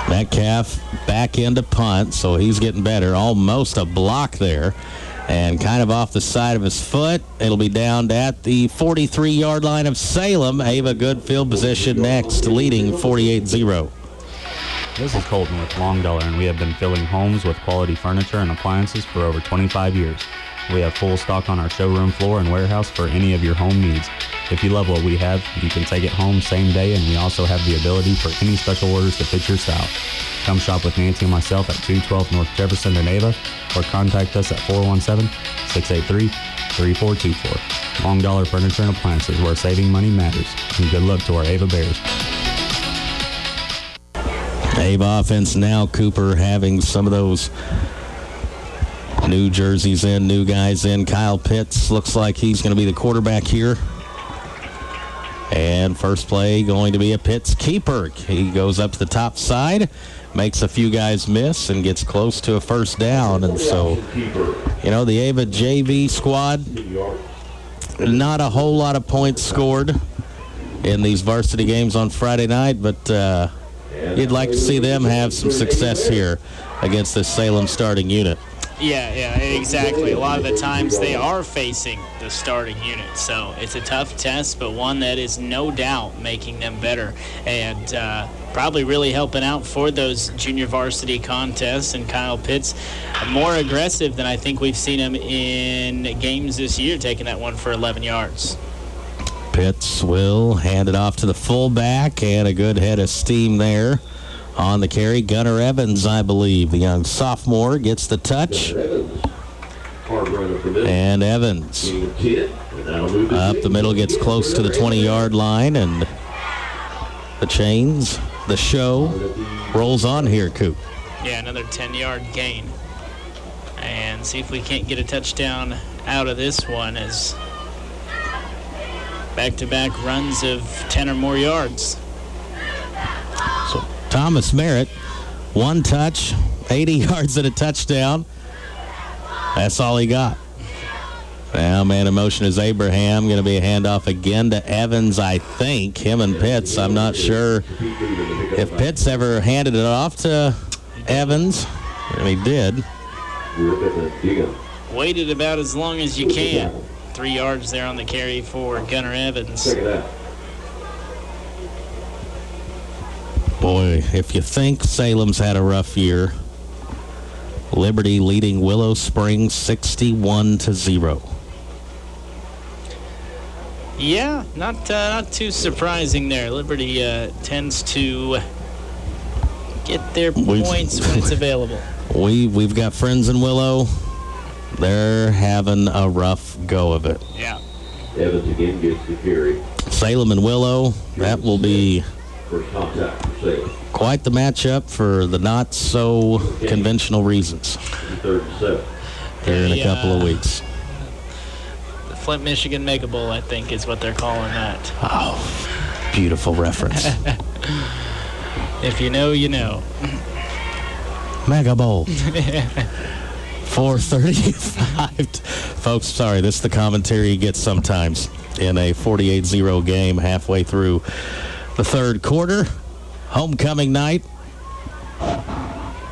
Speaker 2: Metcalf back into punt, so he's getting better. Almost a block there. And kind of off the side of his foot. It'll be down at the 43-yard line of Salem. Ava good field position next, leading 48-0.
Speaker 15: This is Colton with Long Dollar, and we have been filling homes with quality furniture and appliances for over 25 years. We have full stock on our showroom floor and warehouse for any of your home needs. If you love what we have, you can take it home same day, and we also have the ability for any special orders to fit your style. Come shop with Nancy and myself at 212 North Jefferson in Ava, or contact us at 417-683-3424. Long Dollar Furniture and Appliances, where saving money matters. And good luck to our Ava Bears.
Speaker 2: Ava offense now. Cooper having some of those new jerseys in, new guys in. Kyle Pitts looks like he's going to be the quarterback here. And first play going to be a Pitts keeper. He goes up to the top side, makes a few guys miss, and gets close to a first down. And so, the Ava JV squad, not a whole lot of points scored in these varsity games on Friday night, but you'd like to see them have some success here against this Salem starting unit.
Speaker 3: Yeah, exactly. A lot of the times they are facing the starting unit, so it's a tough test, but one that is no doubt making them better and probably really helping out for those junior varsity contests. And Kyle Pitts more aggressive than I think we've seen him in games this year, taking that one for 11 yards.
Speaker 2: Pitts will hand it off to the fullback, and a good head of steam there. On the carry, Gunnar Evans, I believe, the young sophomore, gets the touch. And Evans up the middle, gets close to the 20-yard line, and the show rolls on here, Coop.
Speaker 3: Yeah, another 10-yard gain. And see if we can't get a touchdown out of this one as back-to-back runs of 10 or more yards.
Speaker 2: So Thomas Merritt, one touch, 80 yards and a touchdown. That's all he got. Now, man in motion is Abraham. Going to be a handoff again to Evans, I think. Him and Pitts. I'm not sure if Pitts ever handed it off to Evans. And he did.
Speaker 3: Waited about as long as you can. 3 yards there on the carry for Gunnar Evans.
Speaker 2: Boy, if you think Salem's had a rough year, Liberty leading Willow Springs 61-0.
Speaker 3: Yeah, not too surprising there. Liberty tends to get their points when it's available.
Speaker 2: We've got friends in Willow. They're having a rough go of it.
Speaker 3: Yeah.
Speaker 22: Evans again gets the carry.
Speaker 2: Salem and Willow, that will be quite the matchup for the not so conventional reasons.
Speaker 22: Third and 7.
Speaker 2: Here in a couple of weeks.
Speaker 3: The Flint, Michigan Mega Bowl, I think, is what they're calling that.
Speaker 2: Oh, beautiful reference.
Speaker 3: If you know, you know.
Speaker 2: Mega Bowl. 4:35. Folks, sorry, this is the commentary you get sometimes in a 48-0 game halfway through the third quarter. Homecoming night.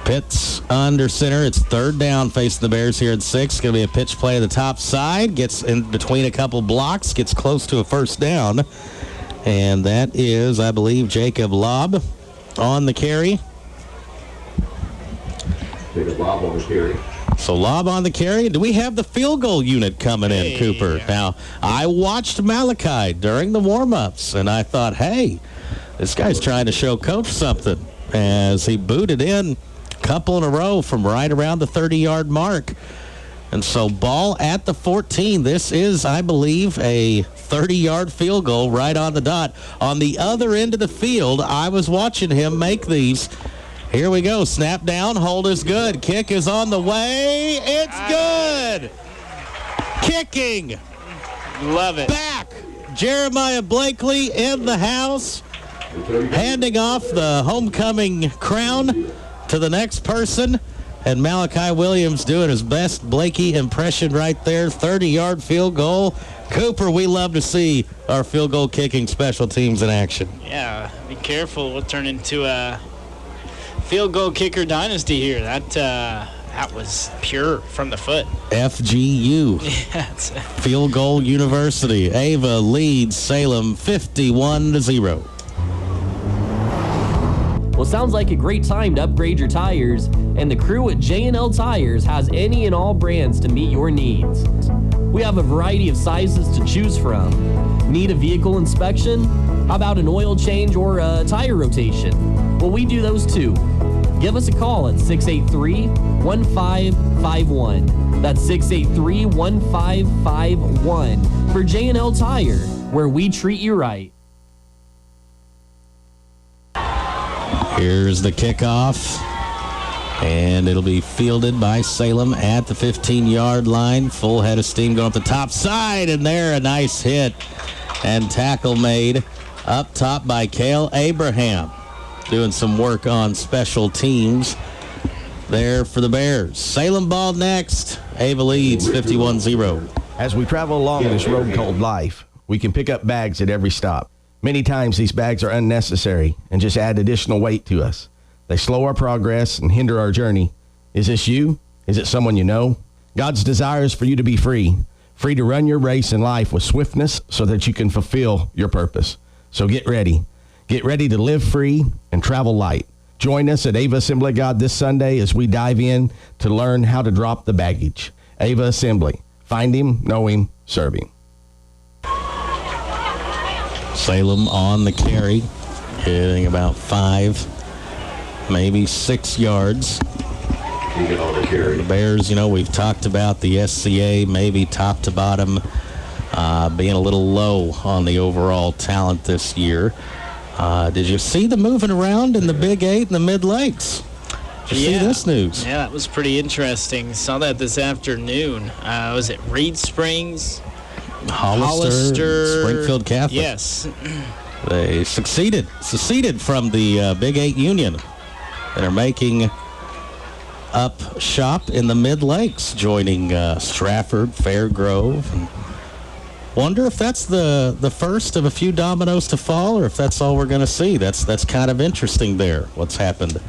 Speaker 2: Pitts under center. It's third down facing the Bears here at 6. Going to be a pitch play to the top side. Gets in between a couple blocks. Gets close to a first down. And that is, I believe, Jacob Lobb on the carry.
Speaker 22: Jacob Lobb on the carry.
Speaker 2: So Lobb on the carry. Do we have the field goal unit coming in, Cooper? Now, I watched Malachi during the warm-ups, and I thought, hey, this guy's trying to show Coach something as he booted in a couple in a row from right around the 30-yard mark. And so ball at the 14. This is, I believe, a 30-yard field goal right on the dot. On the other end of the field, I was watching him make these. Here we go. Snap down. Hold is good. Kick is on the way. It's good. Kicking.
Speaker 3: Love it.
Speaker 2: Back. Jeremiah Blakely in the house. Handing off the homecoming crown to the next person. And Malachi Williams doing his best Blakey impression right there. 30-yard field goal. Cooper, we love to see our field goal kicking special teams in action.
Speaker 3: Yeah, be careful. We'll turn into a field goal kicker dynasty here. That was pure from the foot.
Speaker 2: FGU.
Speaker 3: Yes.
Speaker 2: Field Goal University. Ava leads Salem 51-0.
Speaker 20: Well, sounds like a great time to upgrade your tires, and the crew at J&L Tires has any and all brands to meet your needs. We have a variety of sizes to choose from. Need a vehicle inspection? How about an oil change or a tire rotation? Well, we do those too. Give us a call at 683-1551. That's 683-1551 for J&L Tire, where we treat you right.
Speaker 2: Here's the kickoff, and it'll be fielded by Salem at the 15-yard line. Full head of steam going up the top side, and there a nice hit and tackle made up top by Cale Abraham. Doing some work on special teams there for the Bears. Salem ball next. Ava leads 51-0.
Speaker 17: As we travel along this road called life, we can pick up bags at every stop. Many times these bags are unnecessary and just add additional weight to us. They slow our progress and hinder our journey. Is this you? Is it someone you know? God's desire is for you to be free to run your race in life with swiftness so that you can fulfill your purpose. So get ready. Get ready to live free and travel light. Join us at Ava Assembly of God this Sunday as we dive in to learn how to drop the baggage. Ava Assembly. Find Him, know Him, serve Him.
Speaker 2: Salem on the carry, hitting about 5, maybe 6 yards. The Bears, we've talked about the SCA, maybe top to bottom, being a little low on the overall talent this year. Did you see the moving around in the Big 8 and the Mid-Lakes? Did you see this news?
Speaker 3: Yeah, that was pretty interesting. Saw that this afternoon. Was it Reed Springs?
Speaker 2: Hollister, Springfield Catholic.
Speaker 3: Yes.
Speaker 2: They seceded from the Big 8 Union and are making up shop in the Mid-Lakes, joining Stratford, Fairgrove. And wonder if that's the first of a few dominoes to fall, or if that's all we're going to see. That's kind of interesting there, what's happened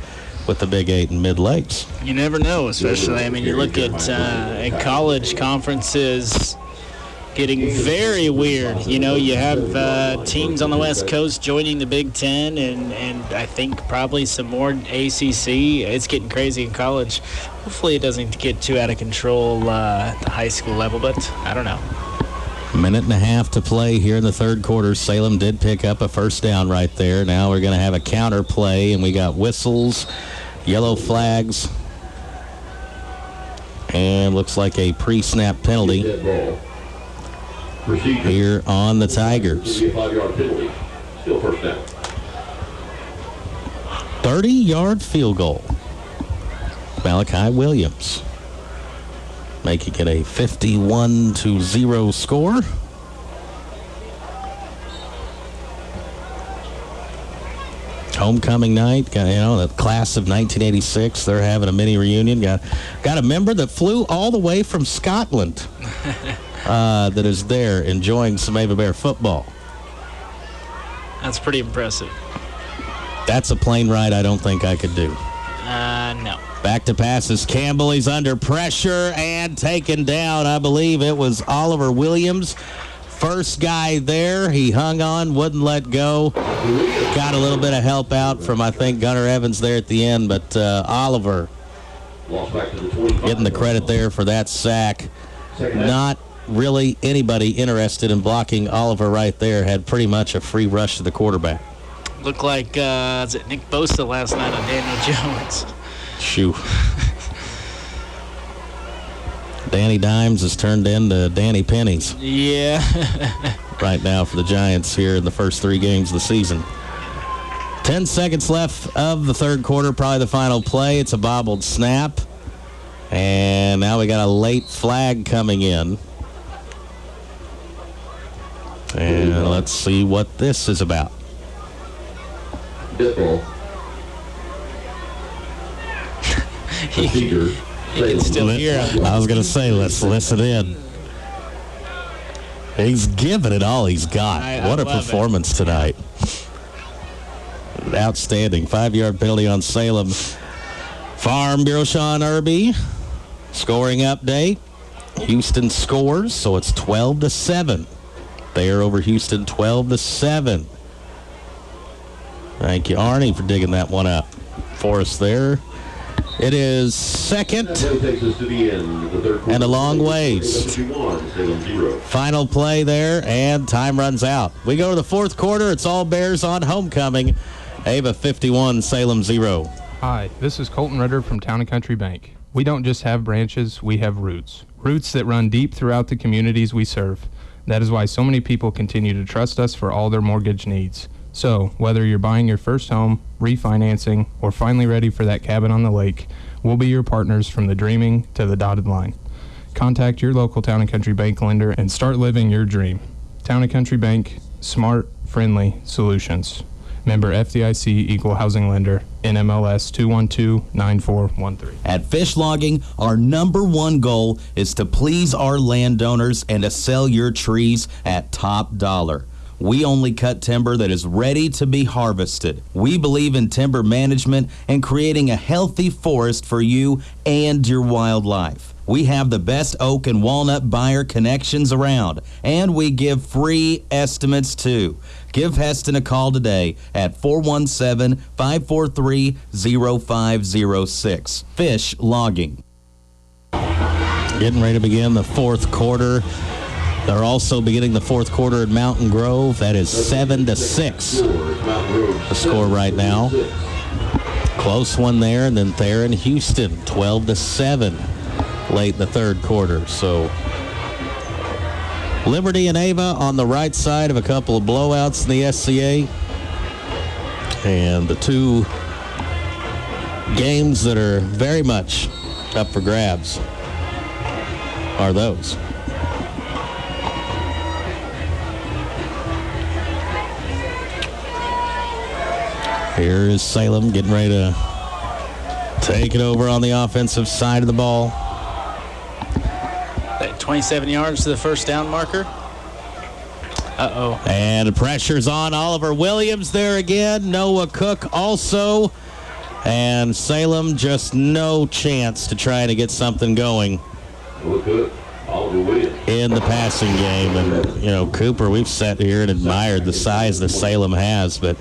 Speaker 2: with the Big 8 and Mid-Lakes.
Speaker 3: You never know, especially, you look at college conferences getting very weird. You have teams on the West Coast joining the Big Ten, and I think probably some more ACC. It's getting crazy in college. Hopefully it doesn't get too out of control at the high school level, but I don't know.
Speaker 2: Minute and a half to play here in the third quarter. Salem did pick up a first down right there. Now we're going to have a counter play, and we got whistles, yellow flags, and looks like a pre-snap penalty here on the Tigers. 30-yard field goal. Malachi Williams making it a 51-0 score. Homecoming night, the class of 1986, they're having a mini reunion. Got a member that flew all the way from Scotland that is there enjoying some Ava Bear football.
Speaker 3: That's pretty impressive.
Speaker 2: That's a plane ride I don't think I could do.
Speaker 3: No.
Speaker 2: Back to passes. Campbell, he's under pressure and taken down. I believe it was Oliver Williams. First guy there. He hung on, wouldn't let go. Got a little bit of help out from, I think, Gunnar Evans there at the end, but Oliver getting the credit there for that sack. Not really anybody interested in blocking Oliver right there. Had pretty much a free rush to the quarterback.
Speaker 3: Looked like, is it Nick Bosa last night on Daniel Jones?
Speaker 2: Shoo. Danny Dimes has turned into Danny Pennies.
Speaker 3: Yeah.
Speaker 2: Right now for the Giants here in the first 3 games of the season. 10 seconds left of the third quarter, probably the final play. It's a bobbled snap. And now we got a late flag coming in. And let's see what this is about.
Speaker 3: You can still hear him.
Speaker 2: I was going to say, let's listen in. He's giving it all he's got. What a performance tonight. Outstanding. 5-yard penalty on Salem. Farm Bureau Sean Irby. Scoring update. Houston scores, so it's 12-7. There over Houston, 12-7. Thank you, Arnie, for digging that one up for us there. It is second and a long ways. Final play there, and time runs out. We go to the fourth quarter. It's all Bears on homecoming. Ava 51, Salem 0.
Speaker 1: Hi, this is Colton Ritter from Town & Country Bank. We don't just have branches, we have roots. Roots that run deep throughout the communities we serve. That is why so many people continue to trust us for all their mortgage needs. So, whether you're buying your first home, refinancing, or finally ready for that cabin on the lake, we'll be your partners from the dreaming to the dotted line. Contact your local Town & Country Bank lender and start living your dream. Town & Country Bank, smart, friendly solutions. Member FDIC, Equal Housing Lender, NMLS 2129413.
Speaker 6: At Fish Logging, our number one goal is to please our landowners and to sell your trees at top dollar. We only cut timber that is ready to be harvested. We believe in timber management and creating a healthy forest for you and your wildlife. We have the best oak and walnut buyer connections around, and we give free estimates too. Give Heston a call today at 417-543-0506. Fish Logging.
Speaker 2: Getting ready to begin the fourth quarter. They're also beginning the fourth quarter at Mountain Grove. That is 7-6. The score right now. Close one there, and then Thayer and Houston, 12-7 late in the third quarter. So Liberty and Ava on the right side of a couple of blowouts in the SCA. And the two games that are very much up for grabs are those. Here is Salem getting ready to take it over on the offensive side of the ball.
Speaker 3: 27 yards to the first down marker. Uh-oh.
Speaker 2: And the pressure's on Oliver Williams there again. Noah Cook also. And Salem just no chance to try to get something going in the passing game. And, you know, Cooper, we've sat here and admired the size that Salem has, but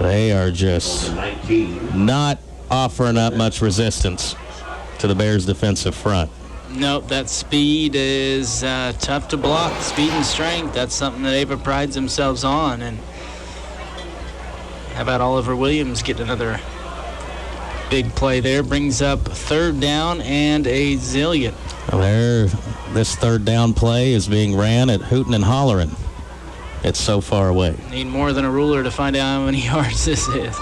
Speaker 2: they are just not offering up much resistance to the Bears' defensive front.
Speaker 3: Nope, that speed is tough to block. Speed and strength, that's something that Ava prides themselves on. And how about Oliver Williams getting another big play there? Brings up third down and a zillion.
Speaker 2: This third down play is being ran at Hootin' and Hollerin'. It's so far away.
Speaker 3: Need more than a ruler to find out how many yards this is.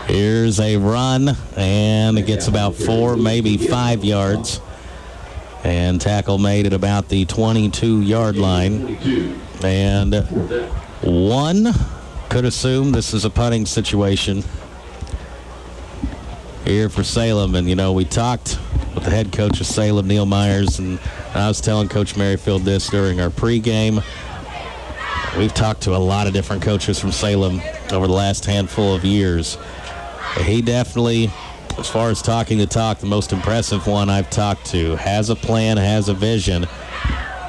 Speaker 2: Here's a run, and it gets about 4, maybe 5 yards. And tackle made at about the 22-yard line. And one could assume this is a punting situation here for Salem. And, you know, we talked with the head coach of Salem, Neil Myers, and I was telling Coach Merrifield this during our pregame. We've talked to a lot of different coaches from Salem over the last handful of years. He definitely, as far as talking the talk, the most impressive one I've talked to, has a plan, has a vision.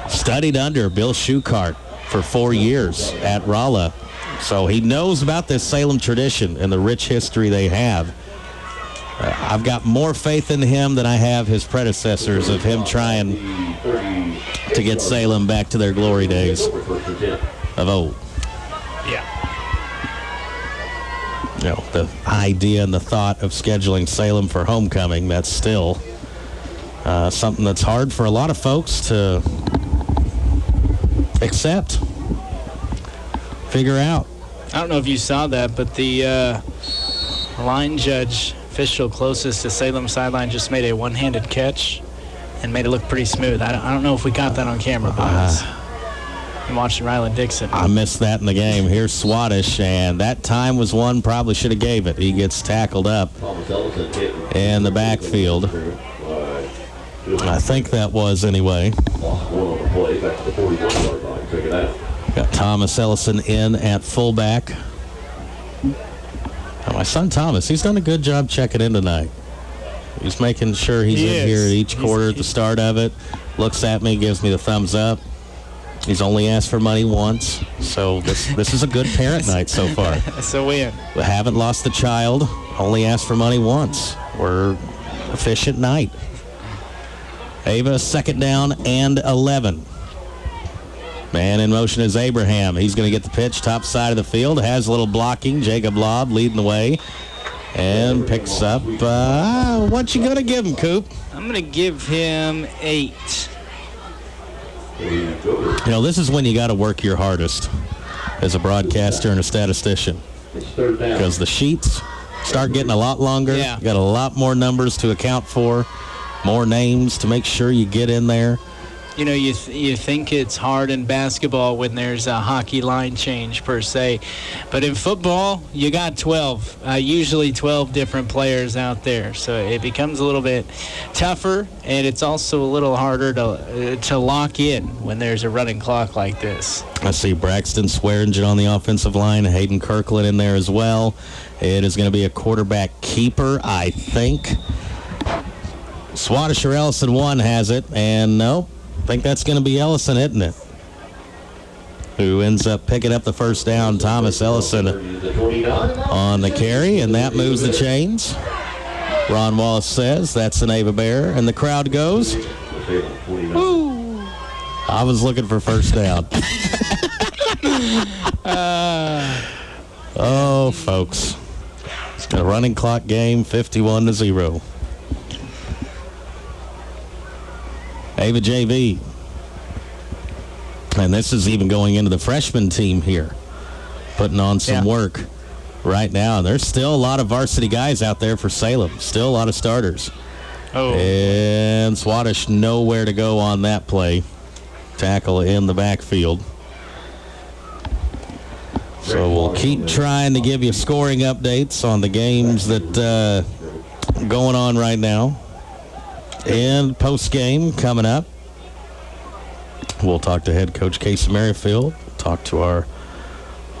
Speaker 2: Studied under Bill Schuchart for 4 years at Rolla. So he knows about this Salem tradition and the rich history they have. I've got more faith in him than I have his predecessors of him trying to get Salem back to their glory days of old.
Speaker 3: Yeah.
Speaker 2: You know, the idea and the thought of scheduling Salem for homecoming, that's still something that's hard for a lot of folks to accept, figure out.
Speaker 3: I don't know if you saw that, but the line judge official closest to Salem sideline just made a one-handed catch and made it look pretty smooth. I don't know if we got that on camera, but I'm watching Ryland Dixon.
Speaker 2: I missed that in the game. Here's Swaddish, and that time was one probably should have gave it. He gets tackled up in the backfield. I think that was anyway. Got Thomas Ellison in at fullback. My son Thomas, he's done a good job checking in tonight. He's making sure he's in here at each quarter at the start of it. Looks at me, gives me the thumbs up. He's only asked for money once, so this is a good parent night so far.
Speaker 3: It's a win.
Speaker 2: We haven't lost the child, only asked for money once. We're efficient night. Ava, second down and 11. Man in motion is Abraham. He's going to get the pitch top side of the field. Has a little blocking. Jacob Lobb leading the way. And picks up. What you going to give him, Coop?
Speaker 3: I'm going to give him 8.
Speaker 2: You know, this is when you got to work your hardest as a broadcaster and a statistician. Because the sheets start getting a lot longer.
Speaker 3: Yeah.
Speaker 2: You got a lot more numbers to account for. More names to make sure you get in there.
Speaker 3: You know, you think it's hard in basketball when there's a hockey line change per se, but in football you got 12, usually 12 different players out there, so it becomes a little bit tougher, and it's also a little harder to lock in when there's a running clock like this.
Speaker 2: I see Braxton Swearingen on the offensive line, Hayden Kirkland in there as well. It is going to be a quarterback keeper, I think. Swadesh or Ellison one has it, and no. I think that's going to be Ellison, isn't it? Who ends up picking up the first down. Thomas Ellison on the carry, and that moves the chains. Ron Wallace says that's an Ava Bear, and the crowd goes, woo! I was looking for first down. Oh, folks. It's a running clock game, 51-0. Ava JV. And this is even going into the freshman team here, putting on some work right now. And there's still a lot of varsity guys out there for Salem. Still a lot of starters.
Speaker 3: Oh.
Speaker 2: And Swadesh nowhere to go on that play. Tackle in the backfield. So we'll keep trying to give you scoring updates on the games that going on right now. And post-game coming up. We'll talk to head coach Casey Merrifield, talk to our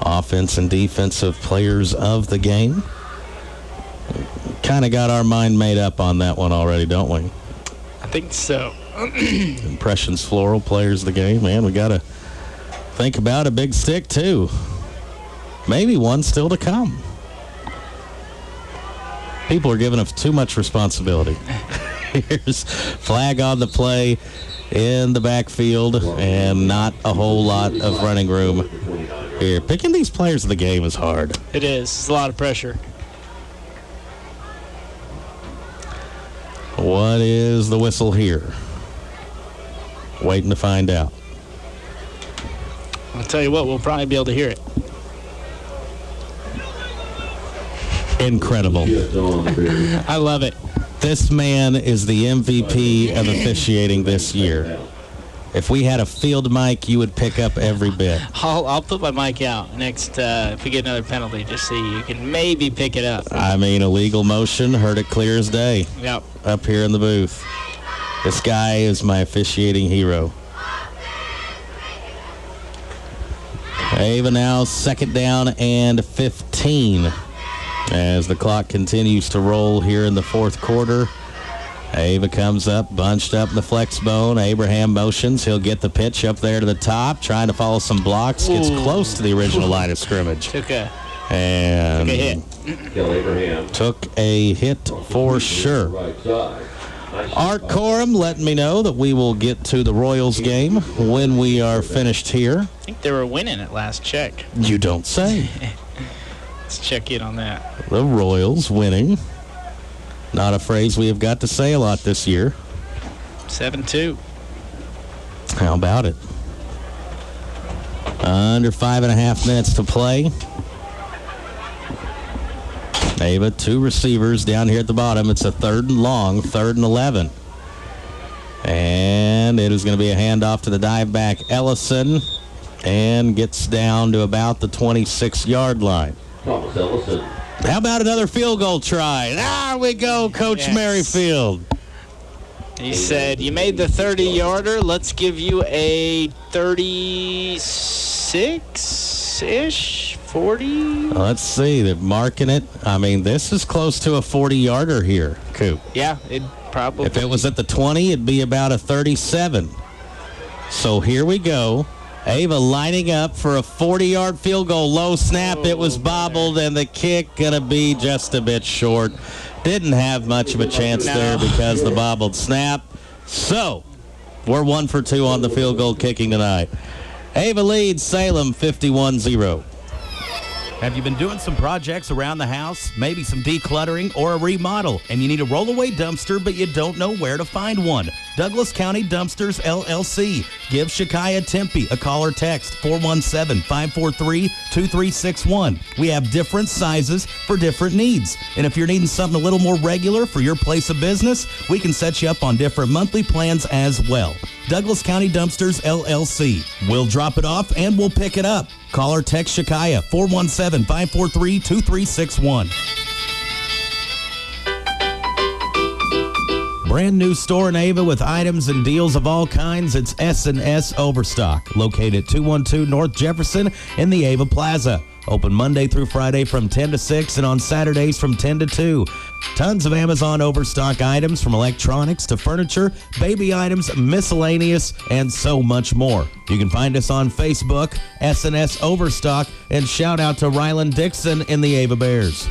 Speaker 2: offense and defensive players of the game. Kind of got our mind made up on that one already, don't we?
Speaker 3: I think so.
Speaker 2: Impressions Floral, players of the game. Man, we got to think about a big stick, too. Maybe one still to come. People are giving us too much responsibility. Here's flag on the play in the backfield, and not a whole lot of running room here. Picking these players of the game is hard.
Speaker 3: It is. It's a lot of pressure.
Speaker 2: What is the whistle here? Waiting to find out.
Speaker 3: I'll tell you what, we'll probably be able to hear it.
Speaker 2: Incredible.
Speaker 3: I love it.
Speaker 2: This man is the MVP of officiating this year. If we had a field mic, you would pick up every bit.
Speaker 3: I'll put my mic out next if we get another penalty, just so you can maybe pick it up.
Speaker 2: I mean, illegal motion, heard it clear as day.
Speaker 3: Yep.
Speaker 2: Up here in the booth. This guy is my officiating hero. Ava now 2nd down and 15. As the clock continues to roll here in the 4th quarter. Ava comes up, bunched up in the flex bone. Abraham motions. He'll get the pitch up there to the top, trying to follow some blocks. Gets close to the original line of scrimmage.
Speaker 3: Took a
Speaker 2: hit. Took a hit for sure. Art Corum letting me know that we will get to the Royals game when we are finished here.
Speaker 3: I think they were winning at last check.
Speaker 2: You don't say.
Speaker 3: Let's check in on that.
Speaker 2: The Royals winning. Not a phrase we have got to say a lot this year.
Speaker 3: 7-2.
Speaker 2: How about it? Under 5.5 minutes to play. Ava, 2 receivers down here at the bottom. It's a 3rd and long, 3rd and 11. And it is going to be a handoff to the dive back Ellison, and gets down to about the 26-yard line. How about another field goal try? There we go, Coach Merrifield.
Speaker 3: He said, you made the 30-yarder. Let's give you a 36-ish, 40?
Speaker 2: Let's see. They're marking it. I mean, this is close to a 40-yarder here, Coop.
Speaker 3: Yeah, it probably.
Speaker 2: If it was at the 20, it'd be about a 37. So here we go. Ava lining up for a 40-yard field goal. Low snap. It was bobbled, and the kick going to be just a bit short. Didn't have much of a chance there because the bobbled snap. So we're 1 for 2 on the field goal kicking tonight. Ava leads Salem 51-0.
Speaker 6: Have you been doing some projects around the house? Maybe some decluttering or a remodel, and you need a rollaway dumpster, but you don't know where to find one? Douglas County Dumpsters, LLC. Give Shakaya Tempe a call or text, 417-543-2361. We have different sizes for different needs. And if you're needing something a little more regular for your place of business, we can set you up on different monthly plans as well.
Speaker 2: Douglas County Dumpsters, LLC. We'll drop it off and we'll pick it up. Call or text Shakaya, 417-543-2361. Brand new store in Ava with items and deals of all kinds. It's S&S Overstock, located at 212 North Jefferson in the Ava Plaza. Open Monday through Friday from 10 to 6 and on Saturdays from 10 to 2. Tons of Amazon Overstock items from electronics to furniture, baby items, miscellaneous, and so much more. You can find us on Facebook, S&S Overstock, and shout out to Ryland Dixon in the Ava Bears.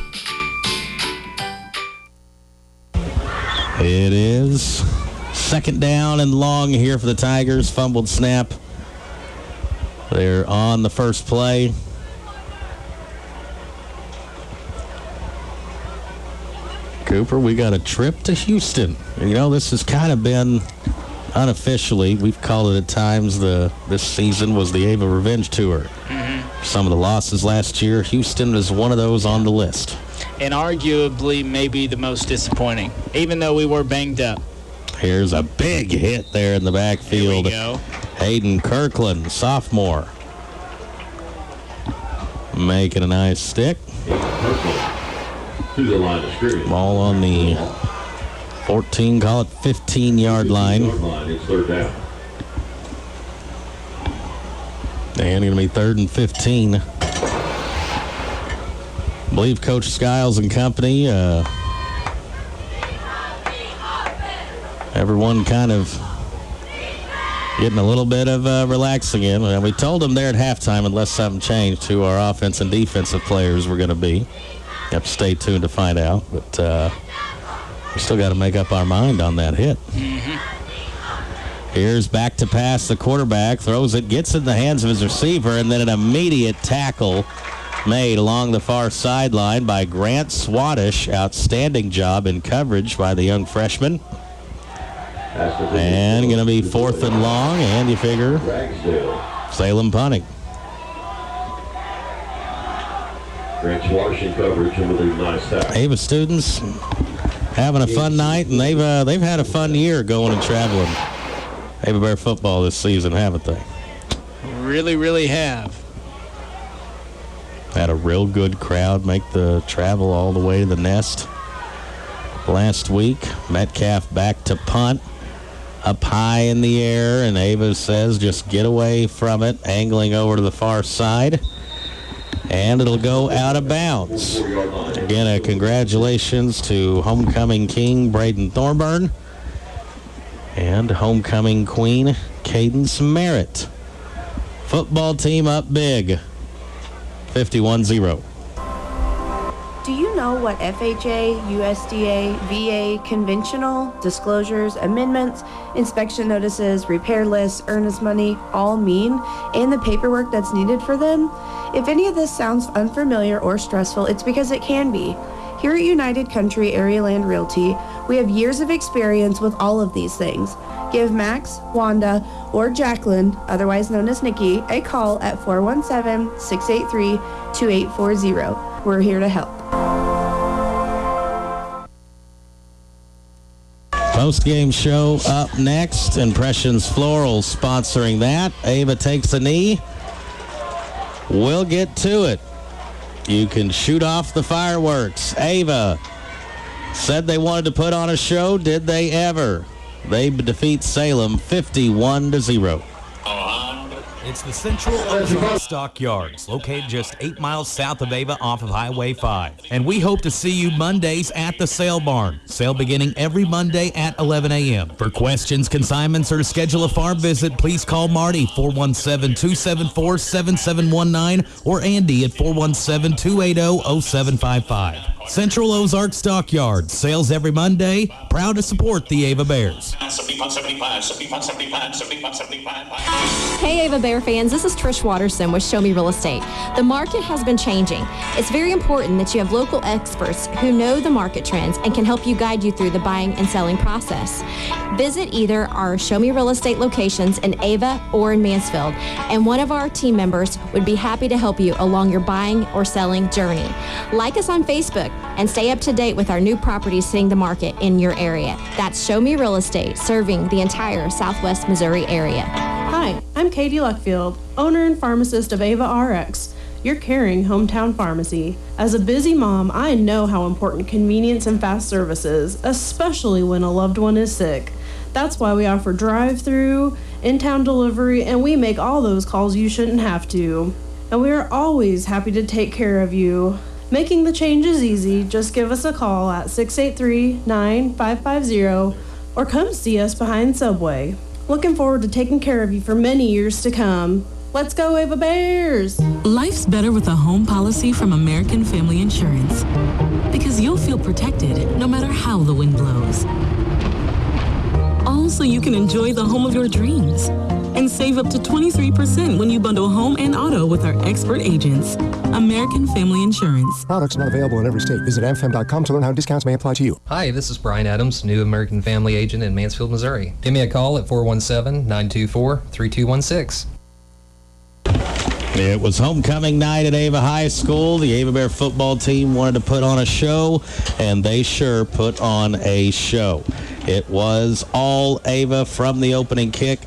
Speaker 2: It is second down and long here for the Tigers. Fumbled snap. They're on the first play. Cooper, we got a trip to Houston. You know, this has kind of been unofficially, we've called it at times, this season was the Ava Revenge Tour. Mm-hmm. Some of the losses last year, Houston is one of those on the list.
Speaker 3: And arguably maybe the most disappointing, even though we were banged up.
Speaker 2: Here's a big hit there in the backfield.
Speaker 3: Here we go.
Speaker 2: Hayden Kirkland, sophomore, making a nice stick.
Speaker 22: To the line of scrimmage.
Speaker 2: Ball on the 14, call it 15-yard line.
Speaker 22: It's third down.
Speaker 2: And going to be 3rd and 15. I believe Coach Skiles and company, everyone kind of getting a little bit of relaxing in. And we told them there at halftime, unless something changed, who our offense and defensive players were going to be. You have to stay tuned to find out. But we still got to make up our mind on that hit. Mm-hmm. Here's back to pass. The quarterback throws it, gets it in the hands of his receiver, and then an immediate tackle made along the far sideline by Grant Swadish. Outstanding job in coverage by the young freshman. And going to be 4th and long, and you figure Salem punting.
Speaker 22: Grant Swadish in coverage and with a nice tackle.
Speaker 2: Ava students having a fun night, and they've had a fun year going and traveling Ava Bear football this season, haven't they?
Speaker 3: Really, really have.
Speaker 2: Had a real good crowd make the travel all the way to the nest last week. Metcalf back to punt, up high in the air, and Ava says just get away from it, angling over to the far side, and it'll go out of bounds. Again, congratulations to homecoming king Braden Thorburn and homecoming queen Cadence Merritt. Football team up big. 51-0.
Speaker 9: Do you know what FHA, USDA, VA, conventional, disclosures, amendments, inspection notices, repair lists, earnest money all mean, and the paperwork that's needed for them? If any of this sounds unfamiliar or stressful, it's because it can be. Here at United Country Area Land Realty, we have years of experience with all of these things. Give Max, Wanda, or Jacqueline, otherwise known as Nikki, a call at 417-683-2840. We're here to help.
Speaker 2: Post-game show up next. Impressions Floral sponsoring that. Ava takes a knee. We'll get to it. You can shoot off the fireworks. Ava said they wanted to put on a show. Did they ever? They defeat Salem 51-0.
Speaker 7: It's the Central Ozark Stockyards, located just 8 miles south of Ava off of Highway 5. And we hope to see you Mondays at the sale barn. Sale beginning every Monday at 11 a.m. For questions, consignments, or to schedule a farm visit, please call Marty, 417-274-7719, or Andy at 417-280-0755. Central Ozark Stockyards, sales every Monday, proud to support the Ava Bears.
Speaker 19: Hey Ava Bear fans, this is Trish Watterson with Show Me Real Estate. The market has been changing. It's very important that you have local experts who know the market trends and can help you guide you through the buying and selling process. Visit either our Show Me Real Estate locations in Ava or in Mansfield, and one of our team members would be happy to help you along your buying or selling journey. Like us on Facebook Facebook and stay up to date with our new properties hitting the market in your area. That's Show Me Real Estate, serving the entire Southwest Missouri area.
Speaker 8: Hi, I'm Katie Luckfield, owner and pharmacist of Ava RX, your caring hometown pharmacy. As a busy mom, I know how important convenience and fast service is, especially when a loved one is sick. That's why we offer drive-through, in-town delivery, and we make all those calls you shouldn't have to. And we are always happy to take care of you. Making the change is easy. Just give us a call at 683-9550 or come see us behind Subway. Looking forward to taking care of you for many years to come. Let's go, Ava Bears!
Speaker 21: Life's better with a home policy from American Family Insurance, because you'll feel protected no matter how the wind blows. All so you can enjoy the home of your dreams and save up to 23% when you bundle home and auto with our expert agents. American Family Insurance.
Speaker 23: Products not available in every state. Visit amfam.com to learn how discounts may apply to you.
Speaker 24: Hi, this is Brian Adams, new American Family agent in Mansfield, Missouri. Give me a call at 417-924-3216.
Speaker 2: It was homecoming night at Ava High School. The Ava Bear football team wanted to put on a show, and they sure put on a show. It was all Ava from the opening kick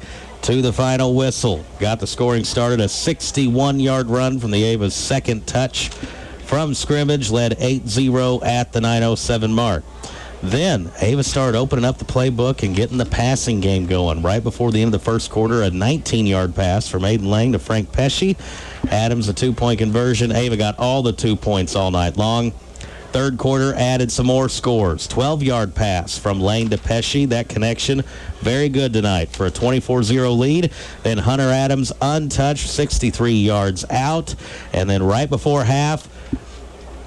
Speaker 2: to the final whistle. Got the scoring started, a 61-yard run from the Ava's second touch from scrimmage, led 8-0 at the 9:07 mark. Then Ava started opening up the playbook and getting the passing game going. Right before the end of the first quarter, a 19-yard pass from Aiden Lang to Frank Pesci. Adams, a 2-point conversion. Ava got all the 2 points all night long. Third quarter added some more scores. 12-yard pass from Lane to Pesci. That connection very good tonight for a 24-0 lead. Then Hunter Adams untouched, 63 yards out. And then right before half,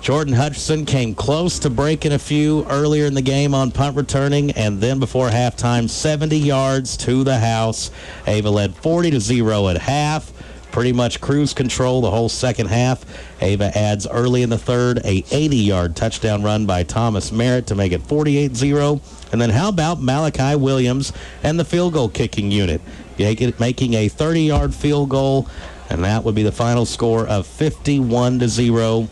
Speaker 2: Jordan Hutchinson came close to breaking a few earlier in the game on punt returning, and then before halftime, 70 yards to the house. Ava led 40-0 at half. Pretty much cruise control the whole second half. Ava adds early in the third a 80-yard touchdown run by Thomas Merritt to make it 48-0. And then how about Malachi Williams and the field goal kicking unit, making a 30-yard field goal, and that would be the final score of 51-0.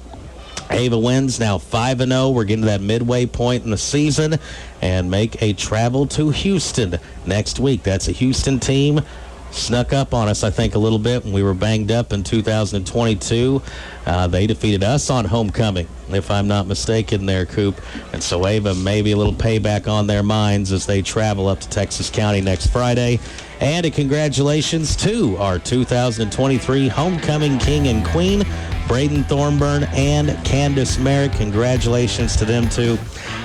Speaker 2: Ava wins now 5-0. We're getting to that midway point in the season and make a travel to Houston next week. That's a Houston team. Snuck up on us, I think, a little bit when we were banged up in 2022. They defeated us on homecoming, if I'm not mistaken there, Coop. And so Ava, maybe a little payback on their minds as they travel up to Texas County next Friday. And a congratulations to our 2023 homecoming king and queen, Braden Thornburn and Candace Merritt. Congratulations to them, too.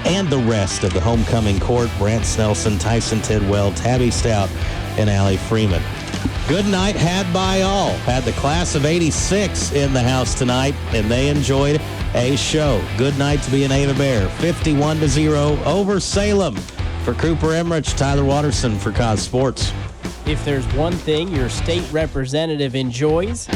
Speaker 2: And the rest of the homecoming court, Brant Snelson, Tyson Tidwell, Tabby Stout, and Allie Freeman. Good night had by all. Had the class of 86 in the house tonight, and they enjoyed a show. Good night to be an Ava Bear. 51-0 over Salem. For Cooper Emmerich, Tyler Watterson for Cause Sports.
Speaker 16: If there's one thing your state representative enjoys,